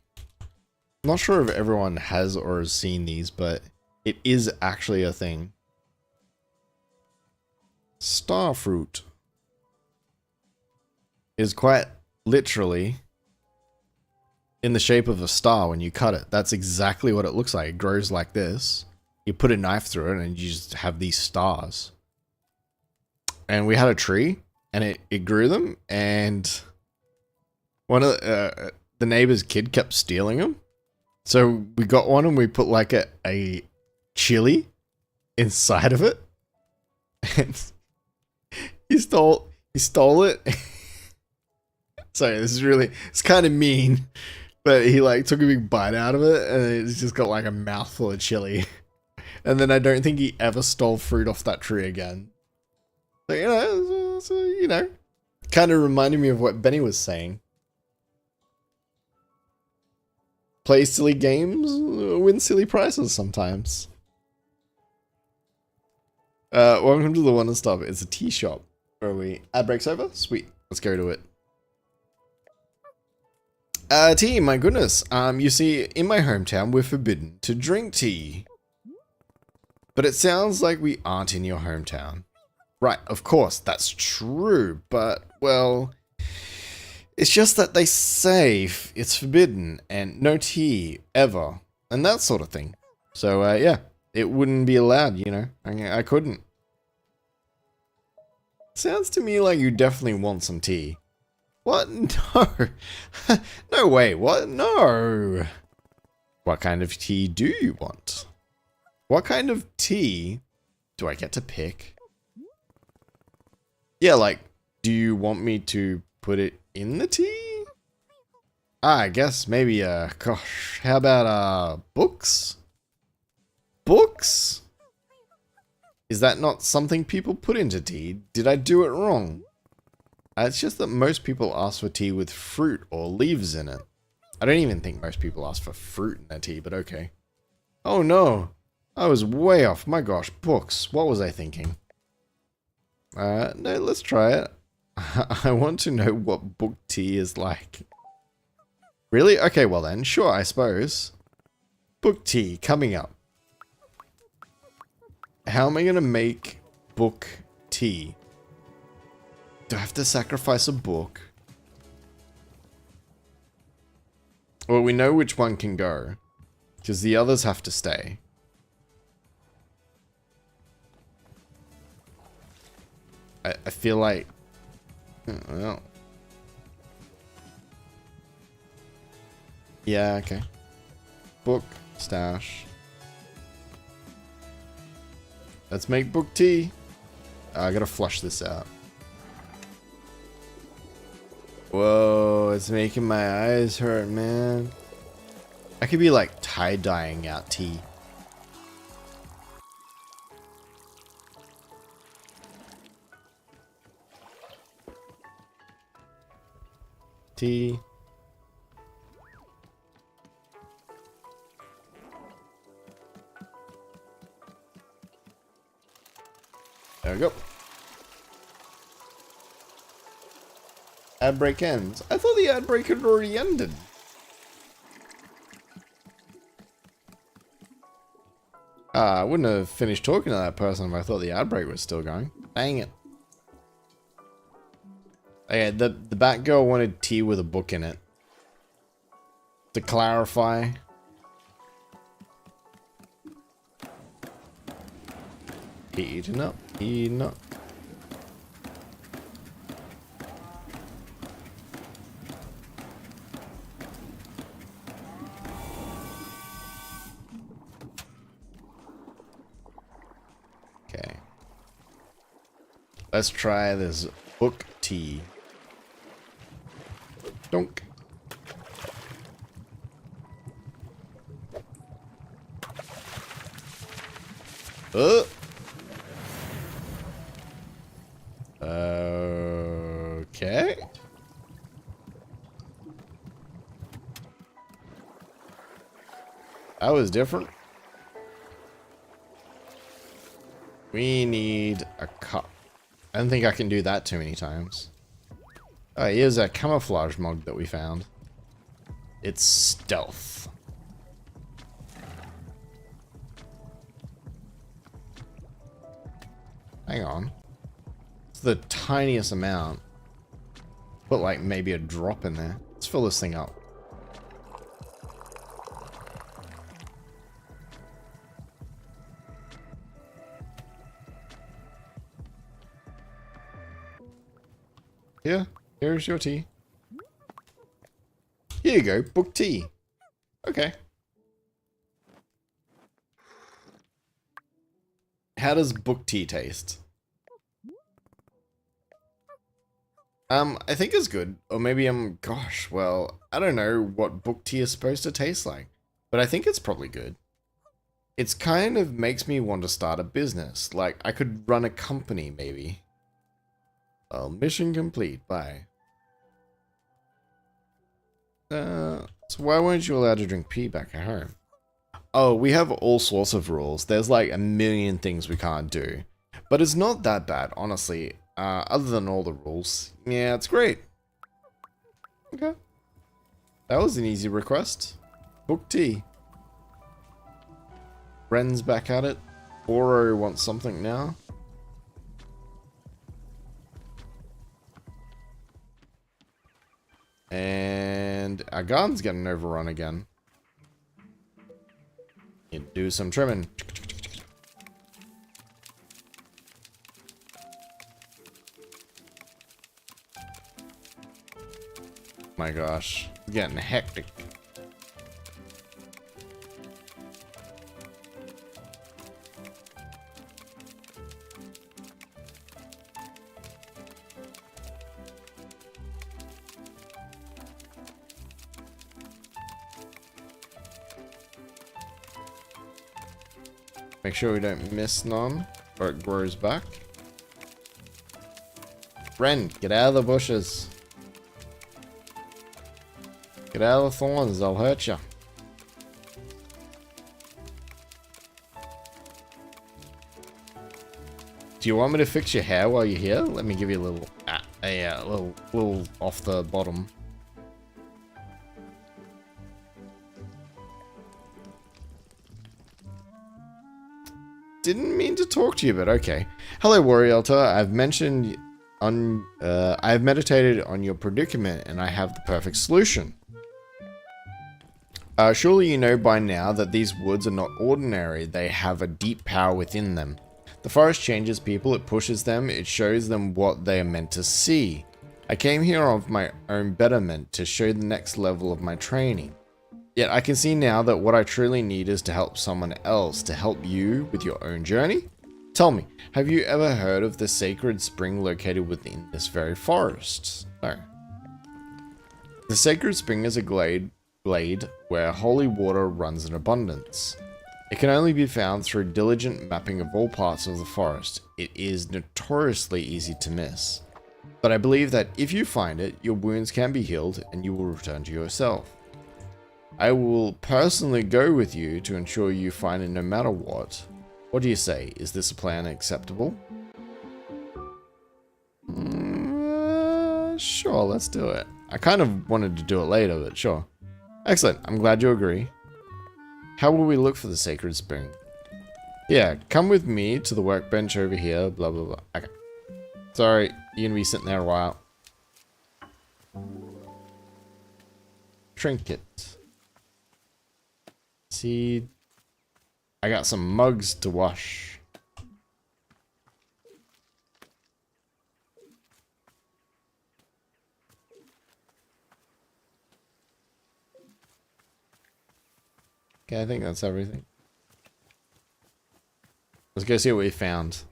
I'm not sure if everyone has or has seen these, but it is actually a thing. Star fruit is quite literally in the shape of a star when you cut it. That's exactly what it looks like. It grows like this. You put a knife through it and you just have these stars. And we had a tree and it grew them, and one of the neighbor's kid kept stealing them. So we got one and we put like a chili inside of it. And he stole it. Sorry, it's kind of mean. But he like took a big bite out of it, and it's just got like a mouthful of chili. And then I don't think he ever stole fruit off that tree again. So, kind of reminded me of what Benny was saying. Play silly games, win silly prizes sometimes. Welcome to the Wanderstop. It's a tea shop. Where are we? Ad breaks over? Sweet. Let's go to it. Tea, my goodness. You see, in my hometown, we're forbidden to drink tea. But it sounds like we aren't in your hometown. Right, of course, that's true, but, well, it's just that they say it's forbidden and no tea, ever, and that sort of thing. So, yeah, it wouldn't be allowed, I couldn't. Sounds to me like you definitely want some tea. What? No. No way. What? No. What kind of tea do you want? What kind of tea do I get to pick? Yeah, like, do you want me to put it in the tea? I guess maybe, gosh, how about, books? Books? Is that not something people put into tea? Did I do it wrong? It's just that most people ask for tea with fruit or leaves in it. I don't even think most people ask for fruit in their tea, but okay. Oh no, I was way off. My gosh, books. What was I thinking? No, let's try it. I want to know what book tea is like. Really? Okay, well then, sure, I suppose. Book tea, coming up. How am I going to make book tea? Do I have to sacrifice a book? Well, we know which one can go, because the others have to stay. I feel like... Well... Yeah, okay. book, stash. Let's make book tea. I gotta flush this out. Whoa, it's making my eyes hurt, man. I could be like tie-dyeing out tea. Tea. There we go. Ad break ends. I thought the ad break had already ended. I wouldn't have finished talking to that person if I thought the ad break was still going. Dang it. Okay, the Batgirl wanted tea with a book in it. To clarify. Heating up, heating up. Okay. Let's try this book tea. Donk. Okay. That was different. We need a cup. I don't think I can do that too many times. Oh, here's a camouflage mug that we found. It's stealth. Hang on. It's the tiniest amount. Put like maybe a drop in there. Let's fill this thing up. Here, here's your tea. Here you go, book tea. Okay. How does book tea taste? I think it's good. Or maybe gosh, well, I don't know what book tea is supposed to taste like. But I think it's probably good. It's kind of makes me want to start a business. Like, I could run a company, maybe. Well, mission complete. Bye. So why weren't you allowed to drink pee back at home? Oh, we have all sorts of rules. There's like a million things we can't do. But it's not that bad, honestly. Other than all the rules. Yeah, it's great. Okay. That was an easy request. Book tea. Ren's back at it. Oro wants something now. And our garden's getting overrun again. You do some trimming. My gosh, it's getting hectic. Make sure we don't miss none, or it grows back. Ren, get out of the bushes. Get out of the thorns, they'll hurt you. Do you want me to fix your hair while you're here? Let me give you a little, little off the bottom. Didn't mean to talk to you, but okay. Hello, Warrior. I've meditated on your predicament, and I have the perfect solution. Surely you know by now that these woods are not ordinary. They have a deep power within them. The forest changes people, it pushes them, it shows them what they are meant to see. I came here of my own betterment to show the next level of my training. Yet I can see now that what I truly need is to help someone else to help you with your own journey. Tell me, have you ever heard of the sacred spring located within this very forest? No. The sacred spring is a glade where holy water runs in abundance. It can only be found through diligent mapping of all parts of the forest. It is notoriously easy to miss. But I believe that if you find it, your wounds can be healed and you will return to yourself. I will personally go with you to ensure you find it no matter what. What do you say? Is this a plan acceptable? Sure, let's do it. I kind of wanted to do it later, but sure. Excellent, I'm glad you agree. How will we look for the sacred spring? Yeah, come with me to the workbench over here, blah blah blah. Okay. Sorry, you're gonna be sitting there a while. Trinket. See, I got some mugs to wash. Okay, I think that's everything. Let's go see what we found.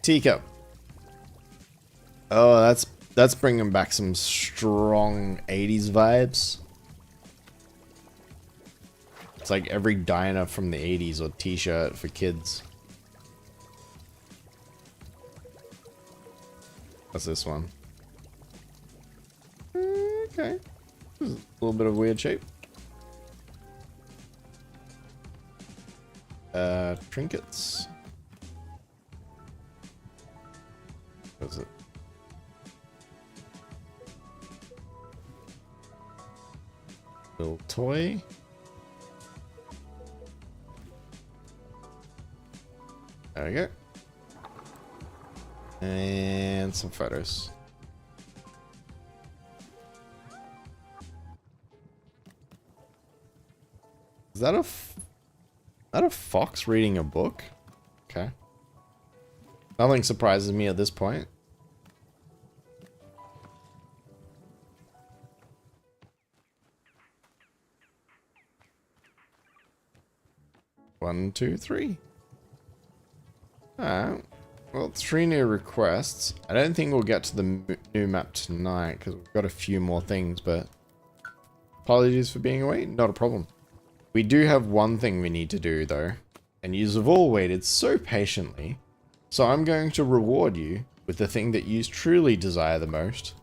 Teacup. Oh, that's bringing back some strong 80s vibes. It's like every diner from the 80s or t-shirt for kids. What's this one? Okay. A little bit of weird shape. Trinkets. What is it? Little toy. There we go. And some photos. Is that a fox reading a book? Okay. Nothing surprises me at this point. One, two, three. Alright. Well, 3 new requests. I don't think we'll get to the new map tonight because we've got a few more things, but apologies for being away. Not a problem. We do have one thing we need to do though, and you have all waited so patiently. So I'm going to reward you with the thing that you truly desire the most,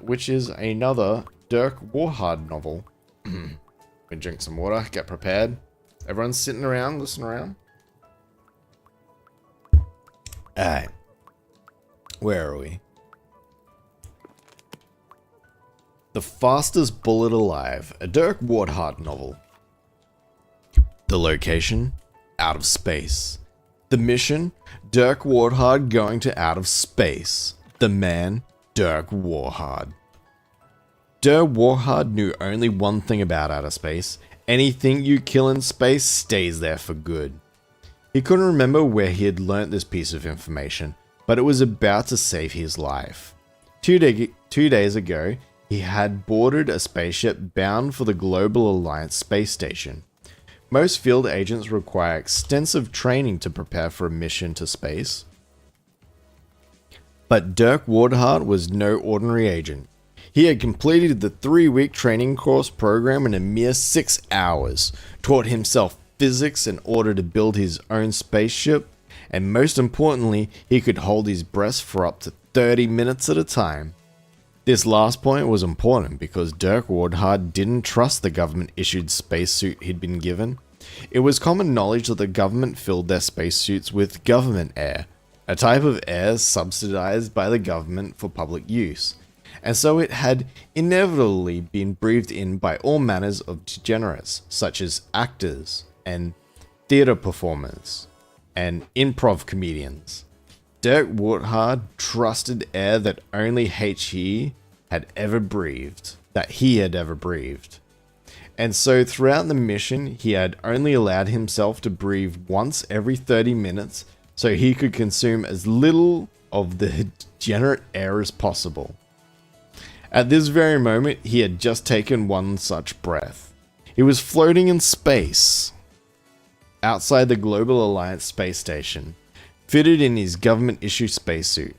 which is another Dirk Warhard novel. We drink some water, get prepared. Everyone's sitting around, listen around. Alright. Where are we? The Fastest Bullet Alive, a Dirk Warhard novel. The location? Out of space. The mission? Dirk Warhard going to outer space. The man? Dirk Warhard. Dirk Warhard knew only one thing about outer space. Anything you kill in space stays there for good. He couldn't remember where he had learnt this piece of information, but it was about to save his life. 2 days ago, he had boarded a spaceship bound for the Global Alliance space station. Most field agents require extensive training to prepare for a mission to space. But Dirk Warhard was no ordinary agent. He had completed the 3-week training course program in a mere 6 hours, taught himself physics in order to build his own spaceship, and most importantly, he could hold his breath for up to 30 minutes at a time. This last point was important because Dirk Warhard didn't trust the government-issued spacesuit he'd been given. It was common knowledge that the government filled their spacesuits with government air, a type of air subsidized by the government for public use, and so it had inevitably been breathed in by all manners of degenerates, such as actors, and theater performers, and improv comedians. Dirk Warhard trusted air that only he had ever breathed, And so throughout the mission, he had only allowed himself to breathe once every 30 minutes so he could consume as little of the degenerate air as possible. At this very moment, he had just taken one such breath. He was floating in space, outside the Global Alliance space station, fitted in his government-issued spacesuit.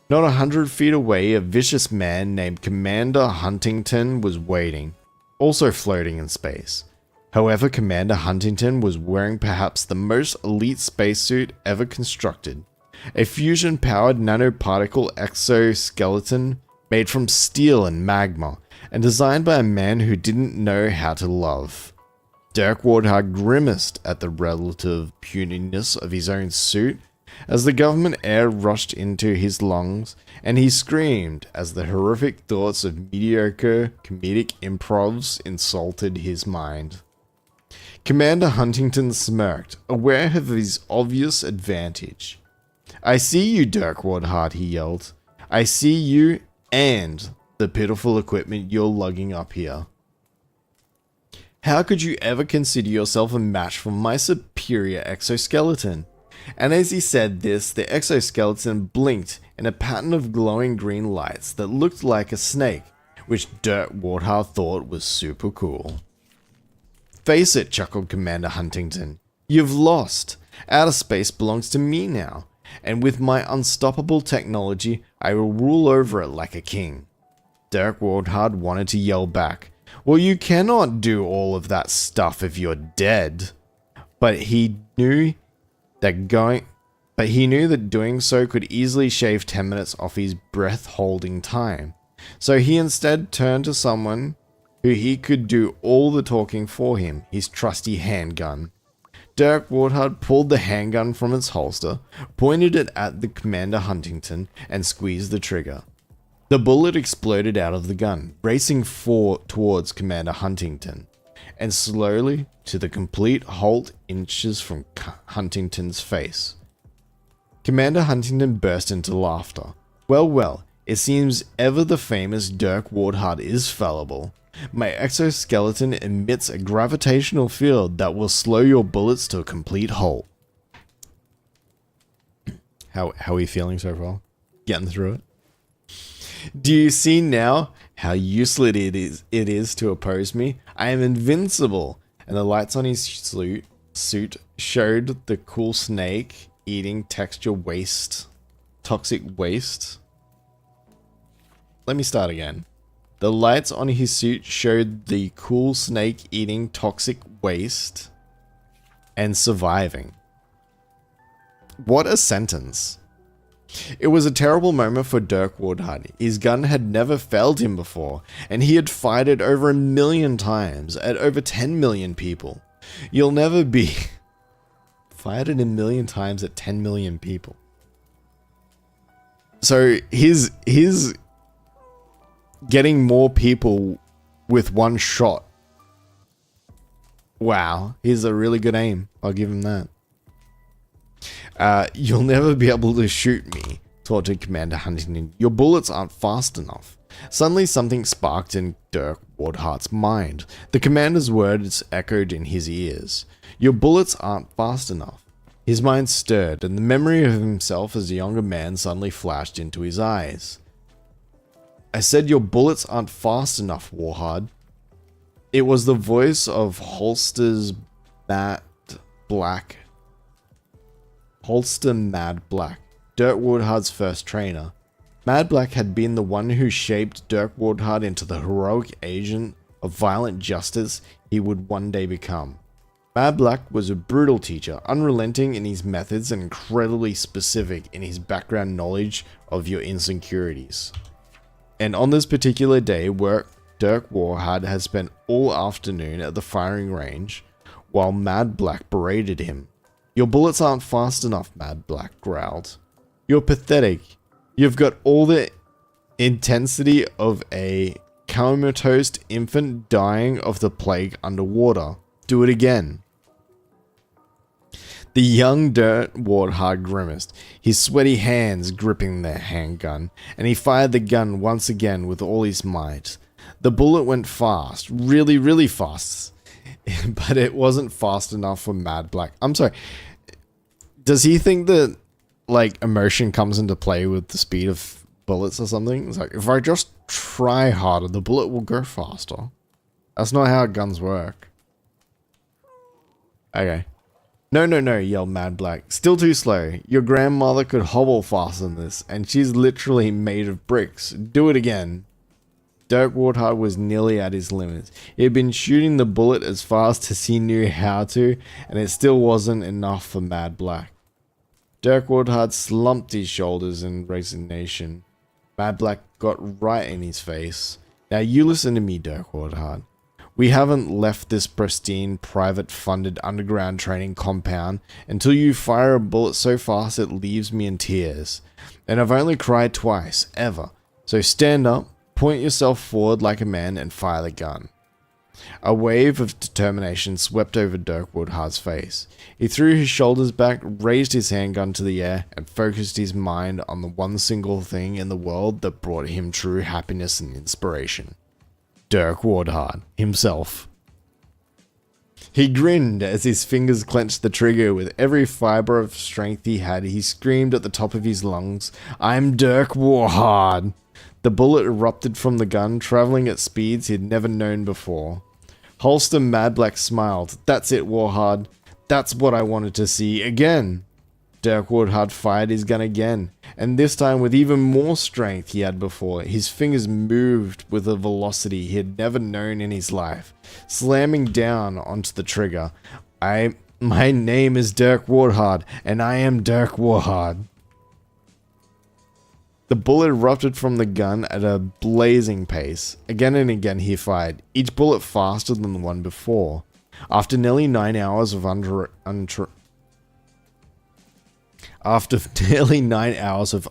Not 100 feet away, a vicious man named Commander Huntington was waiting, also floating in space. However, Commander Huntington was wearing perhaps the most elite spacesuit ever constructed. A fusion-powered nanoparticle exoskeleton made from steel and magma, and designed by a man who didn't know how to love. Dirk Warthog grimaced at the relative puniness of his own suit as the government air rushed into his lungs, and he screamed as the horrific thoughts of mediocre comedic improvs insulted his mind. Commander Huntington smirked, aware of his obvious advantage. "I see you, Dirk Warthog," he yelled. "I see you and the pitiful equipment you're lugging up here. How could you ever consider yourself a match for my superior exoskeleton?" And as he said this, the exoskeleton blinked in a pattern of glowing green lights that looked like a snake, which Dirk Warthog thought was super cool. "Face it," chuckled Commander Huntington. "You've lost. Outer space belongs to me now, and with my unstoppable technology, I will rule over it like a king." Dirk Warthog wanted to yell back, "Well, you cannot do all of that stuff if you're dead." But he knew that doing so could easily shave 10 minutes off his breath-holding time. So he instead turned to someone who he could do all the talking for him, his trusty handgun. Dirk Warthog pulled the handgun from its holster, pointed it at the Commander Huntington, and squeezed the trigger. The bullet exploded out of the gun, racing towards Commander Huntington, and slowly to the complete halt inches from Huntington's face. Commander Huntington burst into laughter. Well, it seems ever the famous Dirk Warthog is fallible. My exoskeleton emits a gravitational field that will slow your bullets to a complete halt. How are you feeling so far? Getting through it? Do you see now how useless it is to oppose me? I am invincible. And the lights on his suit showed the cool snake eating toxic waste. Let me start again. The lights on his suit showed the cool snake eating toxic waste and surviving. What a sentence. It was a terrible moment for Dirk Warthog. His gun had never failed him before, and he had fired it over 1 million times at over 10 million people. You'll never be fired it 1 million times at 10 million people. So his getting more people with one shot. Wow, he's a really good aim. I'll give him that. You'll never be able to shoot me, taunted Commander Huntington. Your bullets aren't fast enough. Suddenly something sparked in Dirk Warthog's mind. The commander's words echoed in his ears. Your bullets aren't fast enough. His mind stirred, and the memory of himself as a younger man suddenly flashed into his eyes. I said your bullets aren't fast enough, Warthog. It was the voice of Holster Mad Black, Dirk Warthog's first trainer. Mad Black had been the one who shaped Dirk Warthog into the heroic agent of violent justice he would one day become. Mad Black was a brutal teacher, unrelenting in his methods and incredibly specific in his background knowledge of your insecurities. And on this particular day, Dirk Warthog had spent all afternoon at the firing range, while Mad Black berated him. Your bullets aren't fast enough, Mad Black growled. You're pathetic. You've got all the intensity of a comatose infant dying of the plague underwater. Do it again. The young Dirk Warthog grimaced, his sweaty hands gripping the handgun, and he fired the gun once again with all his might. The bullet went fast, really, really fast, but it wasn't fast enough for Mad Black. I'm sorry. Does he think that like emotion comes into play with the speed of bullets or something. It's like, if I just try harder, the bullet will go faster. That's not how guns work. Okay. No, no, no, yelled Mad Black. Still too slow. Your grandmother could hobble faster than this, and she's literally made of bricks. Do it again. Dirk Warthog was nearly at his limits. He had been shooting the bullet as fast as he knew how to, and it still wasn't enough for Mad Black. Dirk Warthog slumped his shoulders in resignation. Mad Black got right in his face. Now you listen to me, Dirk Warthog. We haven't left this pristine, private-funded underground training compound until you fire a bullet so fast it leaves me in tears. And I've only cried twice, ever. So stand up, point yourself forward like a man, and fire the gun. A wave of determination swept over Dirk Warthog's face. He threw his shoulders back, raised his handgun to the air, and focused his mind on the one single thing in the world that brought him true happiness and inspiration. Dirk Warthog himself. He grinned as his fingers clenched the trigger. With every fiber of strength he had, he screamed at the top of his lungs, "I'm Dirk Warthog!" The bullet erupted from the gun, traveling at speeds he'd never known before. Holster Mad Black smiled. "That's it, Warthog. That's what I wanted to see again." Dirk Warthog fired his gun again, and this time with even more strength he had before. His fingers moved with a velocity he had never known in his life, slamming down onto the trigger. My name is Dirk Warthog, and I am Dirk Warthog. The bullet erupted from the gun at a blazing pace. Again and again he fired, each bullet faster than the one before. After nearly 9 hours of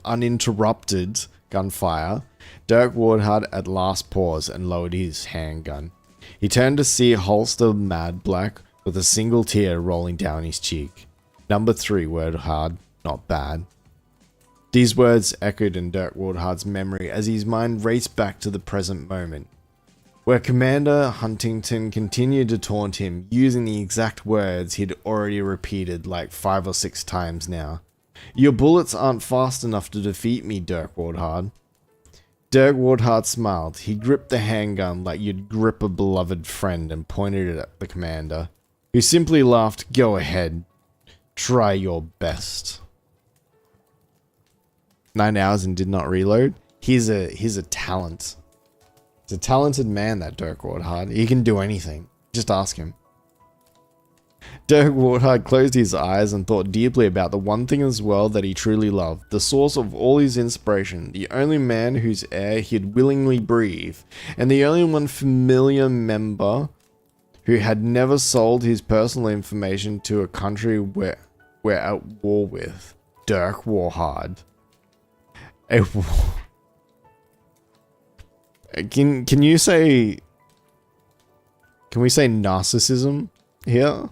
uninterrupted gunfire, Dirk Warthog at last paused and lowered his handgun. He turned to see Holster Mad Black with a single tear rolling down his cheek. "Number 3, Warthog, not bad." These words echoed in Dirk Warthog's memory as his mind raced back to the present moment, where Commander Huntington continued to taunt him, using the exact words he'd already repeated like 5 or 6 times now. "Your bullets aren't fast enough to defeat me, Dirk Warthog." Dirk Warthog smiled. He gripped the handgun like you'd grip a beloved friend and pointed it at the commander, who simply laughed. "Go ahead. Try your best." 9 hours and did not reload. He's a talent. He's a talented man, that Dirk Warthog. He can do anything. Just ask him. Dirk Warthog closed his eyes and thought deeply about the one thing in this world that he truly loved, the source of all his inspiration, the only man whose air he'd willingly breathe, and the only one familiar member who had never sold his personal information to a country we're at war with. Dirk Warthog. Can you say... Can we say narcissism here?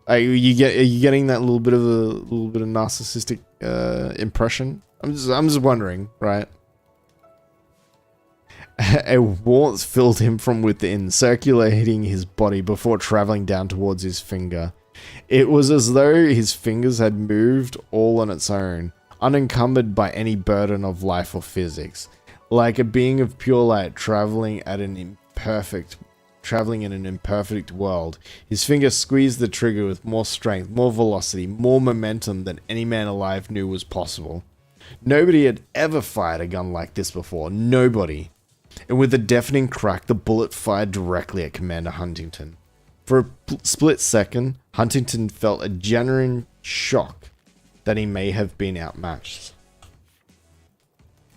Are you getting that little bit of narcissistic impression? I'm just wondering, right? A warmth filled him from within, circulating his body before traveling down towards his finger. It was as though his fingers had moved all on its own, unencumbered by any burden of life or physics, like a being of pure light traveling in an imperfect world. His finger squeezed the trigger with more strength, more velocity, more momentum than any man alive knew was possible. Nobody had ever fired a gun like this before. Nobody. And with a deafening crack, the bullet fired directly at Commander Huntington. For a split second, Huntington felt a genuine shock that he may have been outmatched.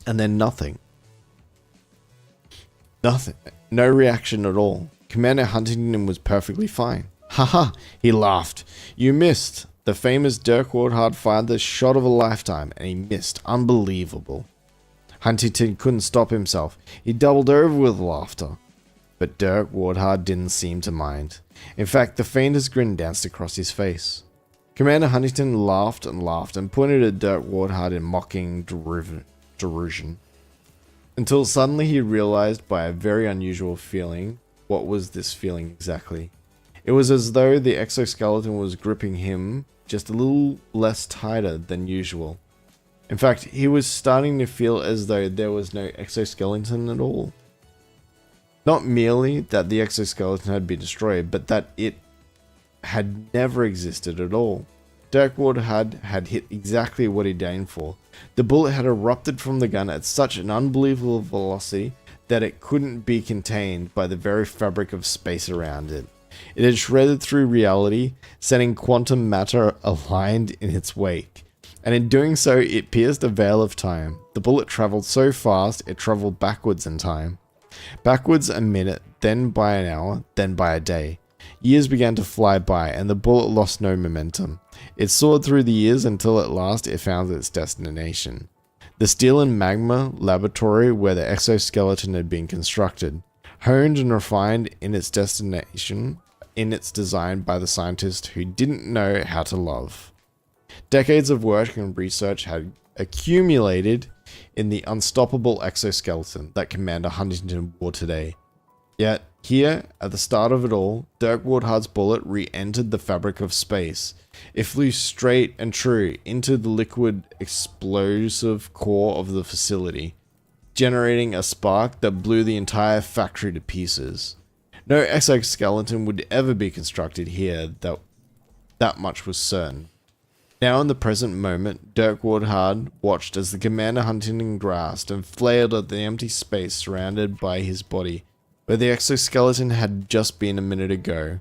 And then nothing. Nothing. No reaction at all. Commander Huntington was perfectly fine. Haha, he laughed. "You missed." The famous Dirk Warthog fired the shot of a lifetime, and he missed. Unbelievable. Huntington couldn't stop himself. He doubled over with laughter. But Dirk Warthog didn't seem to mind. In fact, the faintest grin danced across his face. Commander Huntington laughed and pointed at Dirk Warthog in mocking derision. Until suddenly he realized by a very unusual feeling. What was this feeling exactly? It was as though the exoskeleton was gripping him just a little less tighter than usual. In fact, he was starting to feel as though there was no exoskeleton at all. Not merely that the exoskeleton had been destroyed, but that it had never existed at all. Dirk Warthard had hit exactly what he'd aimed for. The bullet had erupted from the gun at such an unbelievable velocity that it couldn't be contained by the very fabric of space around it. It had shredded through reality, sending quantum matter aligned in its wake. And in doing so, it pierced a veil of time. The bullet traveled so fast, it traveled backwards in time. Backwards a minute, then by an hour, then by a day. Years began to fly by, and the bullet lost no momentum. It soared through the years until at last it found its destination. The steel and magma laboratory where the exoskeleton had been constructed, honed and refined in its destination, in its design by the scientist who didn't know how to love. Decades of work and research had accumulated in the unstoppable exoskeleton that Commander Huntington wore today. Yet, here, at the start of it all, Dirk Warthard's bullet re-entered the fabric of space. It flew straight and true into the liquid explosive core of the facility, generating a spark that blew the entire factory to pieces. No exoskeleton would ever be constructed here, that much was certain. Now in the present moment, Dirk Warthard watched as the Commander Huntington grasped and flailed at the empty space surrounded by his body, where the exoskeleton had just been a minute ago.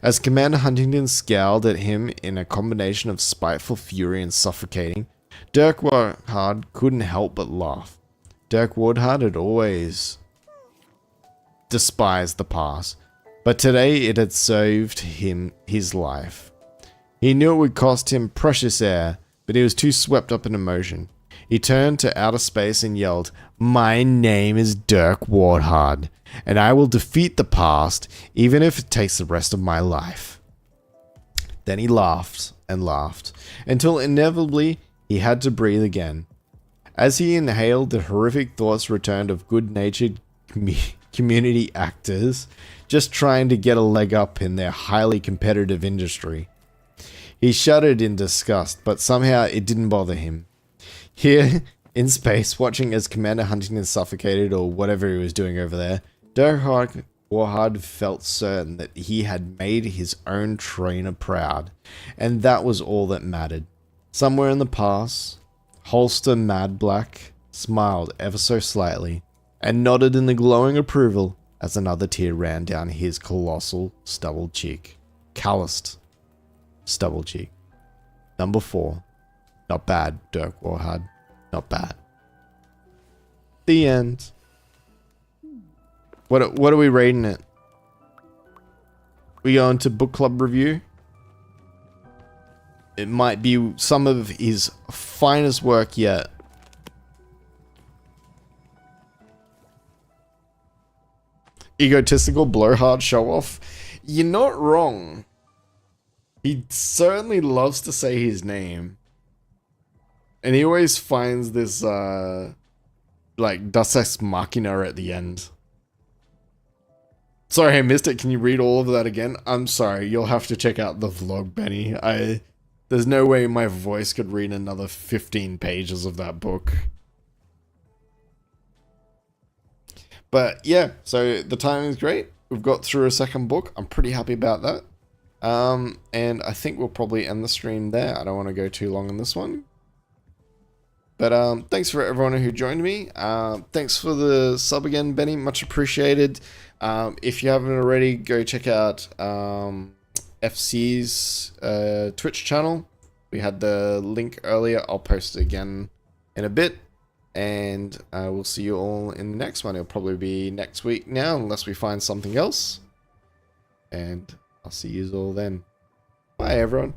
As Commander Huntington scowled at him in a combination of spiteful fury and suffocating, Dirk Warthard couldn't help but laugh. Dirk Warthard had always despised the past, but today it had saved him his life. He knew it would cost him precious air, but he was too swept up in emotion. He turned to outer space and yelled, "My name is Dirk Warthard, and I will defeat the past, even if it takes the rest of my life." Then he laughed and laughed, until inevitably he had to breathe again. As he inhaled, the horrific thoughts returned of good-natured community actors just trying to get a leg up in their highly competitive industry. He shuddered in disgust, but somehow it didn't bother him. Here, in space, watching as Commander Huntington suffocated or whatever he was doing over there, Dirk Warthard felt certain that he had made his own trainer proud, and that was all that mattered. Somewhere in the past, Holster Mad Black smiled ever so slightly, and nodded in the glowing approval as another tear ran down his colossal stubbled cheek. Calloused stubble cheek. Number 4. Not bad, Dirk Warthard. Not bad. The end. What are we rating it? We go into book club review. It might be some of his finest work yet. Egotistical, blowhard, show off. You're not wrong. He certainly loves to say his name. And he always finds this, like, Deus Ex Machina at the end. Sorry, I missed it. Can you read all of that again? I'm sorry. You'll have to check out the vlog, Benny. There's no way my voice could read another 15 pages of that book. But yeah, so the timing's great. We've got through a second book. I'm pretty happy about that. And I think we'll probably end the stream there. I don't want to go too long on this one. But thanks for everyone who joined me. Thanks for the sub again, Benny. Much appreciated. If you haven't already, go check out FC's Twitch channel. We had the link earlier. I'll post it again in a bit. And we'll see you all in the next one. It'll probably be next week now, unless we find something else. And I'll see you all then. Bye, everyone.